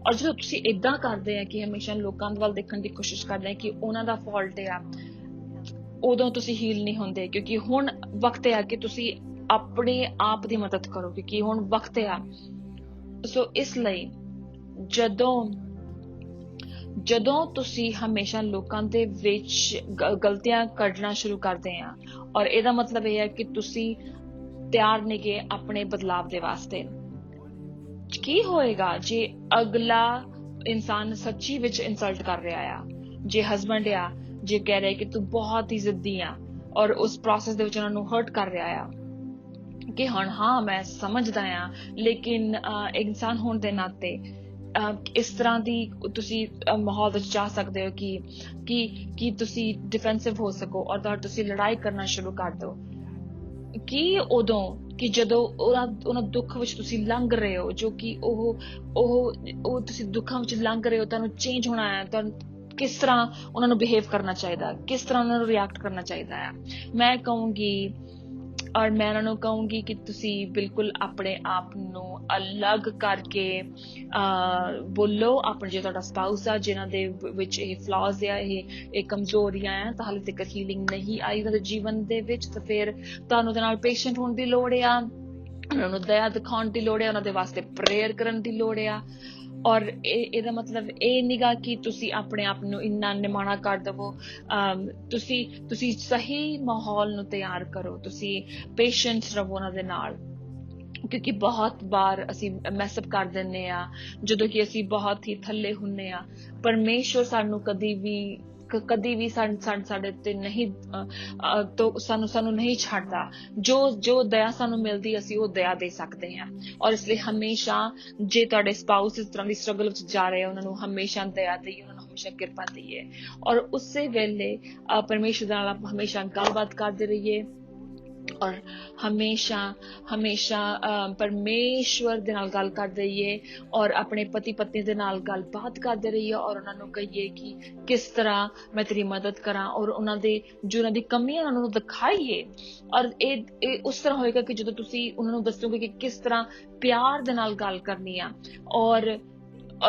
ਔਰ ਜਦੋਂ ਤੁਸੀਂ ਏਦਾਂ ਕਰਦੇ ਆ ਕਿ ਹਮੇਸ਼ਾ ਲੋਕਾਂ ਵੱਲ ਦੇਖਣ ਦੀ ਕੋਸ਼ਿਸ਼ ਕਰਦੇ ਆ ਕਿ ਉਹਨਾਂ ਦਾ ਫਾਲਟ ਆ, ਉਦੋਂ ਤੁਸੀਂ ਹੀਲ ਨਹੀਂ ਹੁੰਦੇ, ਕਿਉਂਕਿ ਹੁਣ ਵਕਤ ਆ ਕਿ ਤੁਸੀਂ ਆਪਣੇ ਆਪ ਦੀ ਮਦਦ ਕਰੋ, ਕਿਉਂਕਿ ਹੁਣ ਵਕਤ ਆ। ਸੋ ਇਸ ਲਈ ਜਦੋਂ ਤੁਸੀਂ ਹਮੇਸ਼ਾ ਲੋਕਾਂ ਦੇ ਵਿੱਚ ਗਲਤੀਆਂ ਕੱਢਣਾ ਸ਼ੁਰੂ ਕਰਦੇ ਆ, ਔਰ ਇਹਦਾ ਮਤਲਬ ਇਹ ਹੈ ਕਿ ਤੁਸੀਂ ਤਿਆਰ ਨਹੀਂ ਗੇ ਆਪਣੇ ਬਦਲਾਵ ਦੇ ਵਾਸਤੇ। ਕੀ ਹੋਏਗਾ ਜੇ ਅਗਲਾ ਇਨਸਾਨ ਸੱਚੀ ਵਿੱਚ ਇਨਸਲਟ ਕਰ ਰਿਹਾ ਆ? ਜੇ ਹਸਬੈਂਡ ਆ, ਜੇ ਕਹਿ ਰਿਹਾ ਕਿ ਤੂੰ ਬਹੁਤ ਹੀ ਜ਼ਿੱਦੀ ਆ, ਔਰ ਉਸ ਪ੍ਰੋਸੈਸ ਦੇ ਵਿੱਚ ਉਹਨਾਂ ਨੂੰ ਹਰਟ ਕਰ ਰਿਹਾ ਆ ਕਿ ਹਾਂ ਮੈਂ ਸਮਝਦਾ ਆ, ਲੇਕਿਨ ਇਨਸਾਨ ਹੋਣ ਦੇ ਨਾਤੇ ਇਸ ਤਰ੍ਹਾਂ ਦੀ ਤੁਸੀਂ ਮਾਹੌਲ ਵਿੱਚ ਜਾ ਸਕਦੇ ਹੋ ਕਿ ਤੁਸੀਂ ਡਿਫੈਂਸਿਵ ਹੋ ਸਕੋ ਔਰ ਤੁਸੀਂ ਲੜਾਈ ਕਰਨਾ ਸ਼ੁਰੂ ਕਰ ਦਿਓ। ਕੀ ਉਦੋਂ ਕਿ ਜਦੋਂ ਉਹਨਾਂ ਦੁੱਖ ਵਿੱਚ ਤੁਸੀਂ ਲੰਘ ਰਹੇ ਹੋ, ਜੋ ਕਿ ਉਹ ਤੁਸੀਂ ਦੁੱਖਾਂ ਵਿੱਚ ਲੰਘ ਰਹੇ ਹੋ, ਤੁਹਾਨੂੰ ਚੇਂਜ ਹੋਣਾ ਹੈ, ਤੁਹਾਨੂੰ ਕਿਸ ਤਰ੍ਹਾਂ ਉਹਨਾਂ ਨੂੰ ਬਿਹੇਵ ਕਰਨਾ ਚਾਹੀਦਾ, ਕਿਸ ਤਰ੍ਹਾਂ ਉਹਨਾਂ ਨੂੰ ਰਿਐਕਟ ਕਰਨਾ ਚਾਹੀਦਾ ਹੈ। ਮੈਂ ਕਹੂੰਗੀ ਔਰ ਮੈਂ ਉਹਨਾਂ ਨੂੰ ਕਹੂੰਗੀ ਕਿ ਤੁਸੀਂ ਬਿਲਕੁਲ ਆਪਣੇ ਆਪ ਨੂੰ ਅਲੱਗ ਕਰਕੇ ਬੋਲੋ। ਆਪਣੇ ਜੇ ਤੁਹਾਡਾ ਸਪਾਊਸ ਆ ਜਿਨ੍ਹਾਂ ਦੇ ਵਿੱਚ ਇਹ ਫਲॉज ਆ, ਇਹ ਕਮਜ਼ੋਰੀਆਂ ਆ, ਤਾਂ ਹਾਲੇ ਤੱਕ ਹੀਲਿੰਗ ਨਹੀਂ ਆਈ ਤੁਹਾਡੇ ਜੀਵਨ ਦੇ ਵਿੱਚ, ਤਾਂ ਫਿਰ ਤੁਹਾਨੂੰ ਉਹਦੇ ਨਾਲ ਪੇਸ਼ੈਂਟ ਹੋਣ ਦੀ ਲੋੜ ਆ, ਉਹਨਾਂ ਨੂੰ ਦਇਆ ਦਿਖਾਉਣ ਦੀ ਲੋੜ ਆ, ਉਹਨਾਂ ਦੇ ਵਾਸਤੇ ਪ੍ਰੇਅਰ ਕਰਨ ਦੀ ਲੋੜ ਆ। ਔਰ ਇਹਦਾ ਮਤਲਬ ਇਹ ਨੀਗਾ ਕਿ ਤੁਸੀਂ ਆਪਣੇ ਆਪ ਨੂੰ ਇੰਨਾ ਨਿਮਾਣਾ ਕਰ ਦੇਵੋ। ਤੁਸੀਂ ਸਹੀ ਮਾਹੌਲ ਨੂੰ ਤਿਆਰ ਕਰੋ, ਤੁਸੀਂ ਪੇਸ਼ੈਂਸ ਰਹੋ ਉਹਨਾਂ ਦੇ ਨਾਲ, ਕਿਉਂਕਿ ਬਹੁਤ ਵਾਰ ਅਸੀਂ ਮੈਸਅਪ ਕਰ ਦਿੰਦੇ ਆ ਜਦੋਂ ਕਿ ਅਸੀਂ ਬਹੁਤ ਹੀ ਥੱਲੇ ਹੁੰਦੇ ਆ। ਪਰਮੇਸ਼ਵਰ ਸਾਨੂੰ ਕਦੀ ਵੀ ਸਾਡੇ ਤੇ ਨਹੀਂ ਸਾਨੂੰ ਨਹੀਂ ਛੱਡਦਾ। ਜੋ ਦਇਆ ਸਾਨੂੰ ਮਿਲਦੀ ਅਸੀਂ ਉਹ ਦਇਆ ਦੇ ਸਕਦੇ ਹਾਂ। ਔਰ ਇਸ ਲਈ ਹਮੇਸ਼ਾ ਜੇ ਤੁਹਾਡੇ ਸਪਾਊਸ ਇਸ ਤਰ੍ਹਾਂ ਦੀ ਸਟਰਗਲ ਵਿੱਚ ਜਾ ਰਹੇ, ਉਹਨਾਂ ਨੂੰ ਹਮੇਸ਼ਾ ਦਇਆ ਦੇਈਏ, ਉਹਨਾਂ ਨੂੰ ਹਮੇਸ਼ਾ ਕਿਰਪਾ ਦੇਈਏ। ਔਰ ਉਸੇ ਵੇਲੇ ਪਰਮੇਸ਼ਵਰ ਨਾਲ ਆਪਾਂ ਹਮੇਸ਼ਾ ਗੱਲਬਾਤ ਕਰਦੇ ਰਹੀਏ, ਔਰ ਹਮੇਸ਼ਾ ਪਰਮੇਸ਼ਵਰ ਦੇ ਨਾਲ ਗੱਲ ਕਰਦੇ ਰਹੀਏ, ਔਰ ਆਪਣੇ ਪਤੀ ਪਤਨੀ ਦੇ ਨਾਲ ਗੱਲਬਾਤ ਕਰਦੇ ਰਹੀਏ, ਔਰ ਉਹਨਾਂ ਨੂੰ ਕਹੀਏ ਕਿ ਕਿਸ ਤਰ੍ਹਾਂ ਮੈਂ ਤੇਰੀ ਮਦਦ ਕਰਾਂ, ਔਰ ਉਹਨਾਂ ਦੀ ਕਮੀਆਂ ਉਹਨਾਂ ਨੂੰ ਦਿਖਾਈਏ। ਔਰ ਇਹ ਉਸ ਤਰ੍ਹਾਂ ਹੋਏਗਾ ਕਿ ਜਦੋਂ ਤੁਸੀਂ ਉਹਨਾਂ ਨੂੰ ਦੱਸੋਗੇ ਕਿ ਕਿਸ ਤਰ੍ਹਾਂ ਪਿਆਰ ਦੇ ਨਾਲ ਗੱਲ ਕਰਨੀ ਆ, ਔਰ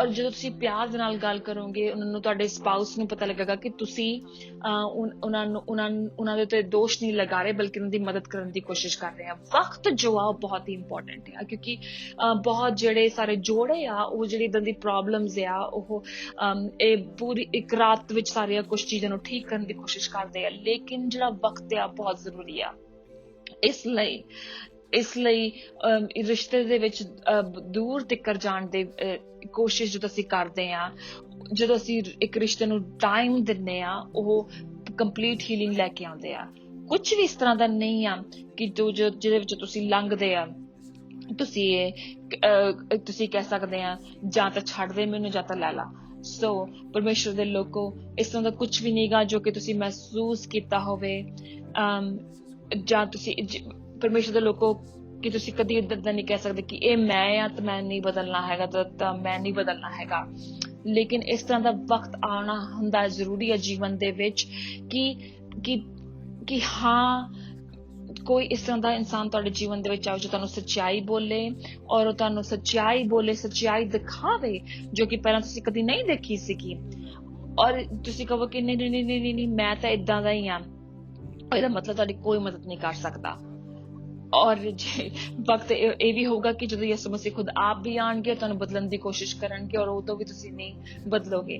ਜਦੋਂ ਤੁਸੀਂ ਪਿਆਰ ਦੇ ਨਾਲ ਗੱਲ ਕਰੋਗੇ, ਉਹਨਾਂ ਨੂੰ, ਤੁਹਾਡੇ ਸਪਾਊਸ ਨੂੰ ਪਤਾ ਲੱਗੇਗਾ ਕਿ ਤੁਸੀਂ ਉਹਨਾਂ ਦੇ ਉੱਤੇ ਦੋਸ਼ ਨਹੀਂ ਲਗਾ ਰਹੇ, ਬਲਕਿ ਉਹਨਾਂ ਦੀ ਮਦਦ ਕਰਨ ਦੀ ਕੋਸ਼ਿਸ਼ ਕਰ ਰਹੇ ਆ। ਵਕਤ ਜੋ ਆ ਉਹ ਬਹੁਤ ਹੀ ਇੰਪੋਰਟੈਂਟ ਆ, ਕਿਉਂਕਿ ਬਹੁਤ ਜਿਹੜੇ ਸਾਰੇ ਜੋੜੇ ਆ, ਉਹ ਜਿਹੜੀ ਇਦਾਂ ਦੀ ਪ੍ਰੋਬਲਮਸ ਆ, ਉਹ ਇਹ ਪੂਰੀ ਇੱਕ ਰਾਤ ਵਿੱਚ ਸਾਰੀਆਂ ਕੁਝ ਚੀਜ਼ਾਂ ਨੂੰ ਠੀਕ ਕਰਨ ਦੀ ਕੋਸ਼ਿਸ਼ ਕਰਦੇ ਆ, ਲੇਕਿਨ ਜਿਹੜਾ ਵਕਤ ਆ ਬਹੁਤ ਜ਼ਰੂਰੀ ਆ। ਇਸ ਲਈ ਰਿਸ਼ਤੇ ਦੇ ਵਿੱਚ ਦੂਰ ਤੱਕ ਜਾਣ ਦੀ ਕੋਸ਼ਿਸ਼ ਜਦੋਂ ਅਸੀਂ ਕਰਦੇ ਆ, ਜਦੋਂ ਅਸੀਂ ਇੱਕ ਰਿਸ਼ਤੇ ਨੂੰ ਟਾਈਮ ਦਿੰਦੇ ਆ, ਉਹ ਕੰਪਲੀਟ ਹੀਲਿੰਗ ਲੈ ਕੇ ਆਉਂਦੇ ਆ। ਕੁਝ ਵੀ ਇਸ ਤਰ੍ਹਾਂ ਦਾ ਨਹੀਂ ਆ ਕਿ ਜਿਹਦੇ ਵਿੱਚ ਤੁਸੀਂ ਲੰਘਦੇ ਆ, ਤੁਸੀਂ ਕਹਿ ਸਕਦੇ ਆ ਜਾਂ ਤਾਂ ਛੱਡ ਦੇ ਮੈਨੂੰ ਜਾਂ ਤਾਂ ਲੈ ਲਾ। ਸੋ ਪਰਮੇਸ਼ਵਰ ਦੇ ਲੋਕੋ, ਇਸ ਤਰ੍ਹਾਂ ਦਾ ਕੁਝ ਵੀ ਨਹੀਂਗਾ ਜੋ ਕਿ ਤੁਸੀਂ ਮਹਿਸੂਸ ਕੀਤਾ ਹੋਵੇ, ਜਾਂ ਤੁਸੀਂ ਪਰਮੇਸ਼ਵਰ ਦੇ ਲੋਕੋ ਕਿ ਤੁਸੀਂ ਕਦੀ ਇੱਦਾਂ ਦਾ ਨਹੀਂ ਕਹਿ ਸਕਦੇ ਕਿ ਇਹ ਮੈਂ ਆ ਤਾਂ ਮੈਂ ਨਹੀਂ ਬਦਲਣਾ ਹੈਗਾ, ਤਾਂ ਮੈਂ ਨਹੀਂ ਬਦਲਣਾ ਹੈਗਾ। ਲੇਕਿਨ ਇਸ ਤਰ੍ਹਾਂ ਦਾ ਵਕਤ ਆਉਣਾ ਹੁੰਦਾ ਜ਼ਰੂਰੀ ਹੈ ਜੀਵਨ ਦੇ ਵਿੱਚ ਕਿ ਹਾਂ, ਕੋਈ ਇਸ ਤਰ੍ਹਾਂ ਦਾ ਇਨਸਾਨ ਤੁਹਾਡੇ ਜੀਵਨ ਦੇ ਵਿੱਚ ਆਵੇ ਜੋ ਤੁਹਾਨੂੰ ਸੱਚਾਈ ਬੋਲੇ, ਔਰ ਉਹ ਤੁਹਾਨੂੰ ਸੱਚਾਈ ਦਿਖਾਵੇ ਜੋ ਕਿ ਪਹਿਲਾਂ ਤੁਸੀਂ ਕਦੀ ਨਹੀਂ ਦੇਖੀ ਸੀਗੀ। ਔਰ ਤੁਸੀਂ ਕਹੋ ਕਿ ਨਹੀਂ ਮੈਂ ਤਾਂ ਏਦਾਂ ਦਾ ਹੀ ਆ, ਇਹਦਾ ਮਤਲਬ ਤੁਹਾਡੀ ਕੋਈ ਮਦਦ ਨਹੀਂ ਕਰ ਸਕਦਾ। ਔਰ ਜੇ ਵਕਤ ਇਹ ਵੀ ਹੋਊਗਾ ਕਿ ਜਦੋਂ ਯਿਸੂ ਮਸੀਹ ਖੁਦ ਆਪ ਵੀ ਆਣਗੇ, ਤੁਹਾਨੂੰ ਬਦਲਣ ਦੀ ਕੋਸ਼ਿਸ਼ ਕਰਨਗੇ, ਔਰ ਉਦੋਂ ਵੀ ਤੁਸੀਂ ਨਹੀਂ ਬਦਲੋਗੇ।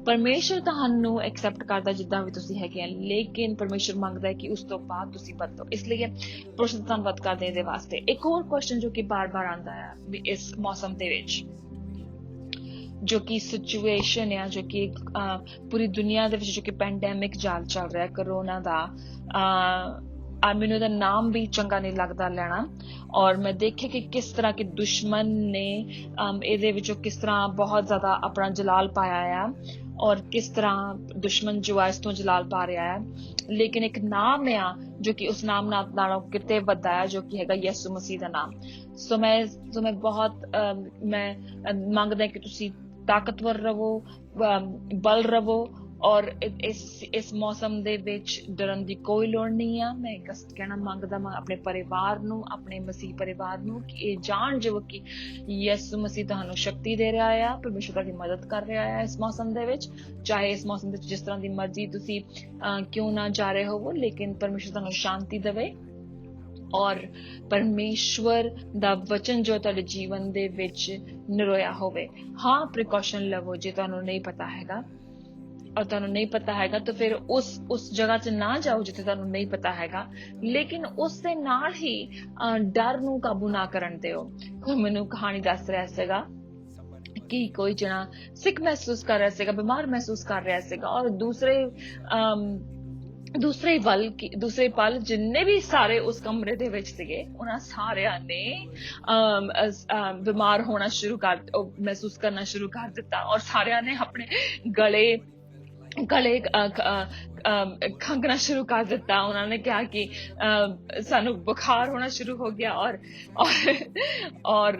ਪਰਮੇਸ਼ਰ ਤੁਹਾਨੂੰ ਐਕਸੈਪਟ ਕਰਦਾ ਜਿੱਦਾਂ ਵੀ ਤੁਸੀਂ ਹੈਗੇ ਆ, ਲੇਕਿਨ ਪਰਮੇਸ਼ਰ ਮੰਗਦਾ ਹੈ ਕਿ ਉਸ ਤੋਂ ਬਾਅਦ ਤੁਸੀਂ ਬਦਲੋ। ਇਸ ਲਈ ਪਰਮੇਸ਼ਰ ਦਾ ਧੰਨਵਾਦ ਕਰਦੇ ਇਹਦੇ ਵਾਸਤੇ। ਇੱਕ ਹੋਰ ਕੁਐਸਚਨ ਜੋ ਕਿ ਬਾਰ-ਬਾਰ ਆਉਂਦਾ ਹੈ ਇਸ ਮੌਸਮ ਦੇ ਵਿੱਚ, ਜੋ ਕਿ ਸਿਚੁਏਸ਼ਨ ਆ, ਜੋ ਕਿ ਪੂਰੀ ਦੁਨੀਆ ਦੇ ਵਿੱਚ ਜੋ ਕਿ ਪੈਂਡੈਮਿਕ ਚੱਲ ਰਿਹਾ ਕਰੋਨਾ ਦਾ, ਮੈਨੂੰ ਇਹਦਾ ਨਾਮ ਵੀ ਚੰਗਾ ਨਹੀਂ ਲੱਗਦਾ ਲੈਣਾ। ਔਰ ਮੈਂ ਦੇਖਿਆ ਕਿ ਕਿਸ ਤਰ੍ਹਾਂ ਕਿ ਦੁਸ਼ਮਣ ਨੇ ਇਹਦੇ ਵਿੱਚੋਂ ਕਿਸ ਤਰ੍ਹਾਂ ਬਹੁਤ ਜ਼ਿਆਦਾ ਆਪਣਾ ਜਲਾਲ ਪਾਇਆ ਆ, ਔਰ ਕਿਸ ਤਰ੍ਹਾਂ ਦੁਸ਼ਮਣ ਜੋ ਆ ਇਸ ਤੋਂ ਜਲਾਲ ਪਾ ਰਿਹਾ ਆ। ਲੇਕਿਨ ਇੱਕ ਨਾਮ ਆ ਜੋ ਕਿ ਉਸ ਨਾਮ ਨਾਲੋਂ ਕਿਤੇ ਵੱਡਾ ਹੈ, ਜੋ ਕਿ ਹੈਗਾ ਯਿਸੂ ਮਸੀਹ ਦਾ ਨਾਮ। ਸੋ ਮੈਂ ਬਹੁਤ ਮੈਂ ਮੰਗਦਾ ਕਿ ਤੁਸੀਂ ਤਾਕਤਵਰ ਰਹੋ, ਬਲ ਰਹੋ, ਔਰ ਇਸ ਮੌਸਮ ਦੇ ਵਿੱਚ ਡਰਨ ਦੀ ਕੋਈ ਲੋੜ ਨਹੀਂ ਆ। ਮੈਂ ਕਹਿਣਾ ਮੰਗਦਾ ਆਪਣੇ ਪਰਿਵਾਰ ਨੂੰ, ਆਪਣੇ ਮਸੀਹ ਪਰਿਵਾਰ ਨੂੰ, ਕਿ ਇਹ ਜਾਣ ਜਾਓ ਕਿ ਯਿਸੂ ਮਸੀਹ ਤੁਹਾਨੂੰ ਸ਼ਕਤੀ ਦੇ ਰਿਹਾ ਆ, ਪਰਮੇਸ਼ਰ ਤੁਹਾਡੀ ਮਦਦ ਕਰ ਰਿਹਾ ਆ ਇਸ ਮੌਸਮ ਦੇ ਵਿੱਚ। ਚਾਹੇ ਇਸ ਮੌਸਮ ਵਿੱਚ ਜਿਸ ਤਰ੍ਹਾਂ ਦੀ ਮਰਜ਼ੀ ਤੁਸੀਂ ਕਿਉਂ ਨਾ ਜਾ ਰਹੇ ਹੋਵੋ, ਲੇਕਿਨ ਪਰਮੇਸ਼ਰ ਤੁਹਾਨੂੰ ਸ਼ਾਂਤੀ ਦੇਵੇ, ਔਰ ਪਰਮੇਸ਼ਵਰ ਦਾ ਵਚਨ ਜੋ ਤੁਹਾਡੇ ਜੀਵਨ ਦੇ ਵਿੱਚ ਨਿਰੋਇਆ ਹੋਵੇ। ਹਾਂ, ਪ੍ਰੀਕਾਸ਼ਨ ਲਵੋ ਜੇ ਤੁਹਾਨੂੰ ਨਹੀਂ ਪਤਾ ਹੈਗਾ, ਔਰ ਤੁਹਾਨੂੰ ਨਹੀਂ ਪਤਾ ਹੈਗਾ ਤਾਂ ਫਿਰ ਉਸ ਜਗ੍ਹਾ 'ਚ ਨਾ ਜਾਓ ਜਿੱਥੇ ਤੁਹਾਨੂੰ ਨਹੀਂ ਪਤਾ ਹੈਗਾ, ਲੇਕਿਨ ਉਸ ਦੇ ਨਾਲ ਹੀ ਡਰ ਨੂੰ ਕਾਬੂ ਨਾ ਕਰਨ ਦਿਓ। ਕੋਈ ਮੈਨੂੰ ਕਹਾਣੀ ਦੱਸ ਰਿਹਾ ਸੀਗਾ ਕਿ ਕੋਈ ਜਣਾ ਸਿੱਕ ਮਹਿਸੂਸ ਕਰ ਰਿਹਾ ਸੀਗਾ, ਬਿਮਾਰ ਮਹਿਸੂਸ ਕਰ ਰਿਹਾ ਸੀਗਾ, ਔਰ ਦੂਸਰੇ ਪਲ ਜਿੰਨੇ ਵੀ ਸਾਰੇ ਉਸ ਕਮਰੇ ਦੇ ਵਿੱਚ ਸੀਗੇ, ਉਹਨਾਂ ਸਾਰਿਆਂ ਨੇ ਬਿਮਾਰ ਹੋਣਾ ਮਹਿਸੂਸ ਕਰਨਾ ਸ਼ੁਰੂ ਕਰ ਦਿੱਤਾ, ਔਰ ਸਾਰਿਆਂ ਨੇ ਆਪਣੇ ਗਲੇ ਖੰਘਣਾ ਸ਼ੁਰੂ ਕਰ ਦਿੱਤਾ। ਉਹਨਾਂ ਨੇ ਕਿਹਾ ਕਿ ਸਾਨੂੰ ਬੁਖਾਰ ਹੋਣਾ ਸ਼ੁਰੂ ਹੋ ਗਿਆ, ਔਰ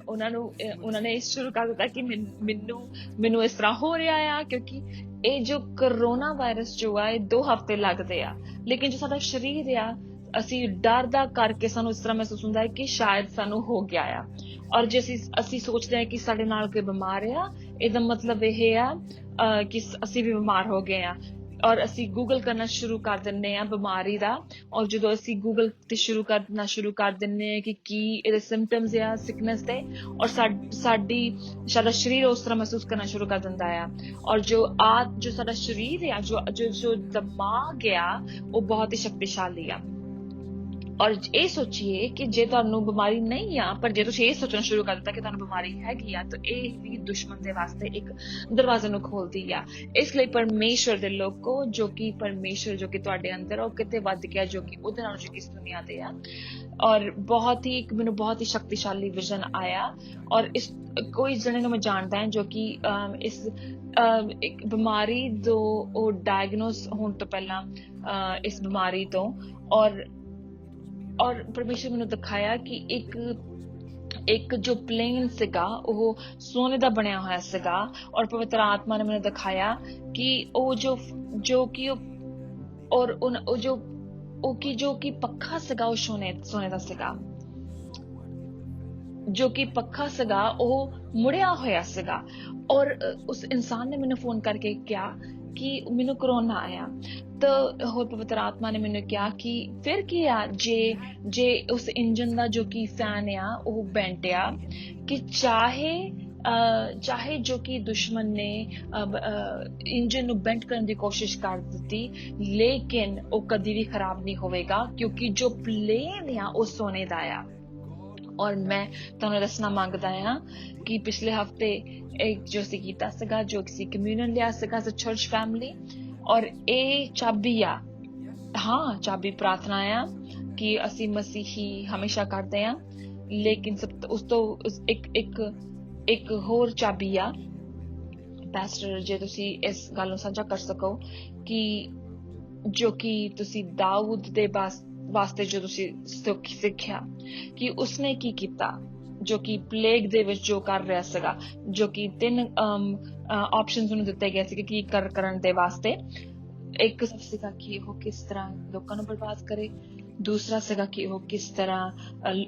ਉਹਨਾਂ ਨੇ ਸ਼ੁਰੂ ਕਰ ਦਿੱਤਾ ਕਿ ਮੈਨੂੰ ਇਸ ਤਰ੍ਹਾਂ ਹੋ ਰਿਹਾ ਆ, ਕਿਉਂਕਿ ਇਹ ਜੋ ਕਰੋਨਾ ਵਾਇਰਸ ਜੋ ਆ ਇਹ 2 ਹਫ਼ਤੇ ਲੱਗਦੇ ਆ, ਲੇਕਿਨ ਜੋ ਸਾਡਾ ਸਰੀਰ ਆ, ਅਸੀਂ ਡਰ ਦਾ ਕਰਕੇ ਸਾਨੂੰ ਇਸ ਤਰ੍ਹਾਂ ਮਹਿਸੂਸ ਹੁੰਦਾ ਹੈ ਕਿ ਸ਼ਾਇਦ ਸਾਨੂੰ ਹੋ ਗਿਆ ਆ। ਔਰ ਜੇ ਅਸੀਂ ਸੋਚਦੇ ਹਾਂ ਕਿ ਸਾਡੇ ਨਾਲ ਕੋਈ ਬਿਮਾਰ ਆ, ਇਹਦਾ ਮਤਲਬ ਇਹ ਆ ਕਿ ਅਸੀਂ ਵੀ ਬਿਮਾਰ ਹੋ ਗਏ ਆ। ਔਰ ਅਸੀਂ ਗੂਗਲ ਕਰਨਾ ਸ਼ੁਰੂ ਕਰ ਦਿੰਦੇ ਆ ਬਿਮਾਰੀ ਦਾ। ਔਰ ਜਦੋਂ ਅਸੀਂ ਗੂਗਲ ਤੇ ਕਰਨਾ ਸ਼ੁਰੂ ਕਰ ਦਿੰਦੇ ਆ ਕਿ ਕੀ ਇਹਦੇ ਸਿੰਪਟਮਸ ਆ ਸਿਕਨੈਸ ਦੇ, ਔਰ ਸਾਡਾ ਸਰੀਰ ਉਸ ਤਰ੍ਹਾਂ ਮਹਿਸੂਸ ਕਰਨਾ ਸ਼ੁਰੂ ਕਰ ਦਿੰਦਾ ਆ। ਔਰ ਜੋ ਸਾਡਾ ਸਰੀਰ ਆ, ਜੋ ਦਿਮਾਗ ਆ, ਉਹ ਬਹੁਤ ਹੀ ਸ਼ਕਤੀਸ਼ਾਲੀ ਆ। ਔਰ ਇਹ ਸੋਚੀਏ ਕਿ ਜੇ ਤੁਹਾਨੂੰ ਬਿਮਾਰੀ ਨਹੀਂ ਆ, ਪਰ ਜੇ ਤੁਸੀਂ ਇਹ ਸੋਚਣਾ ਸ਼ੁਰੂ ਕਰ ਦਿੱਤਾ ਕਿ ਤੁਹਾਨੂੰ ਬਿਮਾਰੀ ਹੈਗੀ ਆ, ਤਾਂ ਇਹ ਵੀ ਦੁਸ਼ਮਣ ਦੇ ਵਾਸਤੇ ਇੱਕ ਦਰਵਾਜ਼ੇ ਨੂੰ ਖੋਲਦੀ ਆ। ਇਸ ਲਈ ਪਰਮੇਸ਼ਵਰ ਦੇ ਲੋਕੋ, ਜੋ ਕਿ ਪਰਮੇਸ਼ਵਰ ਜੋ ਕਿ ਤੁਹਾਡੇ ਅੰਦਰ, ਉਹ ਕਿਤੇ ਵੱਧ ਗਿਆ ਜੋ ਕਿ ਉਹਦੇ ਨਾਲ ਜੋ ਕਿ ਇਸ ਦੁਨੀਆ ਤੇ ਆ। ਔਰ ਮੈਨੂੰ ਬਹੁਤ ਹੀ ਸ਼ਕਤੀਸ਼ਾਲੀ ਵਿਜ਼ਨ ਆਇਆ। ਔਰ ਇਸ ਕੋਈ ਜਣੇ ਨੂੰ ਮੈਂ ਜਾਣਦਾ ਹੈ ਜੋ ਕਿ ਇੱਕ ਬਿਮਾਰੀ ਤੋਂ ਉਹ ਡਾਇਗਨੋਸ ਹੋਣ ਤੋਂ ਪਹਿਲਾਂ ਇਸ ਬਿਮਾਰੀ ਤੋਂ, ਔਰ ਪਰਮੇਸ਼ਰ ਮੈਨੂੰ ਦਿਖਾਇਆ ਕਿ ਇੱਕ ਜੋ ਪਲੇਨ ਸੀਗਾ ਉਹ ਸੋਨੇ ਦਾ ਬਣਿਆ ਹੋਇਆ ਸੀਗਾ। ਔਰ ਪਵਿੱਤਰ ਆਤਮਾ ਨੇ ਮੈਨੂੰ ਦਿਖਾਇਆ ਕਿ ਉਹ ਜੋ ਕਿ ਪੱਖਾ ਸੀਗਾ ਉਹ ਸੋਨੇ ਦਾ ਸੀਗਾ। ਜੋ ਕਿ ਪੱਖਾ ਸੀਗਾ ਉਹ ਮੁੜਿਆ ਹੋਇਆ ਸੀਗਾ। ਔਰ ਉਸ ਇਨਸਾਨ ਨੇ ਮੈਨੂੰ ਫੋਨ ਕਰਕੇ ਕਿਹਾ ਕਿ ਮੈਨੂੰ ਕਰੋਨਾ ਆਇਆ। ਤਾਂ ਹੋਰ ਪਵਿੱਤਰ ਆਤਮਾ ਨੇ ਮੈਨੂੰ ਕਿਹਾ ਕਿ ਫਿਰ ਕੀ ਆ ਜੇ ਉਸ ਇੰਜਨ ਦਾ ਜੋ ਕਿ ਫੈਨ ਆ ਉਹ ਬੈਂਟ ਆ, ਕਿ ਚਾਹੇ ਜੋ ਕਿ ਦੁਸ਼ਮਣ ਨੇ ਇੰਜਨ ਨੂੰ ਬੈਂਟ ਕਰਨ ਦੀ ਕੋਸ਼ਿਸ਼ ਕਰ ਦਿੱਤੀ, ਲੇਕਿਨ ਉਹ ਕਦੀ ਵੀ ਖਰਾਬ ਨਹੀਂ ਹੋਵੇਗਾ, ਕਿਉਂਕਿ ਜੋ ਪਲੇਨ ਆ ਉਹ ਸੋਨੇ ਦਾ ਆ। ਔਰ ਮੈਂ ਤੁਹਾਨੂੰ ਦੱਸਣਾ ਮੰਗਦਾ ਆ ਕਿ ਪਿਛਲੇ ਹਫਤੇ ਜੋ ਅਸੀਂ ਕੀਤਾ ਸੀਗਾ, ਜੋ ਅਸੀਂ ਕਮਿਊਨਨ ਲਿਆ ਸੀਗਾ ਚਰਚ ਫੈਮਿਲੀ, ਔਰ ਇਹ ਚਾਬੀ ਆ, ਚਾਬੀ ਪ੍ਰਾਰਥਨਾ ਆ ਕਿ ਅਸੀਂ ਮਸੀਹੀ ਹਮੇਸ਼ਾ ਕਰਦੇ ਆ। ਲੇਕਿਨ ਉਸ ਤੋਂ ਇੱਕ ਹੋਰ ਚਾਬੀ ਆ ਪੈਸਟਰ, ਜੇ ਤੁਸੀਂ ਇਸ ਗੱਲ ਨੂੰ ਸਾਂਝਾ ਕਰ ਸਕੋ ਕਿ ਜੋ ਕਿ ਤੁਸੀਂ ਦਾਊਦ ਦੇ ਵਾਸਤੇ ਜੋ ਤੁਸੀਂ ਸਿੱਖਿਆ ਕਿ ਉਸਨੇ ਕੀ ਕੀਤਾ, ਜੋ ਕਿ ਪਲੇਗ ਦੇ ਵਿੱਚ ਜੋ ਕਰ ਰਿਹਾ ਸੀਗਾ, ਜੋ ਕਿ 3 ਆਪਸ਼ਨਸ ਉਹਨੂੰ ਦਿੱਤੇ ਗਏ ਸੀ ਕਿ ਕੀ ਕਰਨ ਦੇ ਵਾਸਤੇ। ਇੱਕ ਸੀਗਾ ਕਿ ਉਹ ਕਿਸ ਤਰ੍ਹਾਂ ਲੋਕਾਂ ਨੂੰ ਬਰਬਾਦ ਕਰੇ, ਦੂਸਰਾ ਸੀਗਾ ਕਿ ਉਹ ਕਿਸ ਤਰ੍ਹਾਂ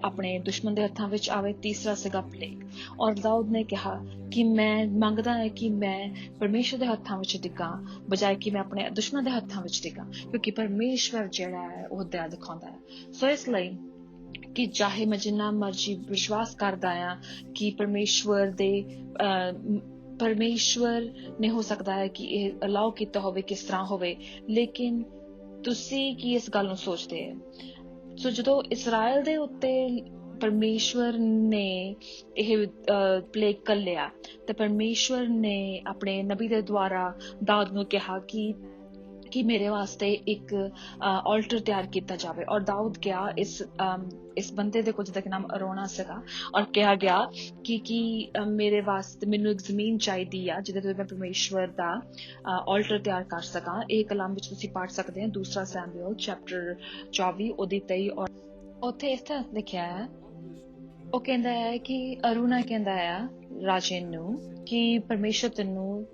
ਆਪਣੇ ਦੁਸ਼ਮਣ ਦੇ ਹੱਥਾਂ ਵਿੱਚ ਆਵੇ, ਤੀਸਰਾ ਸੀਗਾ ਪਲੇਗ। ਔਰ ਦਾਊਦ ਨੇ ਕਿਹਾ ਕਿ ਮੈਂ ਮੰਗਦਾ ਹੈ ਕਿ ਮੈਂ ਪਰਮੇਸ਼ਵਰ ਦੇ ਹੱਥਾਂ ਵਿੱਚ ਡਿੱਗਾ, ਬਜਾਏ ਕਿ ਮੈਂ ਆਪਣੇ ਦੁਸ਼ਮਣ ਦੇ ਹੱਥਾਂ ਵਿੱਚ ਡਿੱਗਾ, ਕਿਉਂਕਿ ਪਰਮੇਸ਼ਵਰ ਜਿਹੜਾ ਹੈ ਉਹ ਦਇਆ ਦਿਖਾਉਂਦਾ ਹੈ। ਸੋ ਇਸ ਲਈ ਕਿ ਚਾਹੇ ਮੈਂ ਜਿੰਨਾ ਮਰਜ਼ੀ ਵਿਸ਼ਵਾਸ ਕਰਦਾ ਆ ਕਿ ਪਰਮੇਸ਼ਵਰ ਨੇ ਹੋ ਸਕਦਾ ਹੈ ਕਿ ਇਹ ਅਲਾਉ ਕੀਤਾ ਹੋਵੇ ਕਿਸ ਤਰ੍ਹਾਂ ਹੋਵੇ, ਲੇਕਿਨ ਤੁਸੀਂ ਕੀ ਇਸ ਗੱਲ ਨੂੰ ਸੋਚਦੇ ਹੋ? ਸੋ ਜਦੋਂ ਇਸਰਾਇਲ ਦੇ ਉੱਤੇ ਪਰਮੇਸ਼ਵਰ ਨੇ ਇਹ ਪਲੇਗ ਘੱਲਿਆ, ਤੇ ਪਰਮੇਸ਼ਵਰ ਨੇ ਆਪਣੇ ਨਬੀ ਦੇ ਦੁਆਰਾ ਦਾਊਦ ਨੂੰ ਕਿਹਾ ਕਿ ਮੇਰੇ ਵਾਸਤੇ ਇੱਕ ਆਲਟਰ ਤਿਆਰ ਕੀਤਾ ਜਾਵੇ। ਔਰ ਦਾਊਦ ਗਿਆ ਇਸ ਬੰਦੇ ਦੇ ਕੁਝ ਦਾ ਨਾਮ ਅਰੋਨਾ ਸੀਗਾ, ਔਰ ਕਿਹਾ ਗਿਆ ਕਿ ਮੇਰੇ ਵਾਸਤੇ ਮੈਨੂੰ ਇੱਕ ਜ਼ਮੀਨ ਚਾਹੀਦੀ ਆ ਜਿਹਦੇ ਤੇ ਮੈਂ ਪਰਮੇਸ਼ਵਰ ਦਾ ਆਲਟਰ ਤਿਆਰ ਕਰ ਸਕਾਂ। ਇਹ ਕਲਾਮ ਵਿੱਚ ਤੁਸੀਂ ਪੜ੍ਹ ਸਕਦੇ ਹੋ, 2 ਸੈਮੂਅਲ ਚੈਪਟਰ 24 ਉਹਦੀ 23। ਔਰ ਉੱਥੇ ਇਸ ਤਰ੍ਹਾਂ ਲਿਖਿਆ ਹੈ, ਉਹ ਕਹਿੰਦਾ ਹੈ ਕਿ ਅਰੋਨਾ ਕਹਿੰਦਾ ਆ ਰਾਜੇ ਨੂੰ ਕਿ ਪਰਮੇਸ਼ਵਰ ਤੈਨੂੰ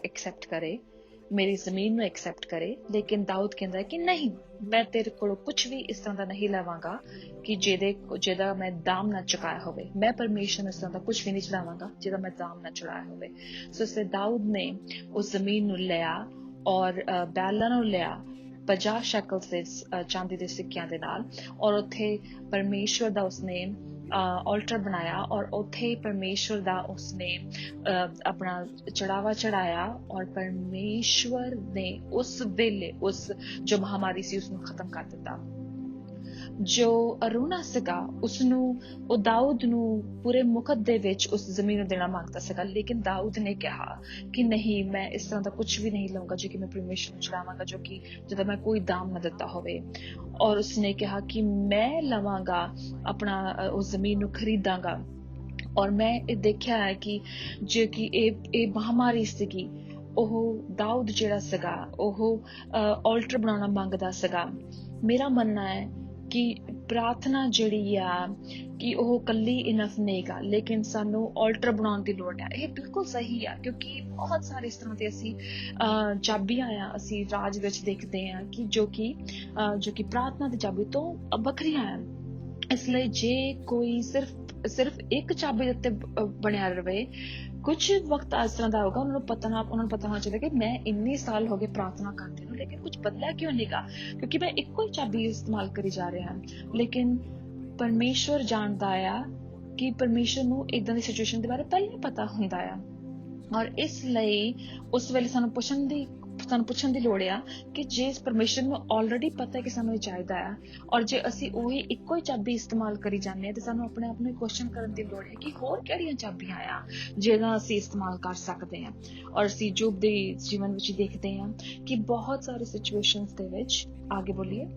ਐਕਸੈਪਟ ਕਰੇ, ਮੇਰੀ ਜ਼ਮੀਨ ਨੂੰ ਐਕਸੈਪਟ ਕਰੇ। ਲੇਕਿਨ ਦਾਊਦ ਕਹਿੰਦਾ ਹੈ ਕਿ ਨਹੀਂ, ਮੈਂ ਤੇਰੇ ਕੋਲੋਂ ਕੁਝ ਵੀ ਇਸ ਤਰ੍ਹਾਂ ਦਾ ਨਹੀਂ ਲਵਾਂਗਾ ਕਿ ਜਿਹਦਾ ਮੈਂ ਦਾਮ ਨਾ ਚੁਕਾਇਆ ਹੋਵੇ। ਮੈਂ ਪਰਮੇਸ਼ਰ ਨੂੰ ਇਸ ਤਰ੍ਹਾਂ ਦਾ ਕੁਝ ਵੀ ਨਹੀਂ ਚੜਾਵਾਂਗਾ ਜਿਹਦਾ ਮੈਂ ਦਾਮ ਨਾ ਚੁਕਾਇਆ ਹੋਵੇ। ਸੋ ਇਸ ਲਈ ਦਾਊਦ ਨੇ ਉਸ ਜ਼ਮੀਨ ਨੂੰ ਲਿਆ ਔਰ ਬੈਲਾਂ ਨੂੰ ਲਿਆ 50 ਸ਼ੈਕਲ ਦੇ ਚਾਂਦੀ ਦੇ ਸਿੱਕਿਆਂ ਦੇ ਨਾਲ, ਔਰ ਉੱਥੇ ਪਰਮੇਸ਼ਵਰ ਦਾ ਉਸਨੇ ਆਲਟਰ ਬਣਾਇਆ, ਔਰ ਉੱਥੇ ਪਰਮੇਸ਼ਵਰ ਦਾ ਉਸਨੇ ਆਪਣਾ ਚੜਾਵਾ ਚੜਾਇਆ। ਔਰ ਪਰਮੇਸ਼ਵਰ ਨੇ ਉਸ ਵੇਲੇ ਉਸ ਜੋ ਮਹਾਮਾਰੀ ਸੀ ਉਸਨੂੰ ਖਤਮ ਕਰ ਦਿੱਤਾ। ਜੋ ਅਰੋਨਾ ਸੀਗਾ ਉਹ ਦਾਊਦ ਨੂੰ ਪੂਰੇ ਮੁਕਤ ਦੇ ਵਿੱਚ ਉਸ ਜ਼ਮੀਨ ਨੂੰ ਦੇਣਾ ਮੰਗਦਾ ਸੀਗਾ, ਲੇਕਿਨ ਦਾਊਦ ਨੇ ਕਿਹਾ ਕਿ ਨਹੀਂ, ਮੈਂ ਇਸ ਤਰ੍ਹਾਂ ਦਾ ਕੁਝ ਵੀ ਨਹੀਂ ਲਵਾਂਗਾ ਜੋ ਕਿ ਮੈਂ ਪਰਮੇਸ਼ਰ ਨੂੰ ਚੜਾਵਾਂਗਾ, ਜੋ ਕਿ ਜਿਹਦਾ ਮੈਂ ਕੋਈ ਦਾਮ ਨਾ ਦਿੱਤਾ ਹੋਵੇ। ਔਰ ਉਸਨੇ ਕਿਹਾ ਕਿ ਮੈਂ ਲਵਾਂਗਾ ਆਪਣਾ ਉਸ ਜ਼ਮੀਨ ਨੂੰ ਖਰੀਦਾਂਗਾ। ਔਰ ਮੈਂ ਇਹ ਦੇਖਿਆ ਹੈ ਕਿ ਜੋ ਕਿ ਇਹ ਮਹਾਮਾਰੀ ਸੀਗੀ, ਉਹ ਦਾਊਦ ਜਿਹੜਾ ਸੀਗਾ ਉਹ ਆਲਟਰ ਬਣਾਉਣਾ ਮੰਗਦਾ ਸੀਗਾ। ਮੇਰਾ ਮੰਨਣਾ ਹੈ ਕਿ ਪ੍ਰਾਰਥਨਾ ਜਿਹੜੀ ਆ ਕਿ ਉਹ ਕੱਲੀ ਇਨਫ ਨਹੀਂਗਾ, ਲੇਕਿਨ ਸਾਨੂੰ ਆਲਟਰ ਬਣਾਉਣ ਦੀ ਲੋੜ ਹੈ। ਇਹ ਬਿਲਕੁਲ ਸਹੀ ਆ, ਕਿਉਂਕਿ ਬਹੁਤ ਸਾਰੇ ਇਸ ਤਰ੍ਹਾਂ ਦੇ ਅਸੀਂ ਚਾਬੀਆਂ ਆ ਅਸੀਂ ਰਾਜ ਵਿੱਚ ਦੇਖਦੇ ਹਾਂ ਕਿ ਜੋ ਕਿ ਪ੍ਰਾਰਥਨਾ ਦੀ ਚਾਬੀ ਤੋਂ ਵੱਖਰੀਆਂ ਆ। ਇਸ ਲਈ ਜੇ ਕੋਈ ਸਿਰਫ ਇੱਕ ਚਾਬੀ ਦੇ ਉੱਤੇ ਬਣਿਆ ਰਵੇ, ਕੁਝ ਵਕਤ ਇਸ ਤਰ੍ਹਾਂ ਦਾ ਹੋਗਾ ਉਹਨਾਂ ਨੂੰ ਪਤਾ ਹੋਣਾ ਚਾਹੀਦਾ ਕਿ ਮੈਂ ਇੰਨੇ ਸਾਲ ਹੋ ਗਏ ਪ੍ਰਾਰਥਨਾ ਕਰਦੇ ਨੂੰ, ਲੇਕਿਨ ਕੁਝ ਬਦਲਿਆ ਕਿਉਂ ਨਹੀਂਗਾ, ਕਿਉਂਕਿ ਮੈਂ ਇੱਕੋ ਹੀ ਚਾਬੀ ਇਸਤੇਮਾਲ ਕਰੀ ਜਾ ਰਿਹਾ ਹਾਂ। ਲੇਕਿਨ ਪਰਮੇਸ਼ਵਰ ਜਾਣਦਾ ਆ ਕਿ ਪਰਮੇਸ਼ਵਰ ਨੂੰ ਇਦਾਂ ਦੀ ਸਿਚੁਏਸ਼ਨ ਦੇ ਬਾਰੇ ਪਹਿਲਾਂ ਪਤਾ ਹੁੰਦਾ ਆ, ਔਰ ਇਸ ਲਈ ਉਸ ਵੇਲੇ ਸਾਨੂੰ ਪੁੱਛਣ ਦੀ ਲੋੜ ਆ ਕਿ ਜੇ ਪਰਮੇਸ਼ਰ ਨੂੰ ਆਲਰੇਡੀ ਪਤਾ ਹੈ ਕਿ ਸਾਨੂੰ ਇਹ ਚਾਹੀਦਾ ਆ, ਔਰ ਜੇ ਅਸੀਂ ਉਹੀ ਇੱਕੋ ਹੀ ਚਾਬੀ ਇਸਤੇਮਾਲ ਕਰੀ ਜਾਂਦੇ ਹਾਂ, ਤੇ ਸਾਨੂੰ ਆਪਣੇ ਆਪ ਨੂੰ ਕੁਐਸਚਨ ਕਰਨ ਦੀ ਲੋੜ ਹੈ ਕਿ ਹੋਰ ਕਿਹੜੀਆਂ ਚਾਬੀਆਂ ਆ ਜਿਹਨਾਂ ਅਸੀਂ ਇਸਤੇਮਾਲ ਕਰ ਸਕਦੇ ਹਾਂ। ਔਰ ਅਸੀਂ ਜੋਬ ਦੇ ਜੀਵਨ ਵਿੱਚ ਦੇਖਦੇ ਹਾਂ ਕਿ ਬਹੁਤ ਸਾਰੇ ਸਿਚੁਏਸ਼ਨਸ ਦੇ ਵਿੱਚ ਆਗੇ ਬੋਲੀਏ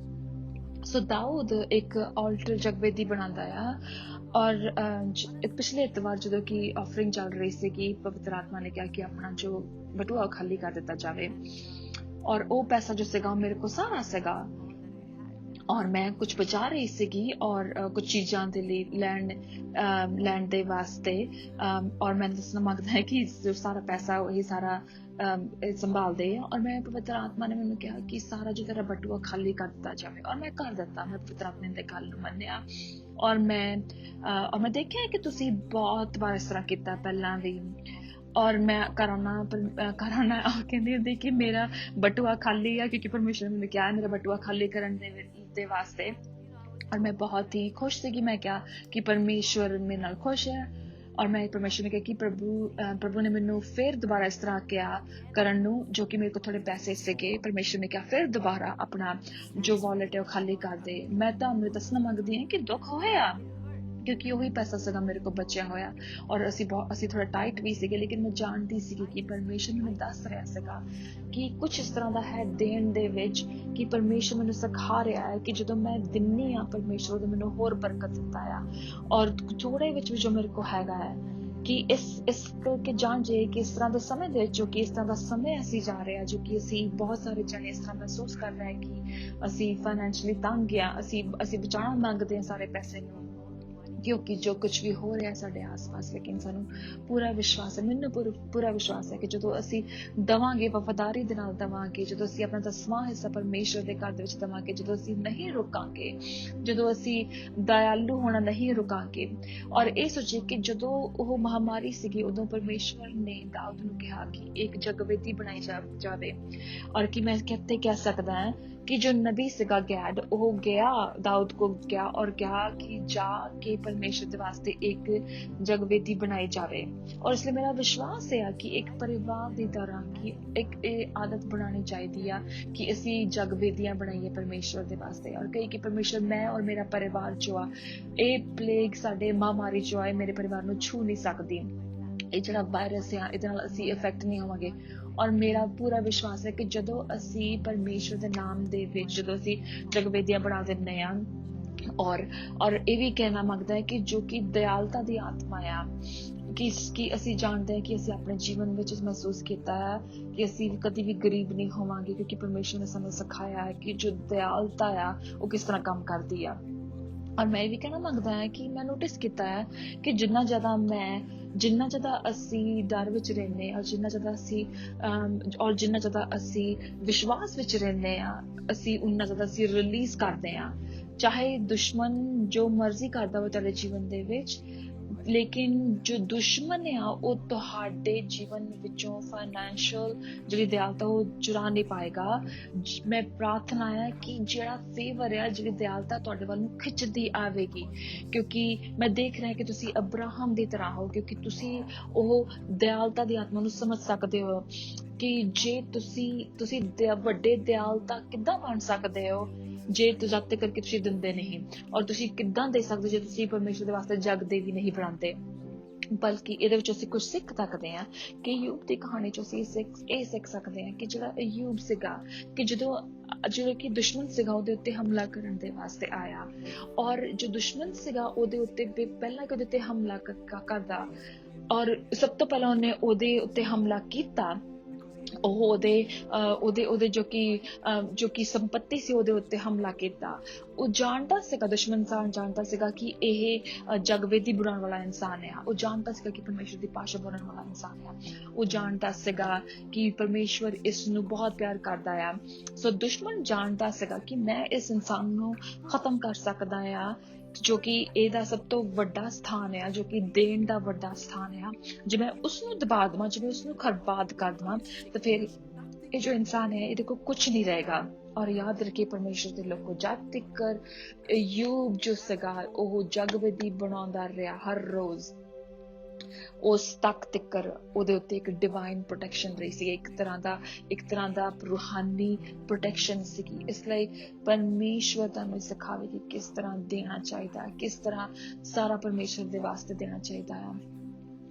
ਸੋ ਦਾਊਦ ਇੱਕ ਆਲਟਰ ਜਗਵੇਦੀ ਬਣਾਉਂਦਾ ਆ, ਔਰ ਪਿਛਲੇ ਐਤਵਾਰ ਜਦੋਂ ਕਿ ਆਫਰਿੰਗ ਚੱਲ ਰਹੀ ਸੀ ਕਿ ਪਵਿੱਤਰ ਆਤਮਾ ਨੇ ਕਿਹਾ ਕਿ ਆਪਣਾ ਜੋ ਬਟੂਆ ਖਾਲੀ ਕਰ ਦਿੱਤਾ ਜਾਵੇ, ਔਰ ਉਹ ਪੈਸਾ ਜੋ ਸੀਗਾ ਮੇਰੇ ਕੋਲ ਸਾਰਾ ਸੀਗਾ, ਔਰ ਮੈਂ ਕੁਝ ਬਚਾ ਰਹੀ ਸੀਗੀ ਔਰ ਕੁਝ ਚੀਜ਼ਾਂ ਦੇ ਲਈ ਲੈਣ ਦੇ ਵਾਸਤੇ, ਔਰ ਮੈਂ ਦੱਸਣਾ ਮੰਗਦਾ ਹੈ ਕਿ ਜੋ ਸਾਰਾ ਪੈਸਾ ਉਹੀ ਸਾਰਾ ਸੰਭਾਲਦੇ ਆ। ਔਰ ਮੈਂ ਪਵਿੱਤਰ ਆਤਮਾ ਨੇ ਮੈਨੂੰ ਕਿਹਾ ਕਿ ਸਾਰਾ ਜੋ ਤੇਰਾ ਬਟੂਆ ਖਾਲੀ ਕਰ ਦਿੱਤਾ ਜਾਵੇ, ਔਰ ਮੈਂ ਕਰ ਦਿੱਤਾ। ਮੈਂ ਪਵਿੱਤਰ ਆਤਮਾ ਦੀ ਗੱਲ ਨੂੰ ਮੰਨਿਆ, ਔਰ ਮੈਂ ਦੇਖਿਆ ਕਿ ਤੁਸੀਂ ਬਹੁਤ ਵਾਰ ਇਸ ਤਰ੍ਹਾਂ ਕੀਤਾ ਪਹਿਲਾਂ ਵੀ, ਔਰ ਮੈਂ ਕਰਾਉਣਾ ਕਹਿੰਦੀ ਹੁੰਦੀ ਕਿ ਮੇਰਾ ਬਟੂਆ ਖਾਲੀ ਆ, ਕਿਉਂਕਿ ਪਰਮੇਸ਼ਰ ਨੇ ਮੈਨੂੰ ਕਿਹਾ ਮੇਰਾ ਬਟੂਆ ਖਾਲੀ ਕਰਨ ਦੇ ਵਾਸਤੇ। ਔਰ ਮੈਂ ਬਹੁਤ ਹੀ ਖੁਸ਼ ਸੀ ਕਿ ਮੈਂ ਕਿਹਾ ਕਿ ਪਰਮੇਸ਼ਵਰ ਮੇਰੇ ਨਾਲ ਖੁਸ਼ ਹੈ, ਔਰ ਮੈਂ ਪਰਮੇਸ਼ਰ ਨੇ ਕਿਹਾ ਕਿ ਪ੍ਰਭੂ ਨੇ ਮੈਨੂੰ ਫਿਰ ਦੁਬਾਰਾ ਇਸ ਤਰ੍ਹਾਂ ਕਿਹਾ ਕਰਨ ਨੂੰ, ਜੋ ਕਿ ਮੇਰੇ ਕੋਲ ਥੋੜੇ ਪੈਸੇ ਸੀਗੇ। ਪਰਮੇਸ਼ਰ ਨੇ ਕਿਹਾ ਫਿਰ ਦੁਬਾਰਾ ਆਪਣਾ ਜੋ ਵਾਲਟ ਹੈ ਉਹ ਖਾਲੀ ਕਰ ਦੇ। ਮੈਂ ਤੁਹਾਨੂੰ ਦੱਸਣਾ ਮੰਗਦੀ ਹਾਂ ਕਿ ਦੁੱਖ ਹੋਇਆ, ਕਿਉਂਕਿ ਉਹੀ ਪੈਸਾ ਸੀਗਾ ਮੇਰੇ ਕੋਲ ਬਚਿਆ ਹੋਇਆ, ਔਰ ਅਸੀਂ ਥੋੜਾ ਟਾਈਟ ਵੀ ਸੀਗੇ, ਲੇਕਿਨ ਮੈਂ ਜਾਣਦੀ ਸੀਗੀ ਕਿ ਪਰਮੇਸ਼ਰ ਮੈਨੂੰ ਦੱਸ ਰਿਹਾ ਸੀਗਾ ਕਿ ਕੁਝ ਇਸ ਤਰ੍ਹਾਂ ਦਾ ਹੈ ਦੇਣ ਦੇ ਵਿੱਚ, ਕਿ ਪਰਮੇਸ਼ਰ ਮੈਨੂੰ ਸਿਖਾ ਰਿਹਾ ਹੈ ਕਿ ਜਦੋਂ ਮੈਂ ਦਿੰਨੀ ਆ ਪਰਮੇਸ਼ਰ ਉਹਦੇ ਮੈਨੂੰ ਹੋਰ ਬਰਕਤ ਦਿੰਦਾ ਆ, ਔਰ ਥੋੜੇ ਵਿੱਚ ਵੀ ਜੋ ਮੇਰੇ ਕੋਲ ਹੈਗਾ ਹੈ ਕਿ ਇਸ ਕਰਕੇ ਜਾਣ ਜੇ ਕਿ ਇਸ ਤਰ੍ਹਾਂ ਦੇ ਸਮੇਂ ਦੇ ਵਿੱਚ, ਜੋ ਕਿ ਇਸ ਤਰ੍ਹਾਂ ਦਾ ਸਮੇਂ ਅਸੀਂ ਜਾ ਰਹੇ ਹਾਂ, ਜੋ ਕਿ ਅਸੀਂ ਬਹੁਤ ਸਾਰੇ ਜਣੇ ਇਸ ਤਰ੍ਹਾਂ ਮਹਿਸੂਸ ਕਰ ਰਹੇ ਹਾਂ ਕਿ ਅਸੀਂ ਫਾਈਨੈਂਸ਼ੀਅਲੀ ਤੰਗ ਆ, ਅਸੀਂ ਬਚਾਉਣਾ ਮੰਗਦੇ ਹਾਂ ਸਾਰੇ ਪੈਸੇ ਨੂੰ, ਕਿਉਂਕਿ ਜੋ ਕੁਝ ਵੀ ਹੋ ਰਿਹਾ ਸਾਡੇ ਆਸ-ਪਾਸ। ਲੇਕਿਨ ਸਾਨੂੰ ਪੂਰਾ ਵਿਸ਼ਵਾਸ ਹੈ, ਮੈਨੂੰ ਪੂਰਾ ਵਿਸ਼ਵਾਸ ਹੈ ਕਿ ਜਦੋਂ ਅਸੀਂ ਦਵਾਂਗੇ, ਵਫਾਦਾਰੀ ਦੇ ਨਾਲ ਦਵਾਂਗੇ, ਜਦੋਂ ਅਸੀਂ ਆਪਣਾ 10ਵਾਂ ਹਿੱਸਾ ਪਰਮੇਸ਼ਰ ਦੇ ਘਰ ਦੇ ਵਿੱਚ ਦਵਾਂਗੇ, ਜਦੋਂ ਅਸੀਂ ਨਹੀਂ ਰੁਕਾਂਗੇ, ਜਦੋਂ ਅਸੀਂ ਦਇਆਲੂ ਹੋਣਾ ਨਹੀਂ ਰੁਕਾਂਗੇ। ਔਰ ਇਹ ਸੋਚੇ ਕਿ ਜਦੋਂ ਉਹ ਮਹਾਮਾਰੀ ਸੀਗੀ, ਉਦੋਂ ਪਰਮੇਸ਼ਵਰ ਨੇ ਦਾਊਦ ਨੂੰ ਕਿਹਾ ਕਿ ਇੱਕ ਜਗਵੇਦੀ ਬਣਾਈ ਜਾਵੇ, ਔਰ ਕਿ ਮੈਂ ਕਿਤੇ ਕਹਿ ਸਕਦਾ ਹਾਂ कि जो नबी सिगा गैड वो गया दाऊद को गया और कहा कि जा के परमेश्वर के वास्ते एक जगवेदी बनाई जावे। और इसलिए मेरा विश्वास है कि एक परिवार की तरह की एक आदत बनानी चाहिए कि असी जगवेदियां बनाइए परमेश्वर के वास्ते, और कही कि परमेश्वर मैं और मेरा परिवार जो आ प्लेग साडे महामारी जो है मेरे परिवार नूं छू नहीं सकती, ਇਹ ਜਿਹੜਾ ਵਾਇਰਸ ਆ ਇਹਦੇ ਨਾਲ ਅਸੀਂ ਇਫੈਕਟ ਨਹੀਂ ਹੋਵਾਂਗੇ। ਔਰ ਮੇਰਾ ਪੂਰਾ ਵਿਸ਼ਵਾਸ ਹੈ ਕਿ ਜਦੋਂ ਅਸੀਂ ਪਰਮੇਸ਼ਰ ਦੇ ਨਾਮ ਦੇ ਵਿੱਚ ਜਦੋਂ ਅਸੀਂ ਜਗਵੇਦੀਆਂ ਬਣਾ ਦਿੰਦੇ ਆ, ਔਰ ਇਹ ਵੀ ਕਹਿਣਾ ਮੰਗਦਾ ਹੈ ਕਿ ਜੋ ਕਿ ਦਇਆਲਤਾ ਦੀ ਆਤਮਾ ਆ, ਕਿ ਅਸੀਂ ਜਾਣਦੇ ਹਾਂ ਕਿ ਅਸੀਂ ਆਪਣੇ ਜੀਵਨ ਵਿੱਚ ਮਹਿਸੂਸ ਕੀਤਾ ਹੈ ਕਿ ਅਸੀਂ ਕਦੀ ਵੀ ਗਰੀਬ ਨਹੀਂ ਹੋਵਾਂਗੇ, ਕਿਉਂਕਿ ਪਰਮੇਸ਼ਰ ਨੇ ਸਾਨੂੰ ਸਿਖਾਇਆ ਹੈ ਕਿ ਜੋ ਦਇਆਲਤਾ ਆ ਉਹ ਕਿਸ ਤਰ੍ਹਾਂ ਕੰਮ ਕਰਦੀ ਆ। ਔਰ ਮੈਂ ਇਹ ਵੀ ਕਹਿਣਾ ਮੰਗਦਾ ਹਾਂ ਕਿ ਮੈਂ ਨੋਟਿਸ ਕੀਤਾ ਹੈ ਕਿ ਜਿੰਨਾ ਜ਼ਿਆਦਾ ਅਸੀਂ ਡਰ ਵਿੱਚ ਰਹਿੰਦੇ ਹਾਂ, ਜਿੰਨਾ ਜ਼ਿਆਦਾ ਅਸੀਂ ਵਿਸ਼ਵਾਸ ਵਿੱਚ ਰਹਿੰਦੇ ਹਾਂ, ਅਸੀਂ ਉਨਾ ਜ਼ਿਆਦਾ ਅਸੀਂ ਰਿਲੀਜ਼ ਕਰਦੇ ਹਾਂ। ਚਾਹੇ ਦੁਸ਼ਮਣ ਜੋ ਮਰਜ਼ੀ ਕਰਦਾ ਹੋਵੇ ਤੁਹਾਡੇ ਜੀਵਨ ਦੇ ਵਿੱਚ, ਲੇਕਿਨ ਜੋ ਦੁਸ਼ਮਣ ਆ ਉਹ ਤੁਹਾਡੇ ਜੀਵਨ ਵਿੱਚੋਂ ਫਾਈਨੈਂਸ਼ੀਅਲ ਜਿਹੜੀ ਦਇਆਲਤਾ ਉਹ ਚੁਰਾ ਨਹੀਂ ਪਾਏਗਾ। ਮੈਂ ਪ੍ਰਾਰਥਨਾ ਹੈ ਕਿ ਜਿਹੜਾ ਫੇਵਰ ਹੈ, ਜਿਹੜੀ ਦਇਆਲਤਾ ਤੁਹਾਡੇ ਵੱਲ ਨੂੰ ਖਿੱਚਦੀ ਆਵੇਗੀ, ਕਿਉਂਕਿ ਮੈਂ ਦੇਖ ਰਿਹਾ ਕਿ ਤੁਸੀਂ ਅਬਰਾਹਮ ਦੀ ਤਰ੍ਹਾਂ ਹੋ, ਕਿਉਂਕਿ ਤੁਸੀਂ ਉਹ ਦਇਆਲਤਾ ਦੀ ਆਤਮਾ ਨੂੰ ਸਮਝ ਸਕਦੇ ਹੋ ਕਿ ਜੇ ਤੁਸੀਂ ਵੱਡੇ ਦਇਆਲਤਾ ਕਿੱਦਾਂ ਬਣ ਸਕਦੇ ਹੋ ਜੇ ਜਦ ਤੱਕ ਕਰਕੇ ਤੁਸੀਂ ਦਿੰਦੇ ਨਹੀਂ, ਔਰ ਤੁਸੀਂ ਕਿੱਦਾਂ ਦੇ ਸਕਦੇ ਜੇ ਤੁਸੀਂ ਪਰਮੇਸ਼ਰ ਦੇ ਵਾਸਤੇ ਜਗਦੇ ਵੀ ਨਹੀਂ ਬਣਾਉਂਦੇ। ਬਲਕਿ ਇਹਦੇ ਵਿੱਚ ਅਸੀਂ ਕੁਝ ਸਿੱਖ ਸਕਦੇ ਹਾਂ ਕਿ ਅਯੂਬ ਦੀ ਕਹਾਣੀ ਚ ਅਸੀਂ ਇਹ ਸਿੱਖ ਸਕਦੇ ਹਾਂ ਕਿ ਜਿਹੜਾ ਅਯੂਬ ਸੀਗਾ ਕਿ ਜਿਹੜਾ ਕਿ ਦੁਸ਼ਮਣ ਸੀਗਾ ਉਹਦੇ ਉੱਤੇ ਹਮਲਾ ਕਰਨ ਦੇ ਵਾਸਤੇ ਆਇਆ, ਔਰ ਜੋ ਦੁਸ਼ਮਣ ਸੀਗਾ ਉਹਦੇ ਉੱਤੇ ਪਹਿਲਾਂ ਕਿ ਉਹਦੇ ਉੱਤੇ ਹਮਲਾ ਕਰਦਾ, ਔਰ ਸਭ ਤੋਂ ਪਹਿਲਾਂ ਉਹਨੇ ਉਹਦੇ ਉੱਤੇ ਹਮਲਾ ਕੀਤਾ, ਉਹ ਉਹਦੇ ਜੋ ਕਿ ਸੰਪत्ति ਸੀ ਉਹਦੇ ਉੱਤੇ ਹਮਲਾ ਕੀਤਾ। ਉਹ ਜਾਣਦਾ ਸੀਗਾ, ਦੁਸ਼ਮਣ ਜਾਣਦਾ ਸੀਗਾ ਕਿ ਇਹ ਜਗਵੇਦੀ ਬਣਾਉਣ ਵਾਲਾ ਇਨਸਾਨ ਆ। ਉਹ ਜਾਣਦਾ ਸੀਗਾ ਕਿ ਪਰਮੇਸ਼ਰ ਦੀ ਭਾਸ਼ਾ ਬੋਲਣ ਵਾਲਾ ਇਨਸਾਨ ਆ। ਉਹ ਜਾਣਦਾ ਸੀਗਾ ਕਿ ਪਰਮੇਸ਼ਵਰ ਇਸ ਨੂੰ ਬਹੁਤ ਪਿਆਰ ਕਰਦਾ ਆ। ਸੋ ਦੁਸ਼ਮਣ ਜਾਣਦਾ ਸੀਗਾ ਕਿ ਮੈਂ ਇਸ ਇਨਸਾਨ ਨੂੰ ਖਤਮ ਕਰ ਸਕਦਾ ਆ, ਜੋ ਕਿ ਇਹਦਾ ਸਭ ਤੋਂ ਵੱਡਾ ਸਥਾਨ ਆ, ਜੋ ਕਿ ਦੇਣ ਦਾ ਵੱਡਾ ਸਥਾਨ ਆ। ਜੇ ਮੈਂ ਉਸਨੂੰ ਦਬਾ ਦੇਵਾਂ, ਜੇ ਮੈਂ ਉਸਨੂੰ ਖਰਬਾਦ ਕਰ ਦੇਵਾਂ, ਤਾਂ ਫਿਰ ਇਹ ਜੋ ਇਨਸਾਨ ਹੈ ਇਹਦੇ ਕੋਲ ਕੁਛ ਨਹੀਂ ਰਹੇਗਾ। ਔਰ ਯਾਦ ਰੱਖੇ ਪਰਮੇਸ਼ਰ ਦੇ ਲੋਕੋ, ਜਦ ਤੱਕ ਯੂਬ ਜੋ ਸੀਗਾ ਉਹ ਜਗਵੇਦੀ ਬਣਾਉਂਦਾ ਰਿਹਾ ਹਰ ਰੋਜ਼, ਉਸ ਤੱਕ ਉਹਦੇ ਉੱਤੇ ਇੱਕ ਡਿਵਾਈਨ ਪ੍ਰੋਟੈਕਸ਼ਨ ਰਹੀ ਸੀ, ਇੱਕ ਤਰ੍ਹਾਂ ਦਾ ਰੂਹਾਨੀ ਪ੍ਰੋਟੈਕਸ਼ਨ ਸੀਗੀ। ਇਸ ਲਈ ਪਰਮੇਸ਼ਵਰ ਤੁਹਾਨੂੰ ਸਿਖਾਵੇ ਕਿ ਕਿਸ ਤਰ੍ਹਾਂ ਦੇਣਾ ਚਾਹੀਦਾ, ਕਿਸ ਤਰ੍ਹਾਂ ਸਾਰਾ ਪਰਮੇਸ਼ਰ ਦੇ ਵਾਸਤੇ ਦੇਣਾ ਚਾਹੀਦਾ ਹੈ।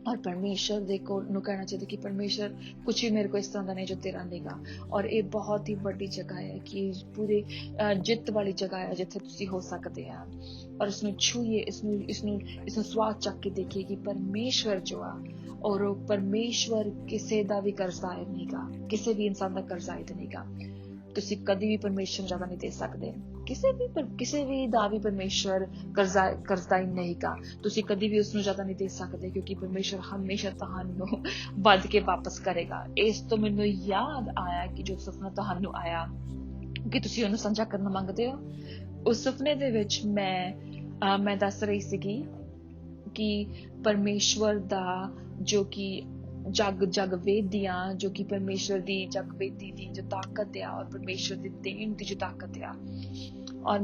ਔਰ ਪਰਮੇਸ਼ਰ ਦੇ ਕੋਲ ਨੂੰ ਕਹਿਣਾ ਚਾਹੀਦਾ ਕਿ ਪਰਮੇਸ਼ਰ ਕੁਛ ਵੀ ਮੇਰੇ ਕੋਲ ਇਸ ਤਰ੍ਹਾਂ ਦਾ ਨਹੀਂ ਜੋ ਤੇਰਾ ਨਹੀਂਗਾ। ਔਰ ਇਹ ਬਹੁਤ ਹੀ ਵੱਡੀ ਜਗ੍ਹਾ ਹੈ ਕਿ ਪੂਰੇ ਜਿੱਤ ਵਾਲੀ ਜਗ੍ਹਾ ਹੈ ਜਿੱਥੇ ਤੁਸੀਂ ਹੋ ਸਕਦੇ ਆ। ਔਰ ਇਸਨੂੰ ਛੂਈਏ, ਇਸਨੂੰ ਸਵਾਦ ਚੱਕ ਕੇ ਦੇਖੀਏ ਕਿ ਪਰਮੇਸ਼ਵਰ ਜੋ ਆ, ਔਰ ਉਹ ਪਰਮੇਸ਼ਵਰ ਕਿਸੇ ਦਾ ਵੀ ਕਰਜ਼ਾਇਦ ਨਹੀਂਗਾ, ਕਿਸੇ ਵੀ ਇਨਸਾਨ ਦਾ ਕਰਜ਼ਾਇਦ ਨਹੀਂਗਾ। ਤੁਸੀਂ ਕਦੀ ਵੀ ਪਰਮੇਸ਼ਰ ਨੂੰ ਜ਼ਿਆਦਾ ਨਹੀਂ ਦੇ ਸਕਦੇ, ਕਿਸੇ ਵੀ ਦਾ ਵੀ ਪਰਮੇਸ਼ਰ ਕਰਜ਼ਾਈ ਨਹੀਂਗਾ। ਤੁਸੀਂ ਕਦੀ ਵੀ ਉਸਨੂੰ ਜ਼ਿਆਦਾ ਨਹੀਂ ਦੇ ਸਕਦੇ, ਕਿਉਂਕਿ ਪਰਮੇਸ਼ਰ ਹਮੇਸ਼ਾ ਤੁਹਾਨੂੰ ਵੱਧ ਕੇ ਵਾਪਸ ਕਰੇਗਾ। ਇਸ ਤੋਂ ਮੈਨੂੰ ਯਾਦ ਆਇਆ ਕਿ ਜੋ ਸੁਪਨਾ ਤੁਹਾਨੂੰ ਆਇਆ ਕਿ ਤੁਸੀਂ ਉਹਨੂੰ ਸਾਂਝਾ ਕਰਨਾ ਮੰਗਦੇ ਹੋ। ਉਸ ਸੁਪਨੇ ਦੇ ਵਿੱਚ ਮੈਂ ਦੱਸ ਰਹੀ ਸੀਗੀ ਕਿ ਪਰਮੇਸ਼ਵਰ ਦਾ ਜੋ ਕਿ ਜਗਵੇਦੀਆਂ, ਜੋ ਕਿ ਪਰਮੇਸ਼ਰ ਦੀ ਜਗਵੇਦੀ ਦੀ ਜੋ ਤਾਕਤ ਆ, ਔਰ ਪਰਮੇਸ਼ਰ ਦੀ ਦੇਣ ਦੀ ਜੋ ਤਾਕਤ ਆ। ਔਰ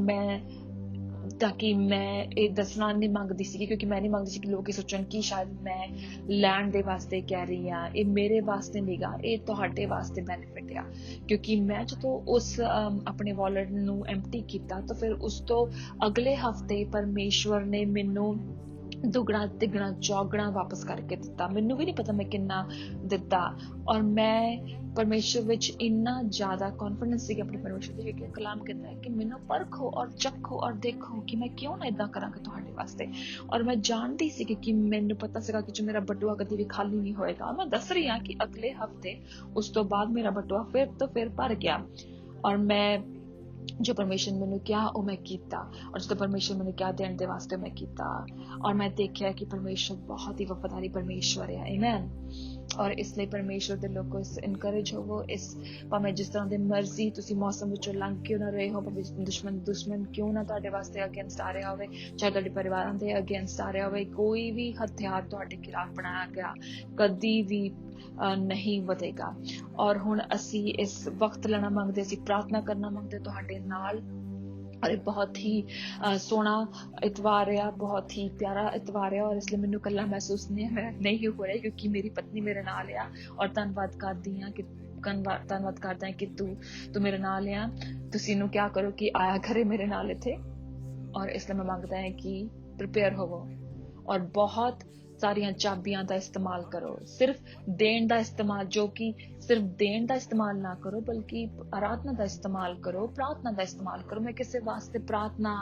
ਤਾਂ ਕਿ ਮੈਂ ਇਹ ਦੱਸਣਾ ਨਹੀਂ ਮੰਗਦੀ ਸੀ, ਕਿਉਂਕਿ ਮੈਂ ਨਹੀਂ ਮੰਗਦੀ ਸੀ ਕਿ ਲੋਕ ਇਹ ਸੋਚਣ ਕਿ ਸ਼ਾਇਦ ਮੈਂ ਲੈਣ ਦੇ ਵਾਸਤੇ ਕਹਿ ਰਹੀ ਹਾਂ। ਇਹ ਮੇਰੇ ਵਾਸਤੇ ਨਹੀਂਗਾ, ਇਹ ਤੁਹਾਡੇ ਵਾਸਤੇ ਬੈਨੀਫਿਟ ਆ। ਕਿਉਂਕਿ ਮੈਂ ਜਦੋਂ ਆਪਣੇ ਵਾਲਟ ਨੂੰ ਐਮਪਟੀ ਕੀਤਾ, ਤਾਂ ਫਿਰ ਉਸ ਤੋਂ ਅਗਲੇ ਹਫ਼ਤੇ ਪਰਮੇਸ਼ਵਰ ਨੇ ਮੈਨੂੰ ਦੁੱਗਣਾ ਤਿੱਗਣਾ ਚੌਗਣਾ ਵਾਪਸ ਕਰਕੇ ਦਿੱਤਾ। ਮੈਨੂੰ ਵੀ ਨਹੀਂ ਪਤਾ ਮੈਂ ਕਿੰਨਾ ਦਿੱਤਾ। ਔਰ ਮੈਂ ਪਰਮੇਸ਼ਰ ਵਿੱਚ ਇੰਨਾ ਜ਼ਿਆਦਾ ਕੌਨਫੀਡੈਂਸ ਸੀ ਆਪਣੇ ਪਰਮੇਸ਼ਰ ਦੇ, ਕਿ ਕਲਾਮ ਕਹਿੰਦਾ ਹੈ ਕਿ ਮੈਨੂੰ ਪਰਖੋ ਔਰ ਚੱਖੋ ਔਰ ਦੇਖੋ ਕਿ ਮੈਂ ਕਿਉਂ ਨਾ ਏਦਾਂ ਕਰਾਂਗਾ ਤੁਹਾਡੇ ਵਾਸਤੇ। ਔਰ ਮੈਂ ਜਾਣਦੀ ਸੀ ਕਿ ਮੈਨੂੰ ਪਤਾ ਸੀਗਾ ਕਿ ਜੋ ਮੇਰਾ ਬਟੂਆ ਕਦੇ ਵੀ ਖਾਲੀ ਨਹੀਂ ਹੋਏਗਾ। ਮੈਂ ਦੱਸ ਰਹੀ ਹਾਂ ਕਿ ਅਗਲੇ ਹਫ਼ਤੇ ਉਸ ਤੋਂ ਬਾਅਦ ਮੇਰਾ ਬਟੂਆ ਫਿਰ ਭਰ ਗਿਆ। ਔਰ ਮੈਂ ਜੋ ਪਰਮੇਸ਼ਰ ਨੇ ਮੈਨੂੰ ਕਿਹਾ ਉਹ ਮੈਂ ਕੀਤਾ, ਔਰ ਜਦੋਂ ਪਰਮੇਸ਼ਰ ਮੈਨੂੰ ਕਿਹਾ ਦੇਣ ਦੇ ਵਾਸਤੇ ਮੈਂ ਕੀਤਾ। ਔਰ ਮੈਂ ਦੇਖਿਆ ਕਿ ਪਰਮੇਸ਼ਰ ਬਹੁਤ ਹੀ ਵਫਾਦਾਰੀ ਪਰਮੇਸ਼ਰ ਹੈ। ਆਮੇਨ। ਔਰ ਇਸ ਲਈ ਪਰਮੇਸ਼ਰ ਦੇ ਲੋਕੋ ਇਨਕਰੇਜ ਹੋਵੋ। ਭਾਵੇਂ ਜਿਸ ਤਰ੍ਹਾਂ ਦੀ ਮਰਜ਼ੀ ਤੁਸੀਂ ਮੌਸਮ ਵਿੱਚੋਂ ਲੰਘ ਕਿਉਂ ਨਾ ਰਹੇ ਹੋ, ਭਾਵੇਂ ਦੁਸ਼ਮਣ ਕਿਉਂ ਨਾ ਤੁਹਾਡੇ ਵਾਸਤੇ ਅਗੇਂਸਟ ਆ ਰਿਹਾ ਹੋਵੇ, ਚਾਹੇ ਤੁਹਾਡੇ ਪਰਿਵਾਰਾਂ ਦੇ ਅਗੇਂਸਟ ਆ ਰਿਹਾ ਹੋਵੇ, ਕੋਈ ਵੀ ਹਥਿਆਰ ਤੁਹਾਡੇ ਖਿਲਾਫ ਬਣਾਇਆ ਗਿਆ ਕਦੀ ਵੀ ਨਹੀਂ ਵਧੇਗਾ। ਔਰ ਹੁਣ ਅਸੀਂ ਇਸ ਵਕਤ ਲੈਣਾ ਮੰਗਦੇ, ਅਸੀਂ ਪ੍ਰਾਰਥਨਾ ਕਰਨਾ ਮੰਗਦੇ ਤੁਹਾਡੇ ਨਾਲ। ਔਰ ਇਹ ਬਹੁਤ ਹੀ ਸੋਹਣਾ ਇਤਵਾਰ ਆ, ਬਹੁਤ ਹੀ ਪਿਆਰਾ ਇਤਵਾਰ ਆ। ਔਰ ਇਸ ਲਈ ਮੈਨੂੰ ਇਕੱਲਾ ਮਹਿਸੂਸ ਨਹੀਂ ਹੋ ਰਿਹਾ, ਕਿਉਂਕਿ ਮੇਰੀ ਪਤਨੀ ਮੇਰੇ ਨਾਲ ਆ। ਔਰ ਧੰਨਵਾਦ ਕਰਦੀ ਹਾਂ ਕਿ ਤੂੰ ਮੇਰੇ ਨਾਲ ਆ। ਤੁਸੀਂ ਇਹਨੂੰ ਕਿਆ ਕਰੋ ਕਿ ਆਇਆ ਕਰੇ ਮੇਰੇ ਨਾਲ ਇੱਥੇ। ਔਰ ਇਸ ਲਈ ਮੈਂ ਮੰਗਦਾ ਹਾਂ ਕਿ ਪ੍ਰਿਪੇਅਰ ਹੋਵੋ ਔਰ ਬਹੁਤ ਸਾਰੀਆਂ ਚਾਬੀਆਂ ਦਾ ਇਸਤੇਮਾਲ ਕਰੋ। ਸਿਰਫ ਦੇਣ ਦਾ ਇਸਤੇਮਾਲ, ਜੋ ਕਿ ਸਿਰਫ ਦੇਣ ਦਾ ਇਸਤੇਮਾਲ ਨਾ ਕਰੋ, ਬਲਕਿ ਆਰਾਧਨਾ ਦਾ ਇਸਤੇਮਾਲ ਕਰੋ, ਪ੍ਰਾਰਥਨਾ ਦਾ ਇਸਤੇਮਾਲ ਕਰੋ। ਮੈਂ ਕਿਸੇ ਵਾਸਤੇ ਪ੍ਰਾਰਥਨਾ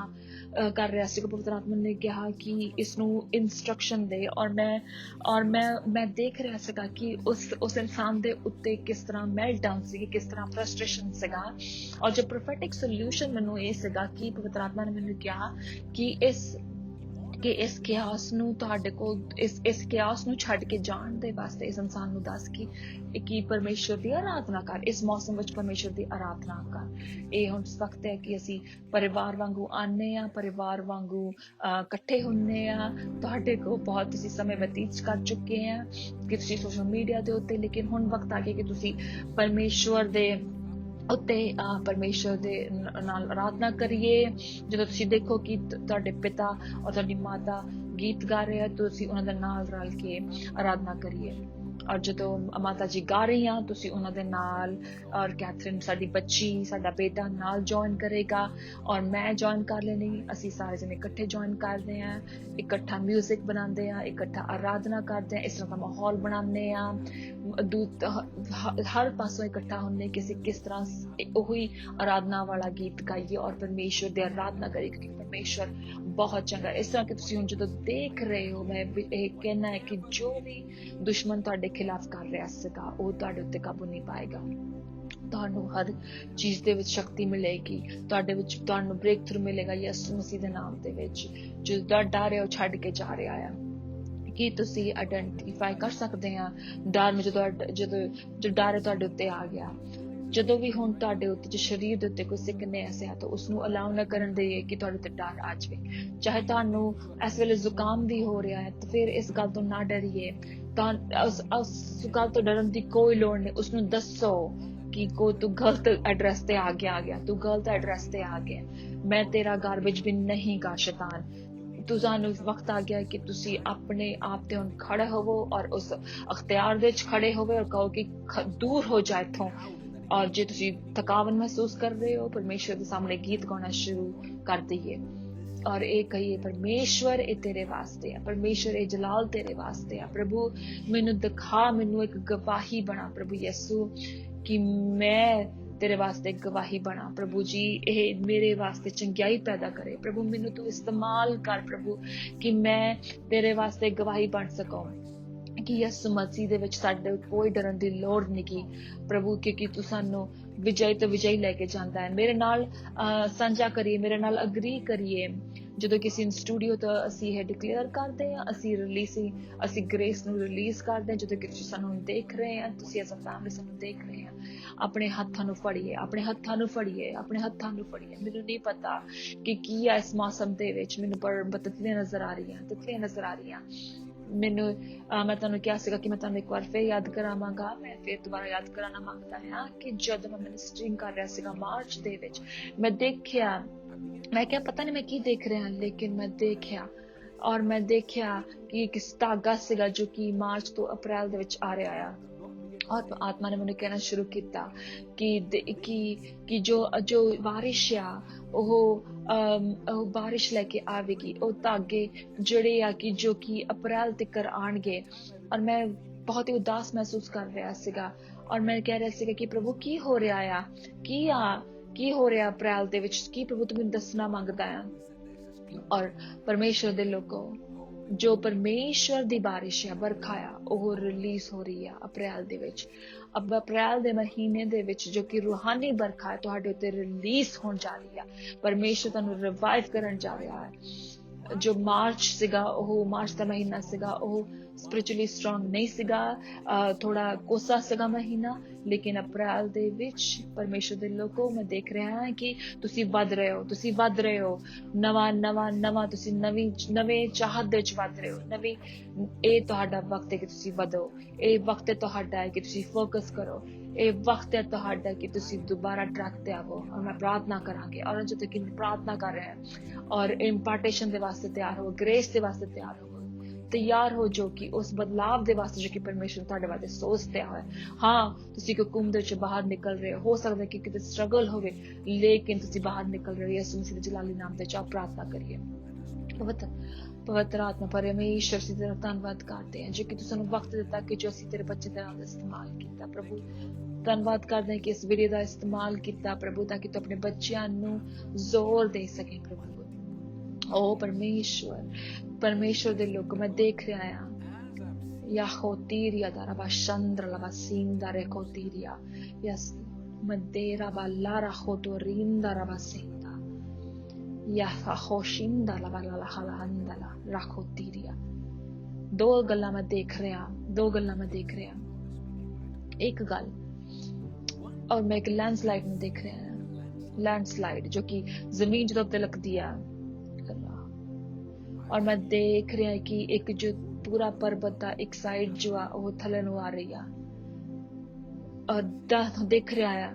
ਕਰ ਰਿਹਾ ਸੀ, ਪਵਿੱਤਰ ਆਤਮਾ ਨੇ ਕਿਹਾ ਕਿ ਇਸ ਨੂੰ ਇੰਸਟਰਕਸ਼ਨ ਦੇ। ਔਰ ਮੈਂ ਦੇਖ ਰਿਹਾ ਸੀਗਾ ਕਿ ਉਸ ਇਨਸਾਨ ਦੇ ਉੱਤੇ ਕਿਸ ਤਰ੍ਹਾਂ ਮੈਲਟਡਾਊਨ ਸੀ, ਕਿਸ ਤਰ੍ਹਾਂ ਫਰਸਟ੍ਰੇਸ਼ਨ ਸੀਗਾ। ਔਰ ਜੋ ਪ੍ਰੋਫੈਟਿਕ ਸੋਲਿਊਸ਼ਨ ਮੈਨੂੰ ਇਹ ਸੀਗਾ ਕਿ ਪਵਿੱਤਰ ਆਤਮਾ ਨੇ ਮੈਨੂੰ ਕਿਹਾ ਕਿ ਇਸ ਕਿਆਸ ਨੂੰ ਤੁਹਾਡੇ ਕੋਲ ਇਸ ਕਿਆਸ ਨੂੰ ਛੱਡ ਕੇ ਜਾਣ ਦੇ ਵਾਸਤੇ ਇਸ ਇਨਸਾਨ ਨੂੰ ਦੱਸ ਕਿ ਪਰਮੇਸ਼ਰ ਦੀ ਆਰਾਧਨਾ ਕਰ। ਇਸ ਮੌਸਮ ਵਿੱਚ ਪਰਮੇਸ਼ਰ ਦੀ ਆਰਾਧਨਾ ਕਰ। ਇਹ ਹੁਣ ਵਕਤ ਹੈ ਕਿ ਅਸੀਂ ਪਰਿਵਾਰ ਵਾਂਗੂ ਆਨੇ ਆ, ਪਰਿਵਾਰ ਵਾਂਗੂ ਇਕੱਠੇ ਹੁੰਨੇ ਆ। ਤੁਹਾਡੇ ਕੋਲ ਬਹੁਤ ਤੁਸੀਂ ਸਮੇਂ ਬਤੀਤ ਕਰ ਚੁੱਕੇ ਆ ਕਿ ਤੁਸੀਂ ਸੋਸ਼ਲ ਮੀਡੀਆ ਦੇ ਉੱਤੇ, ਲੇਕਿਨ ਹੁਣ ਵਕਤ ਆ ਗਿਆ ਕਿ ਤੁਸੀਂ ਪਰਮੇਸ਼ਵਰ ਦੇ ਉੱਤੇ ਪਰਮੇਸ਼ਰ ਦੇ ਨਾਲ ਆਰਾਧਨਾ ਕਰੀਏ। ਜਦੋਂ ਤੁਸੀਂ ਦੇਖੋ ਕਿ ਤੁਹਾਡੇ ਪਿਤਾ ਔਰ ਤੁਹਾਡੀ ਮਾਤਾ ਗੀਤ ਗਾ ਰਹੇ ਆ, ਤੁਸੀਂ ਉਹਨਾਂ ਦੇ ਨਾਲ ਰਲ ਕੇ ਆਰਾਧਨਾ ਕਰੀਏ। ਔਰ ਜਦੋਂ ਮਾਤਾ ਜੀ ਗਾ ਰਹੀ ਆ, ਤੁਸੀਂ ਉਹਨਾਂ ਦੇ ਨਾਲ, ਔਰ ਕੈਥਰੀਨ ਸਾਡੀ ਬੱਚੀ, ਸਾਡਾ ਬੇਟਾ ਨਾਲ ਜੁਆਇਨ ਕਰੇਗਾ, ਔਰ ਮੈਂ ਜੁਆਇਨ ਕਰ ਲੈਣੀ। ਅਸੀਂ ਸਾਰੇ ਜਣੇ ਇਕੱਠੇ ਜੁਆਇਨ ਕਰਦੇ ਆ, ਇਕੱਠਾ ਮਿਊਜ਼ਿਕ ਬਣਾਉਂਦੇ ਆ, ਇਕੱਠਾ ਆਰਾਧਨਾ ਕਰਦੇ ਆ, ਇਸ ਤਰ੍ਹਾਂ ਦਾ ਮਾਹੌਲ ਬਣਾਉਂਦੇ ਆ। ਹਰ ਪਾਸੋਂ ਇਕੱਠਾ ਹੁੰਦੇ ਕਿ ਅਸੀਂ ਕਿਸ ਤਰ੍ਹਾਂ ਉਹੀ ਆਰਾਧਨਾ ਵਾਲਾ ਗੀਤ ਗਾਈਏ ਔਰ ਪਰਮੇਸ਼ਰ ਦੀ ਆਰਾਧਨਾ ਕਰੀਏ, ਕਿਉਂਕਿ ਪਰਮੇਸ਼ਰ ਬਹੁਤ ਚੰਗਾ। ਇਸ ਤਰ੍ਹਾਂ ਕਿ ਤੁਸੀਂ ਹੁਣ ਜਦੋਂ ਦੇਖ ਰਹੇ ਹੋ, ਮੈਂ ਇਹ ਕਹਿਣਾ ਹੈ ਕਿ ਜੋ ਵੀ ਦੁਸ਼ਮਣ ਤੁਹਾਡੇ ਖਿਲਾਫ ਕਰ ਰਿਹਾ ਸੀਗਾ, ਉਹ ਤੁਹਾਡੇ ਉੱਤੇ ਕਾਬੂ ਨਹੀਂ ਪਾਏਗਾ। ਤੁਹਾਨੂੰ ਹਰ ਚੀਜ਼ ਦੇ ਵਿੱਚ ਸ਼ਕਤੀ ਮਿਲੇਗੀ, ਤੁਹਾਡੇ ਵਿੱਚ ਤੁਹਾਨੂੰ ਬ੍ਰੇਕ ਥਰੂ ਮਿਲੇਗਾ ਯਿਸੂ ਮਸੀਹ ਦੇ ਨਾਮ ਦੇ ਵਿੱਚ। ਜੋ ਡਰ ਹੈ ਉਹ ਛੱਡ ਕੇ ਜਾ ਰਿਹਾ ਆ। ਕੀ ਤੁਸੀਂ ਆਇਡੈਂਟੀਫਾਈ ਕਰ ਸਕਦੇ ਆ ਡਰ ਨੂੰ? ਜੋ ਡਰ ਹੈ ਤੁਹਾਡੇ ਉੱਤੇ ਆ ਗਿਆ, ਜਦੋਂ ਵੀ ਹੁਣ ਤੁਹਾਡੇ ਉੱਤੇ ਜੋ ਸਰੀਰ ਦੇ ਉੱਤੇ ਕੋਈ ਸਿਕਨੈਸ ਹੈ ਤਾਂ ਉਸਨੂੰ ਅਲਾਉ ਨਾ ਕਰਨ ਦੇਈਏ ਕਿ ਤੁਹਾਡੇ ਉੱਤੇ ਡਰ ਆ ਜਾਵੇ। ਚਾਹੇ ਤੁਹਾਨੂੰ ਇਸ ਵੇਲੇ ਜ਼ੁਕਾਮ ਵੀ ਹੋ ਰਿਹਾ ਹੈ ਤਾਂ ਫਿਰ ਇਸ ਗੱਲ ਤੋਂ ਨਾ ਡਰੀਏ, ਤਾਂ ਉਸ ਗੱਲ ਤੋਂ ਡਰਨ ਦੀ ਕੋਈ ਲੋੜ ਨਹੀਂ। ਉਸਨੂੰ ਦੱਸੋ ਕਿ ਤੂੰ ਗਲਤ ਐਡਰੈਸ ਤੇ ਆ ਗਿਆ, ਤੂੰ ਗਲਤ ਐਡਰੈਸ ਤੇ ਆ ਗਿਆ, ਮੈਂ ਤੇਰਾ ਗਾਰਬੇਜ ਬਿਨ ਨਹੀਂ ਗਾ ਸ਼ੈਤਾਨ। ਤੁਹਾਨੂੰ ਵਕਤ ਆ ਗਿਆ ਕਿ ਤੁਸੀਂ ਆਪਣੇ ਆਪ ਤੇ ਹੁਣ ਖੜੇ ਹੋਵੋ ਔਰ ਉਸ ਅਖਤਿਆਰ ਦੇ ਵਿੱਚ ਖੜੇ ਹੋਵੇ ਔਰ ਕਹੋ ਕਿ ਦੂਰ ਹੋ ਜਾ ਇੱਥੋਂ। ਔਰ ਜੇ ਤੁਸੀਂ ਥਕਾਵਟ ਮਹਿਸੂਸ ਕਰ ਰਹੇ ਹੋ, ਪਰਮੇਸ਼ਵਰ ਦੇ ਸਾਹਮਣੇ ਗੀਤ ਗਾਉਣਾ ਸ਼ੁਰੂ ਕਰ ਦਈਏ ਔਰ ਇਹ ਕਹੀਏ, ਪਰਮੇਸ਼ਵਰ ਇਹ ਤੇਰੇ ਵਾਸਤੇ ਆ, ਪਰਮੇਸ਼ਵਰ ਇਹ ਜਲਾਲ ਤੇਰੇ ਵਾਸਤੇ ਆ। ਪ੍ਰਭੂ ਮੈਨੂੰ ਦਿਖਾ, ਮੈਨੂੰ ਇੱਕ ਗਵਾਹੀ ਬਣਾ ਪ੍ਰਭੂ ਯਿਸੂ, ਕਿ ਮੈਂ ਤੇਰੇ ਵਾਸਤੇ ਗਵਾਹੀ ਬਣਾ। ਪ੍ਰਭੂ ਜੀ ਇਹ ਮੇਰੇ ਵਾਸਤੇ ਚੰਗਿਆਈ ਪੈਦਾ ਕਰੇ। ਪ੍ਰਭੂ ਮੈਨੂੰ ਤੂੰ ਇਸਤੇਮਾਲ ਕਰ ਪ੍ਰਭੂ, ਕਿ ਮੈਂ ਤੇਰੇ ਵਾਸਤੇ ਗਵਾਹੀ ਬਣ ਸਕਾਂ, ਕਿ ਯਿਸੂ ਮਸੀਹ ਦੇ ਵਿੱਚ ਸਾਡੇ ਕੋਈ ਡਰਨ ਦੀ ਲੋੜ ਨਹੀਂ ਗੀ ਪ੍ਰਭੂ, ਕਿਉਂਕਿ ਤੂੰ ਸਾਨੂੰ ਵਿਜੈ ਤੋਂ ਵਿਜੈ ਲੈ ਕੇ ਜਾਂਦਾ ਹੈ। ਮੇਰੇ ਨਾਲ ਸਾਂਝਾ ਕਰੀਏ, ਮੇਰੇ ਨਾਲ ਅਗਰੀ ਕਰੀਏ। ਜਦੋਂ ਕਿਸੇ ਸਟੂਡੀਓ ਤੋਂ ਅਸੀਂ ਇਹ ਡਿਕਲੇਅਰ ਕਰਦੇ ਹਾਂ, ਅਸੀਂ ਗ੍ਰੇਸ ਨੂੰ ਰਿਲੀਜ਼ ਕਰਦੇ ਹਾਂ। ਜਦੋਂ ਕਿ ਤੁਸੀਂ ਸਾਨੂੰ ਦੇਖ ਰਹੇ ਆ, ਤੁਸੀਂ ਐਜ਼ ਅ ਫੈਮਿਲੀ ਸਾਨੂੰ ਦੇਖ ਰਹੇ ਆ, ਆਪਣੇ ਹੱਥਾਂ ਨੂੰ ਫੜੀਏ, ਆਪਣੇ ਹੱਥਾਂ ਨੂੰ ਫੜੀਏ, ਆਪਣੇ ਹੱਥਾਂ ਨੂੰ ਫੜੀਏ। ਮੈਨੂੰ ਨਹੀਂ ਪਤਾ ਕਿ ਕੀ ਆ ਇਸ ਮੌਸਮ ਦੇ ਵਿੱਚ, ਮੈਨੂੰ ਪਰ ਤਿਤਲੀਆਂ ਨਜ਼ਰ ਆ ਰਹੀਆਂ। ਮੈਨੂੰ ਮੈਂ ਤੁਹਾਨੂੰ ਕਿਹਾ ਸੀਗਾ ਕਿ ਮੈਂ ਤੁਹਾਨੂੰ ਇੱਕ ਵਾਰ ਫਿਰ ਯਾਦ ਕਰਾਵਾਂਗਾ। ਮੈਂ ਫਿਰ ਦੁਬਾਰਾ ਯਾਦ ਕਰਾਉਣਾ ਮੰਗਦਾ ਹਾਂ ਕਿ ਜਦੋਂ ਮੈਂ ਮਿਨਿਸਟਰਿੰਗ ਕਰ ਰਿਹਾ ਸੀਗਾ ਮਾਰਚ ਦੇ ਵਿੱਚ, ਮੈਂ ਕਿਹਾ ਪਤਾ ਨਹੀਂ ਮੈਂ ਕੀ ਦੇਖ ਰਿਹਾ, ਲੇਕਿਨ ਮੈਂ ਦੇਖਿਆ ਕਿ ਇੱਕ ਧਾਗਾ ਸੀਗਾ ਜੋ ਕਿ ਮਾਰਚ ਤੋਂ ਅਪ੍ਰੈਲ ਦੇ ਵਿੱਚ ਆ ਰਿਹਾ ਆ। ਔਰ ਆਤਮਾ ਨੇ ਮੈਨੂੰ ਕਹਿਣਾ ਸ਼ੁਰੂ ਕੀਤਾ ਕਿ ਜੋ ਬਾਰਿਸ਼ ਆ ਉਹ ਬਾਰਿਸ਼ ਲੈ ਕੇ ਆਵੇਗੀ। ਉਹ ਧਾਗੇ ਜਿਹੜੇ ਆ ਕਿ ਜੋ ਕਿ ਅਪ੍ਰੈਲ ਤੱਕ ਆਣਗੇ। ਔਰ ਮੈਂ ਬਹੁਤ ਹੀ ਉਦਾਸ ਮਹਿਸੂਸ ਕਰ ਰਿਹਾ ਸੀਗਾ ਔਰ ਮੈਂ ਕਹਿ ਰਿਹਾ ਸੀਗਾ ਕਿ ਪ੍ਰਭੂ ਕੀ ਹੋ ਰਿਹਾ ਆ, ਕੀ ਹੋ ਰਿਹਾ ਅਪ੍ਰੈਲ ਦੇ ਵਿੱਚ, ਕੀ ਪ੍ਰਭੂ ਤੂੰ ਮੈਨੂੰ ਦੱਸਣਾ ਮੰਗਦਾ ਆ। ਔਰ ਪਰਮੇਸ਼ਵਰ ਦੇ ਲੋਕੋ, ਜੋ ਪਰਮੇਸ਼ਵਰ ਦੀ ਬਾਰਿਸ਼ ਆ, ਬਰਖਾ ਆ, ਉਹ ਰਿਲੀਜ਼ ਹੋ ਰਹੀ ਆ ਅਪ੍ਰੈਲ ਦੇ ਵਿੱਚ। ਅਪ੍ਰੈਲ ਦੇ ਮਹੀਨੇ ਦੇ ਵਿੱਚ ਜੋ ਕਿ ਰੂਹਾਨੀ ਬਰਖਾ ਤੁਹਾਡੇ ਉੱਤੇ ਰਿਲੀਜ਼ ਹੋਣ ਜਾ ਰਹੀ ਆ। ਪਰਮੇਸ਼ਵਰ ਤੁਹਾਨੂੰ ਰਿਵਾਈਵ ਕਰਨ ਜਾ ਰਿਹਾ ਹੈ। ਜੋ ਮਾਰਚ ਦਾ ਮਹੀਨਾ ਸੀਗਾ, ਉਹ ਸਪਿਰਿਚੁਅਲੀ ਸਟਰੋਂਗ ਨਹੀਂ ਸੀਗਾ, ਥੋੜਾ ਕੋਸਾ ਸੀਗਾ ਮਹੀਨਾ, ਲੇਕਿਨ ਅਪ੍ਰੈਲ ਦੇ ਵਿੱਚ ਪਰਮੇਸ਼ਵਰ ਦੇ ਲੋਕੋ ਮੈਂ ਦੇਖ ਰਿਹਾ ਹਾਂ ਕਿ ਤੁਸੀਂ ਵੱਧ ਰਹੇ ਹੋ, ਨਵਾਂ ਤੁਸੀਂ ਨਵੇਂ ਚਾਹਤ ਦੇ ਵਿੱਚ ਵੱਧ ਰਹੇ ਹੋ। ਇਹ ਤੁਹਾਡਾ ਵਕਤ ਹੈ ਕਿ ਤੁਸੀਂ ਵਧੋ, ਇਹ ਵਕਤ ਹੈ ਤੁਹਾਡਾ ਕਿ ਤੁਸੀਂ ਫੋਕਸ ਕਰੋ, ਇਹ ਵਕਤ ਹੈ ਤੁਹਾਡਾ ਕਿ ਤੁਸੀਂ ਦੁਬਾਰਾ ਟਰੈਕ ਤੇ ਆਵੋ। ਔਰ ਮੈਂ ਪ੍ਰਾਰਥਨਾ ਕਰਾਂਗੇ ਔਰ ਜਦੋਂ ਕਿ ਪ੍ਰਾਰਥਨਾ ਕਰ ਰਹੇ ਹਾਂ ਔਰ ਇੰਪਾਰਟੇਸ਼ਨ ਦੇ ਵਾਸਤੇ ਤਿਆਰ ਹੋ, ਗ੍ਰੇਸ ਦੇ ਵਾਸਤੇ ਤਿਆਰ ਹੋ, ਜੋ ਕਿ ਉਸ ਬਦਲਾਵ ਦੇ ਵਾਸਤੇ ਜੋ ਕਿ ਪਰਮੇਸ਼ਵਰ ਤੁਹਾਡੇ ਵਾਸਤੇ ਸੋਚਦਾ ਹੋਇਆ। ਹਾਂ, ਤੁਸੀਂ ਹੁਕਮ ਦੇ ਵਿੱਚ ਬਾਹਰ ਨਿਕਲ ਰਹੇ ਹੋ ਸਕਦਾ ਕਿ ਕਿਤੇ ਸਟਰਗਲ ਹੋਵੇ, ਲੇਕਿਨ ਤੁਸੀਂ ਬਾਹਰ ਨਿਕਲ ਰਹੇ ਹੋ। ਯਿਸੂ ਮਸੀਹ ਦੇ ਜਲਾਲੀ ਨਾਮ ਤੇ ਚਾਹ ਪ੍ਰਾਰਥਨਾ ਕਰੀਏ। ਪਵਿੱਤਰ ਆਤਮਾ ਪਰਮੇਸ਼ਵਰ ਜੀ ਦਾ ਧੰਨਵਾਦ ਕਰਦੇ ਹਾਂ ਜੋ ਕਿ ਤੁਸੀਂ ਸਾਨੂੰ ਵਕਤ ਦਿੱਤਾ ਕਿ ਜੋ ਅਸੀਂ ਤੇਰੇ ਬੱਚੇ ਦੇ ਨਾਲ ਇਸਤੇਮਾਲ ਕੀਤਾ। ਪ੍ਰਭੂ ਧੰਨਵਾਦ ਕਰਦੇ ਹਾਂ ਕਿ ਇਸ ਵੀਡੀਓ ਦਾ ਇਸਤੇਮਾਲ ਕੀਤਾ ਪ੍ਰਭੂ, ਤਾਂ ਕਿ ਤੂੰ ਆਪਣੇ ਬੱਚਿਆਂ ਨੂੰ ਜ਼ੋਰ ਦੇ ਸਕੇ ਪ੍ਰਭੂ। ਓ ਪਰਮੇਸ਼ਵਰ ਦੇ ਲੋਕ, ਮੈਂ ਦੇਖ ਰਿਹਾ ਆ ਯਾਹੋਤੀਰੀਆ ਦਾ ਰਬਾ ਚੰਦਰ ਲਵਾ ਸਿੰਦਾ ਰੇਕੋਤੀਰੀਆ ਯਸ ਮਦੇਰਾ ਬਾਲਾਰਾ ਖੋਟੋਰਿੰਦਾ ਰਬਾ ਸਿੰਦਾ ਯਾ ਖੋਸ਼ਿੰਦਾ ਲਵਾ ਲਾ ਹਲਾਂਦਾ ਲਾ ਰਾਖੋਤੀਰੀਆ। ਦੋ ਗੱਲਾਂ ਮੈਂ ਦੇਖ ਰਿਹਾ। ਇੱਕ ਗੱਲ, ਔਰ ਮੈਂ ਇੱਕ ਲੈਂਡਸਲਾਈਡ ਨੂੰ ਦੇਖ ਰਿਹਾ ਹਾਂ। ਲੈਂਡਸਲਾਈਡ ਜੋ ਕਿ ਜ਼ਮੀਨ ਜਦੋਂ ਤਿਲਕਦੀ ਆ, ਔਰ ਮੈਂ ਦੇਖ ਰਿਹਾ ਕਿ ਇੱਕ ਜੋ ਪੂਰਾ ਪਰਬਤ ਦਾ ਇੱਕ ਸਾਈਡ ਜੋ ਆ ਉਹ ਥੱਲੇ ਨੂੰ ਆ ਰਹੀ ਆ, ਔਰ ਦੇਖ ਰਿਹਾ ਆ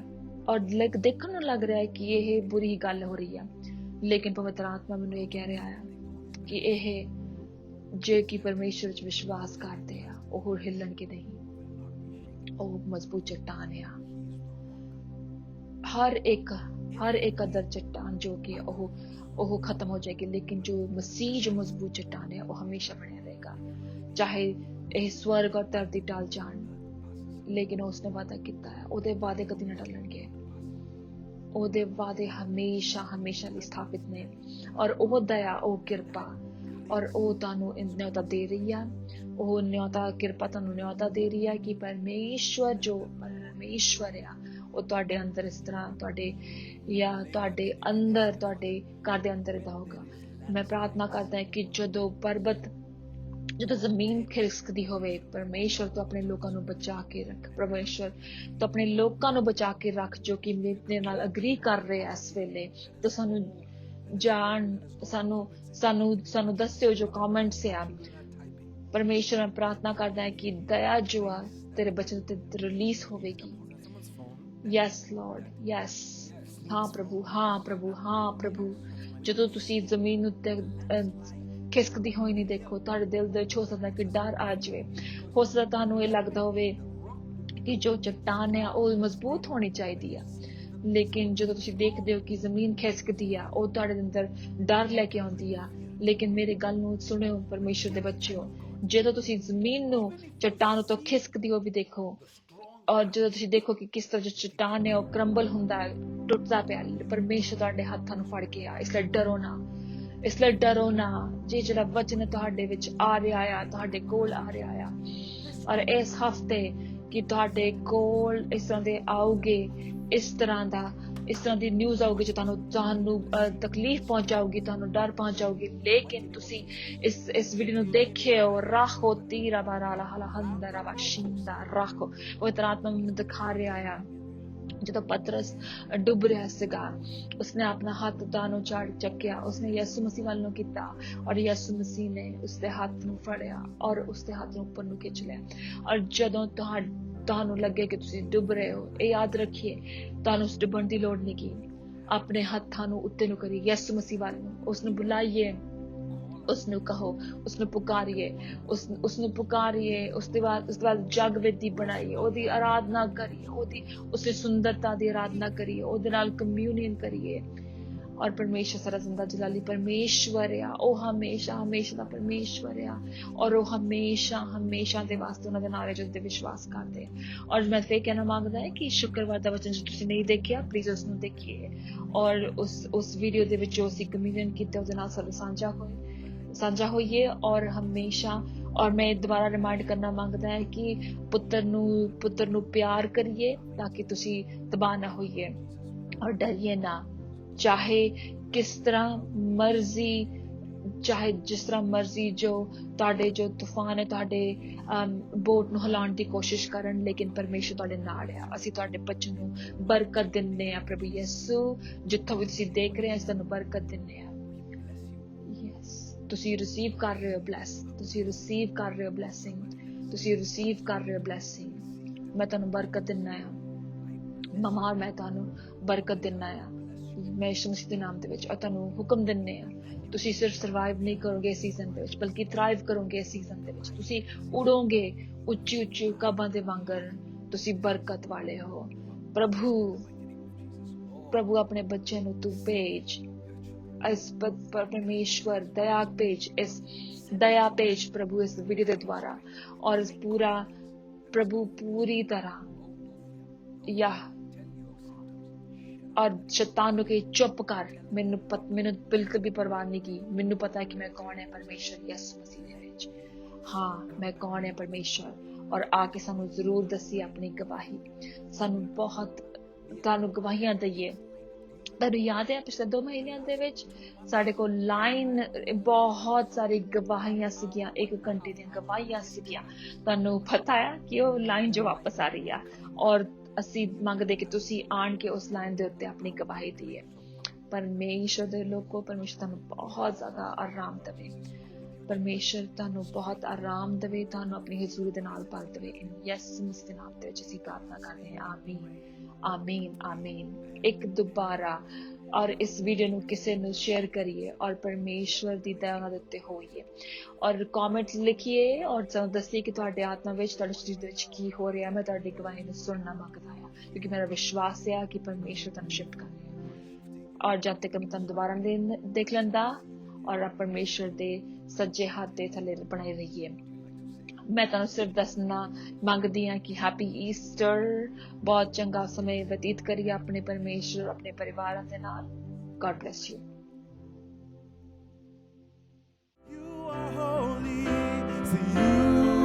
ਔਰ ਦੇਖਣ ਨੂੰ ਲੱਗ ਰਿਹਾ ਹੈ ਕਿ ਇਹ ਬੁਰੀ ਗੱਲ ਹੋ ਰਹੀ ਆ, ਲੇਕਿਨ ਪਵਿੱਤਰ ਆਤਮਾ ਮੈਨੂੰ ਇਹ ਕਹਿ ਰਿਹਾ ਆ ਕਿ ਇਹ ਜੇ ਕਿ ਪਰਮੇਸ਼ਵਰ ਵਿੱਚ ਵਿਸ਼ਵਾਸ ਕਰਦੇ ਆ ਉਹ ਹਿੱਲਣਗੇ ਨਹੀਂ। ਉਹ ਮਜ਼ਬੂਤ ਚੱਟਾਨ ਆ, ਹਰ ਇੱਕ ਅਦਰ ਚੱਟਾਨ ਜੋ ਕਿ ਉਹ ਖਤਮ ਹੋ ਜਾਏਗੀ, ਲੇਕਿਨ ਜੋ ਮਸੀਹ ਜੋ ਮਜ਼ਬੂਤ ਚੱਟਾਨ ਹੈ ਉਹ ਹਮੇਸ਼ਾ ਬਣਿਆ ਰਹੇਗਾ। ਚਾਹੇ ਇਹ ਸਵਰਗ ਔਰ ਧਰਤੀ ਟਲ ਜਾਣ, ਲੇਕਿਨ ਉਸਨੇ ਵਾਅਦਾ ਕੀਤਾ ਹੈ, ਉਹਦੇ ਵਾਅਦੇ ਕਦੀ ਨਾ ਟਲਣਗੇ। ਉਹਦੇ ਵਾਅਦੇ ਹਮੇਸ਼ਾ ਲਈ ਸਥਾਪਿਤ ਨੇ। ਔਰ ਉਹ ਦਇਆ, ਉਹ ਕਿਰਪਾ, ਔਰ ਉਹ ਤੁਹਾਨੂੰ ਇੰਨਾ ਤਾਂ ਦੇ ਰਹੀ ਆ। ਉਹ ਨਿਯੋਤਾ ਕਿਰਪਾ ਤੁਹਾਨੂੰ ਨਿਯੋਤਾ ਦੇ ਰਹੀ ਹੈ ਕਿ ਪਰਮੇਸ਼ਵਰ ਆ ਉਹ ਤੁਹਾਡੇ ਅੰਦਰ ਇਸ ਤਰ੍ਹਾਂ ਤੁਹਾਡੇ ਅੰਦਰ ਤੁਹਾਡੇ ਘਰ ਦੇ ਅੰਦਰ ਏਦਾਂ ਹੋਗਾ। ਮੈਂ ਪ੍ਰਾਰਥਨਾ ਕਰਦਾ ਹਾਂ ਕਿ ਜਦੋਂ ਜ਼ਮੀਨ ਖਿਸਕਦੀ ਹੋਵੇ, ਪਰਮੇਸ਼ਵਰ ਤੋਂ ਆਪਣੇ ਲੋਕਾਂ ਨੂੰ ਬਚਾ ਕੇ ਰੱਖ। ਪਰਮੇਸ਼ਵਰ ਤੋਂ ਆਪਣੇ ਲੋਕਾਂ ਨੂੰ ਬਚਾ ਕੇ ਰੱਖ ਜੋ ਕਿ ਮੇਰੇ ਨਾਲ ਅਗਰੀ ਕਰ ਰਹੇ ਆ ਇਸ ਵੇਲੇ। ਤਾਂ ਸਾਨੂੰ ਦੱਸਿਓ ਜੋ ਕਮੈਂਟਸ ਆ। ਪਰਮੇਸ਼ਵਰ ਮੈਂ ਪ੍ਰਾਰਥਨਾ ਕਰਦਾ ਹਾਂ ਕਿ ਦਇਆ ਜੋ ਆ ਤੇਰੇ ਬੱਚੇ ਤੇ ਰਿਲੀਜ਼ ਹੋਵੇਗੀ। Yes Lord, yes. ਹਾਂ ਪ੍ਰਭੂ ਜਦੋਂ ਤੁਸੀਂ ਜ਼ਮੀਨ ਉੱਤੇ ਖਿਸਕਦੀ ਹੋਈ ਨਹੀਂ ਦੇਖੋ, ਤੁਹਾਡੇ ਦਿਲ ਦੇ ਵਿੱਚ ਹੋ ਸਕਦਾ ਕਿ ਡਰ ਆ ਜਾਵੇ। ਹੋ ਸਕਦਾ ਤੁਹਾਨੂੰ ਇਹ ਲੱਗਦਾ ਹੋਵੇ ਕਿ ਜੋ ਚੱਟਾਨ ਆ ਉਹ ਮਜ਼ਬੂਤ ਹੋਣੀ ਚਾਹੀਦੀ ਆ, ਲੇਕਿਨ ਜਦੋਂ ਤੁਸੀਂ ਦੇਖਦੇ ਹੋ ਕਿ ਜ਼ਮੀਨ ਖਿਸਕਦੀ ਆ ਉਹ ਤੁਹਾਡੇ ਅੰਦਰ ਡਰ ਲੈ ਕੇ ਆਉਂਦੀ ਆ। ਲੇਕਿਨ ਮੇਰੀ ਗੱਲ ਨੂੰ ਸੁਣਿਓ ਪਰਮੇਸ਼ਰ ਦੇ ਬੱਚਿਓ, ਜਦੋਂ ਤੁਸੀਂ ਜ਼ਮੀਨ ਨੂੰ ਚੱਟਾਨ ਤੋਂ ਖਿਸਕਦੀ ਹੋ ਵੀ ਦੇਖੋ, ਔਰ ਜਦੋਂ ਤੁਸੀਂ ਦੇਖੋ ਕਿ ਕਿਸ ਤਰ੍ਹਾਂ ਜੋ ਚੱਟਾਨ ਹੈ ਉਹ ਕਰੰਬਲ ਹੁੰਦਾ ਹੈ, ਟੁੱਟਦਾ ਪਿਆ, ਪਰਮੇਸ਼ਰ ਤੁਹਾਡੇ ਹੱਥਾਂ ਨੂੰ ਫੜ ਕੇ ਆ। ਇਸ ਲਈ ਡਰੋ ਨਾ। ਜਿਹੜਾ ਵਚਨ ਤੁਹਾਡੇ ਵਿੱਚ ਆ ਰਿਹਾ ਆ, ਤੁਹਾਡੇ ਕੋਲ ਆ ਰਿਹਾ ਆ, ਔਰ ਇਸ ਹਫਤੇ ਕਿ ਤੁਹਾਡੇ ਕੋਲ ਇਸ ਤਰ੍ਹਾਂ ਦੇ ਆਉਗੇ, ਇਸ ਤਰ੍ਹਾਂ ਦੀ ਨਿਊਜ਼ ਆਉਗੀ ਜੋ ਤੁਹਾਨੂੰ ਤਕਲੀਫ ਪਹੁੰਚਾਊਗੀ, ਤੁਹਾਨੂੰ ਡਰ ਪਹੁੰਚਾਊਗੀ। ਲੇਕਿਨ ਤੁਸੀਂ ਇਸ ਵੀਡੀਓ ਨੂੰ ਦੇਖਿਓ, ਰਾਖੋ ਤੀਰਾ ਬਾਰਾਲਾ ਹਲਾ ਹੰਦਰਾ ਵਾਸ਼ਿੰਦਾ ਰਾਖੋ। ਉਹ ਤਰ੍ਹਾਂ ਆਤਮਾ ਮੈਨੂੰ ਦਿਖਾ ਰਿਹਾ ਆ ਜਦੋਂ ਪਤਰਸ ਡੁੱਬ ਰਿਹਾ ਸੀਗਾ, ਉਸਨੇ ਆਪਣਾ ਹੱਥ ਨੂੰ ਚੱਕਿਆ, ਉਸਨੇ ਯਿਸੂ ਮਸੀਹ ਵੱਲ ਨੂੰ ਕੀਤਾ ਔਰ ਯਿਸੂ ਮਸੀਹ ਨੇ ਉਸਦੇ ਹੱਥ ਨੂੰ ਫੜਿਆ ਔਰ ਉਸਦੇ ਹੱਥ ਨੂੰ ਉੱਪਰ ਨੂੰ ਖਿੱਚ ਲਿਆ। ਔਰ ਜਦੋਂ ਤੁਹਾਨੂੰ ਲੱਗੇ ਕਿ ਤੁਸੀਂ ਡੁੱਬ ਰਹੇ ਹੋ, ਇਹ ਯਾਦ ਰੱਖੀਏ ਤੁਹਾਨੂੰ ਉਸ ਡੁੱਬਣ ਦੀ ਲੋੜ ਨਹੀਂ ਗੀ। ਆਪਣੇ ਹੱਥਾਂ ਨੂੰ ਉੱਤੇ ਨੂੰ ਕਰੀ ਯਿਸੂ ਮਸੀਹ ਵੱਲ ਨੂੰ, ਉਸਨੂੰ ਬੁਲਾਈਏ, ਉਸਨੂੰ ਕਹੋ, ਉਸਨੂੰ ਪੁਕਾਰੀਏ, ਉਸਨੂੰ ਪੁਕਾਰੀਏ। ਉਸ ਤੋਂ ਬਾਅਦ ਜਗ ਵੇਦੀ ਬਣਾਈਏ, ਉਹਦੀ ਆਰਾਧਨਾ ਕਰੀਏ, ਉਸਦੀ ਸੁੰਦਰਤਾ ਦੀ ਆਰਾਧਨਾ ਕਰੀਏ, ਉਹਦੇ ਨਾਲ ਕਮਿਊਨੀਅਨ ਕਰੀਏ। ਔਰ ਪਰਮੇਸ਼ਰ ਸਾਰਾ ਜ਼ਿੰਦਾ ਜਲਾਲੀ ਪਰਮੇਸ਼ਵਰ ਆ, ਉਹ ਹਮੇਸ਼ਾ ਦਾ ਪਰਮੇਸ਼ਵਰ ਆ, ਔਰ ਉਹ ਹਮੇਸ਼ਾ ਦੇ ਵਾਸਤੇ ਉਹਨਾਂ ਦੇ ਨਾਲ ਜਿਹਦੇ ਤੇ ਵਿਸ਼ਵਾਸ ਕਰਦੇ ਆ। ਔਰ ਮੈਂ ਫਿਰ ਕਹਿਣਾ ਮੰਗਦਾ ਹੈ ਕਿ ਸ਼ੁੱਕਰਵਾਰ ਦਾ ਵਚਨ ਜੋ ਤੁਸੀਂ ਨਹੀਂ ਦੇਖਿਆ, ਪਲੀਜ਼ ਉਸਨੂੰ ਦੇਖੀਏ ਔਰ ਉਸ ਵੀਡੀਓ ਦੇ ਵਿੱਚ ਜੋ ਅਸੀਂ ਕਮਿਊਨੀਅਨ ਕੀਤਾ ਉਹਦੇ ਨਾਲ ਸਾਨੂੰ ਸਾਂਝਾ ਹੋਈਏ। ਔਰ ਮੈਂ ਦੁਬਾਰਾ ਰਿਮਾਈਂਡ ਕਰਨਾ ਮੰਗਦਾ ਹੈ ਕਿ ਪੁੱਤਰ ਨੂੰ ਪਿਆਰ ਕਰੀਏ ਤਾਂ ਕਿ ਤੁਸੀਂ ਤਬਾਹ ਨਾ ਹੋਈਏ, ਔਰ ਡਰੀਏ ਨਾ। ਚਾਹੇ ਜਿਸ ਤਰ੍ਹਾਂ ਮਰਜ਼ੀ ਜੋ ਤੂਫਾਨ ਹੈ ਤੁਹਾਡੇ ਬੋਟ ਨੂੰ ਹਿਲਾਉਣ ਦੀ ਕੋਸ਼ਿਸ਼ ਕਰਨ, ਲੇਕਿਨ ਪਰਮੇਸ਼ਰ ਤੁਹਾਡੇ ਨਾਲ ਆ। ਅਸੀਂ ਤੁਹਾਡੇ ਬੱਚੇ ਨੂੰ ਬਰਕਤ ਦਿੰਦੇ ਆ ਪ੍ਰਭੂ ਯਿਸੂ, ਜਿੱਥੋਂ ਵੀ ਤੁਸੀਂ ਦੇਖ ਰਹੇ ਹੋ ਅਸੀਂ ਤੁਹਾਨੂੰ ਬਰਕਤ ਦਿੰਦੇ ਆ। ਤੁਸੀਂ ਰਿਸੀਵ ਕਰ ਰਹੇ ਹੋ ਬਲੈਸਿੰਗ। ਮੈਂ ਤੁਹਾਨੂੰ ਬਰਕਤ ਦਿੰਦਾ ਆ ਮਮਾ, ਮੈਂ ਤੁਹਾਨੂੰ ਬਰਕਤ ਦਿੰਦਾ ਆ ਮੈਂ ਯਿਸੂ ਮਸੀਹ ਦੇ ਨਾਮ ਦੇ ਵਿੱਚ। ਔਰ ਤੁਹਾਨੂੰ ਹੁਕਮ ਦਿੰਦੇ ਆ, ਤੁਸੀਂ ਸਿਰਫ ਸਰਵਾਈਵ ਨਹੀਂ ਕਰੋਗੇ ਇਸ ਸੀਜ਼ਨ ਦੇ ਵਿੱਚ, ਬਲਕਿ ਥਰਾਈਵ ਕਰੋਗੇ ਇਸ ਸੀਜ਼ਨ ਦੇ ਵਿੱਚ। ਤੁਸੀਂ ਉਡੋਗੇ ਉੱਚੀ ਕਾਬਾਂ ਦੇ ਵਾਂਗਰ, ਤੁਸੀਂ ਬਰਕਤ ਵਾਲੇ ਹੋ। ਪ੍ਰਭੂ ਆਪਣੇ ਬੱਚੇ ਨੂੰ ਤੂੰ ਭੇਜ, ਇਸ ਪਰਮੇਸ਼ਵਰ ਦਇਆ ਭੇਜ ਪ੍ਰਭੂ ਇਸ ਵੀਡੀਓ ਦੇ ਦੁਆਰਾ, ਔਰ ਇਸ ਪੂਰੀ ਤਰ੍ਹਾਂ ਔਰ ਸ਼ੈਤਾਨ ਨੂੰ ਕਿ ਚੁੱਪ ਕਰ, ਮੈਨੂੰ ਬਿਲਕੁਲ ਵੀ ਪਰਵਾਹ ਨਹੀਂ ਕੀ। ਮੈਨੂੰ ਪਤਾ ਹੈ ਕਿ ਮੈਂ ਕੌਣ ਹੈ ਪਰਮੇਸ਼ਰ ਯਿਸੂ ਮਸੀਹ ਦੇ ਵਿੱਚ। ਹਾਂ, ਮੈਂ ਕੌਣ ਹੈ ਪਰਮੇਸ਼ਰ। ਔਰ ਆ ਕੇ ਸਾਨੂੰ ਜ਼ਰੂਰ ਦੱਸੀ ਆਪਣੀ ਗਵਾਹੀ, ਤੁਹਾਨੂੰ ਗਵਾਹੀਆਂ ਦਈਏ। ਤੁਹਾਨੂੰ ਯਾਦ ਹੈ ਪਿਛਲੇ 2 ਮਹੀਨਿਆਂ ਦੇ ਵਿੱਚ ਸਾਡੇ ਕੋਲ ਲਾਈਨ ਬਹੁਤ ਸਾਰੀ ਗਵਾਹੀਆਂ ਸੀਗੀਆਂ, 1 ਘੰਟੇ ਦੀਆਂ ਗਵਾਹੀਆਂ ਸੀਗੀਆਂ। ਤੁਹਾਨੂੰ ਪਤਾ ਹੈ ਕਿ ਉਹ ਲਾਈਨ ਜੋ ਵਾਪਸ ਆ ਰਹੀ ਆ, ਔਰ ਅਸੀਂ ਮੰਗਦੇ ਕਿ ਤੁਸੀਂ ਆਣ ਕੇ ਉਸ ਲਾਈਨ ਦੇ ਉੱਤੇ ਆਪਣੀ ਗਵਾਹੀ ਦਈਏ। ਪਰਮੇਸ਼ਰ ਦੇ ਲੋਕੋ, ਪਰਮੇਸ਼ਰ ਤੁਹਾਨੂੰ ਬਹੁਤ ਜ਼ਿਆਦਾ ਆਰਾਮ ਦੇਵੇ, ਤੁਹਾਨੂੰ ਆਪਣੀ ਹਜ਼ੂਰੀ ਦੇ ਨਾਲ ਭਰ ਦੇਵੇ। ਯਿਸੂ ਮਸੀਹ ਦੇ ਨਾਮ ਦੇ ਵਿੱਚ ਅਸੀਂ ਪ੍ਰਾਰਥਨਾ ਕਰਦੇ ਹਾਂ, ਆਮੀਨ। ਇੱਕ ਦੁਬਾਰਾ ਔਰ ਇਸ ਵੀਡੀਓ ਨੂੰ ਕਿਸੇ ਨੂੰ ਸ਼ੇਅਰ ਕਰੀਏ, ਔਰ ਪਰਮੇਸ਼ਵਰ ਦੀ ਦਇਆ ਉਹਨਾਂ ਦੇ ਉੱਤੇ ਹੋਈਏ, ਔਰ ਕਮੈਂਟਸ ਲਿਖੀਏ, ਔਰ ਸਾਨੂੰ ਦੱਸੀਏ ਕਿ ਤੁਹਾਡੇ ਆਤਮਾ ਵਿੱਚ, ਤੁਹਾਡੇ ਸਰੀਰ ਦੇ ਵਿੱਚ ਕੀ ਹੋ ਰਿਹਾ। ਮੈਂ ਤੁਹਾਡੀ ਗਵਾਹੀ ਨੂੰ ਸੁਣਨਾ ਮੰਗਦਾ ਹਾਂ, ਕਿਉਂਕਿ ਮੇਰਾ ਵਿਸ਼ਵਾਸ ਹੈ ਕਿ ਪਰਮੇਸ਼ਵਰ ਤੁਹਾਨੂੰ ਸ਼ਿਫਟ ਕਰ ਰਿਹਾ। ਔਰ ਜਦ ਤੱਕ ਮੈਂ ਤੁਹਾਨੂੰ ਦੁਬਾਰਾ ਦੇਖ ਲੈਂਦਾ, ਔਰ ਪਰਮੇਸ਼ਵਰ ਦੇ ਸੱਜੇ ਹੱਥ ਦੇ ਥੱਲੇ ਬਣਾਈ ਰਹੀਏ। ਮੈਂ ਤੁਹਾਨੂੰ ਸਿਰਫ ਦੱਸਣਾ ਮੰਗਦੀ ਹਾਂ ਕਿ ਹੈਪੀ ਈਸਟਰ, ਬਹੁਤ ਚੰਗਾ ਸਮੇਂ ਬਤੀਤ ਕਰੀਏ ਆਪਣੇ ਪਰਮੇਸ਼ਰ, ਆਪਣੇ ਪਰਿਵਾਰਾਂ ਦੇ ਨਾਲ। God bless you. You are holy, so you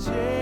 change.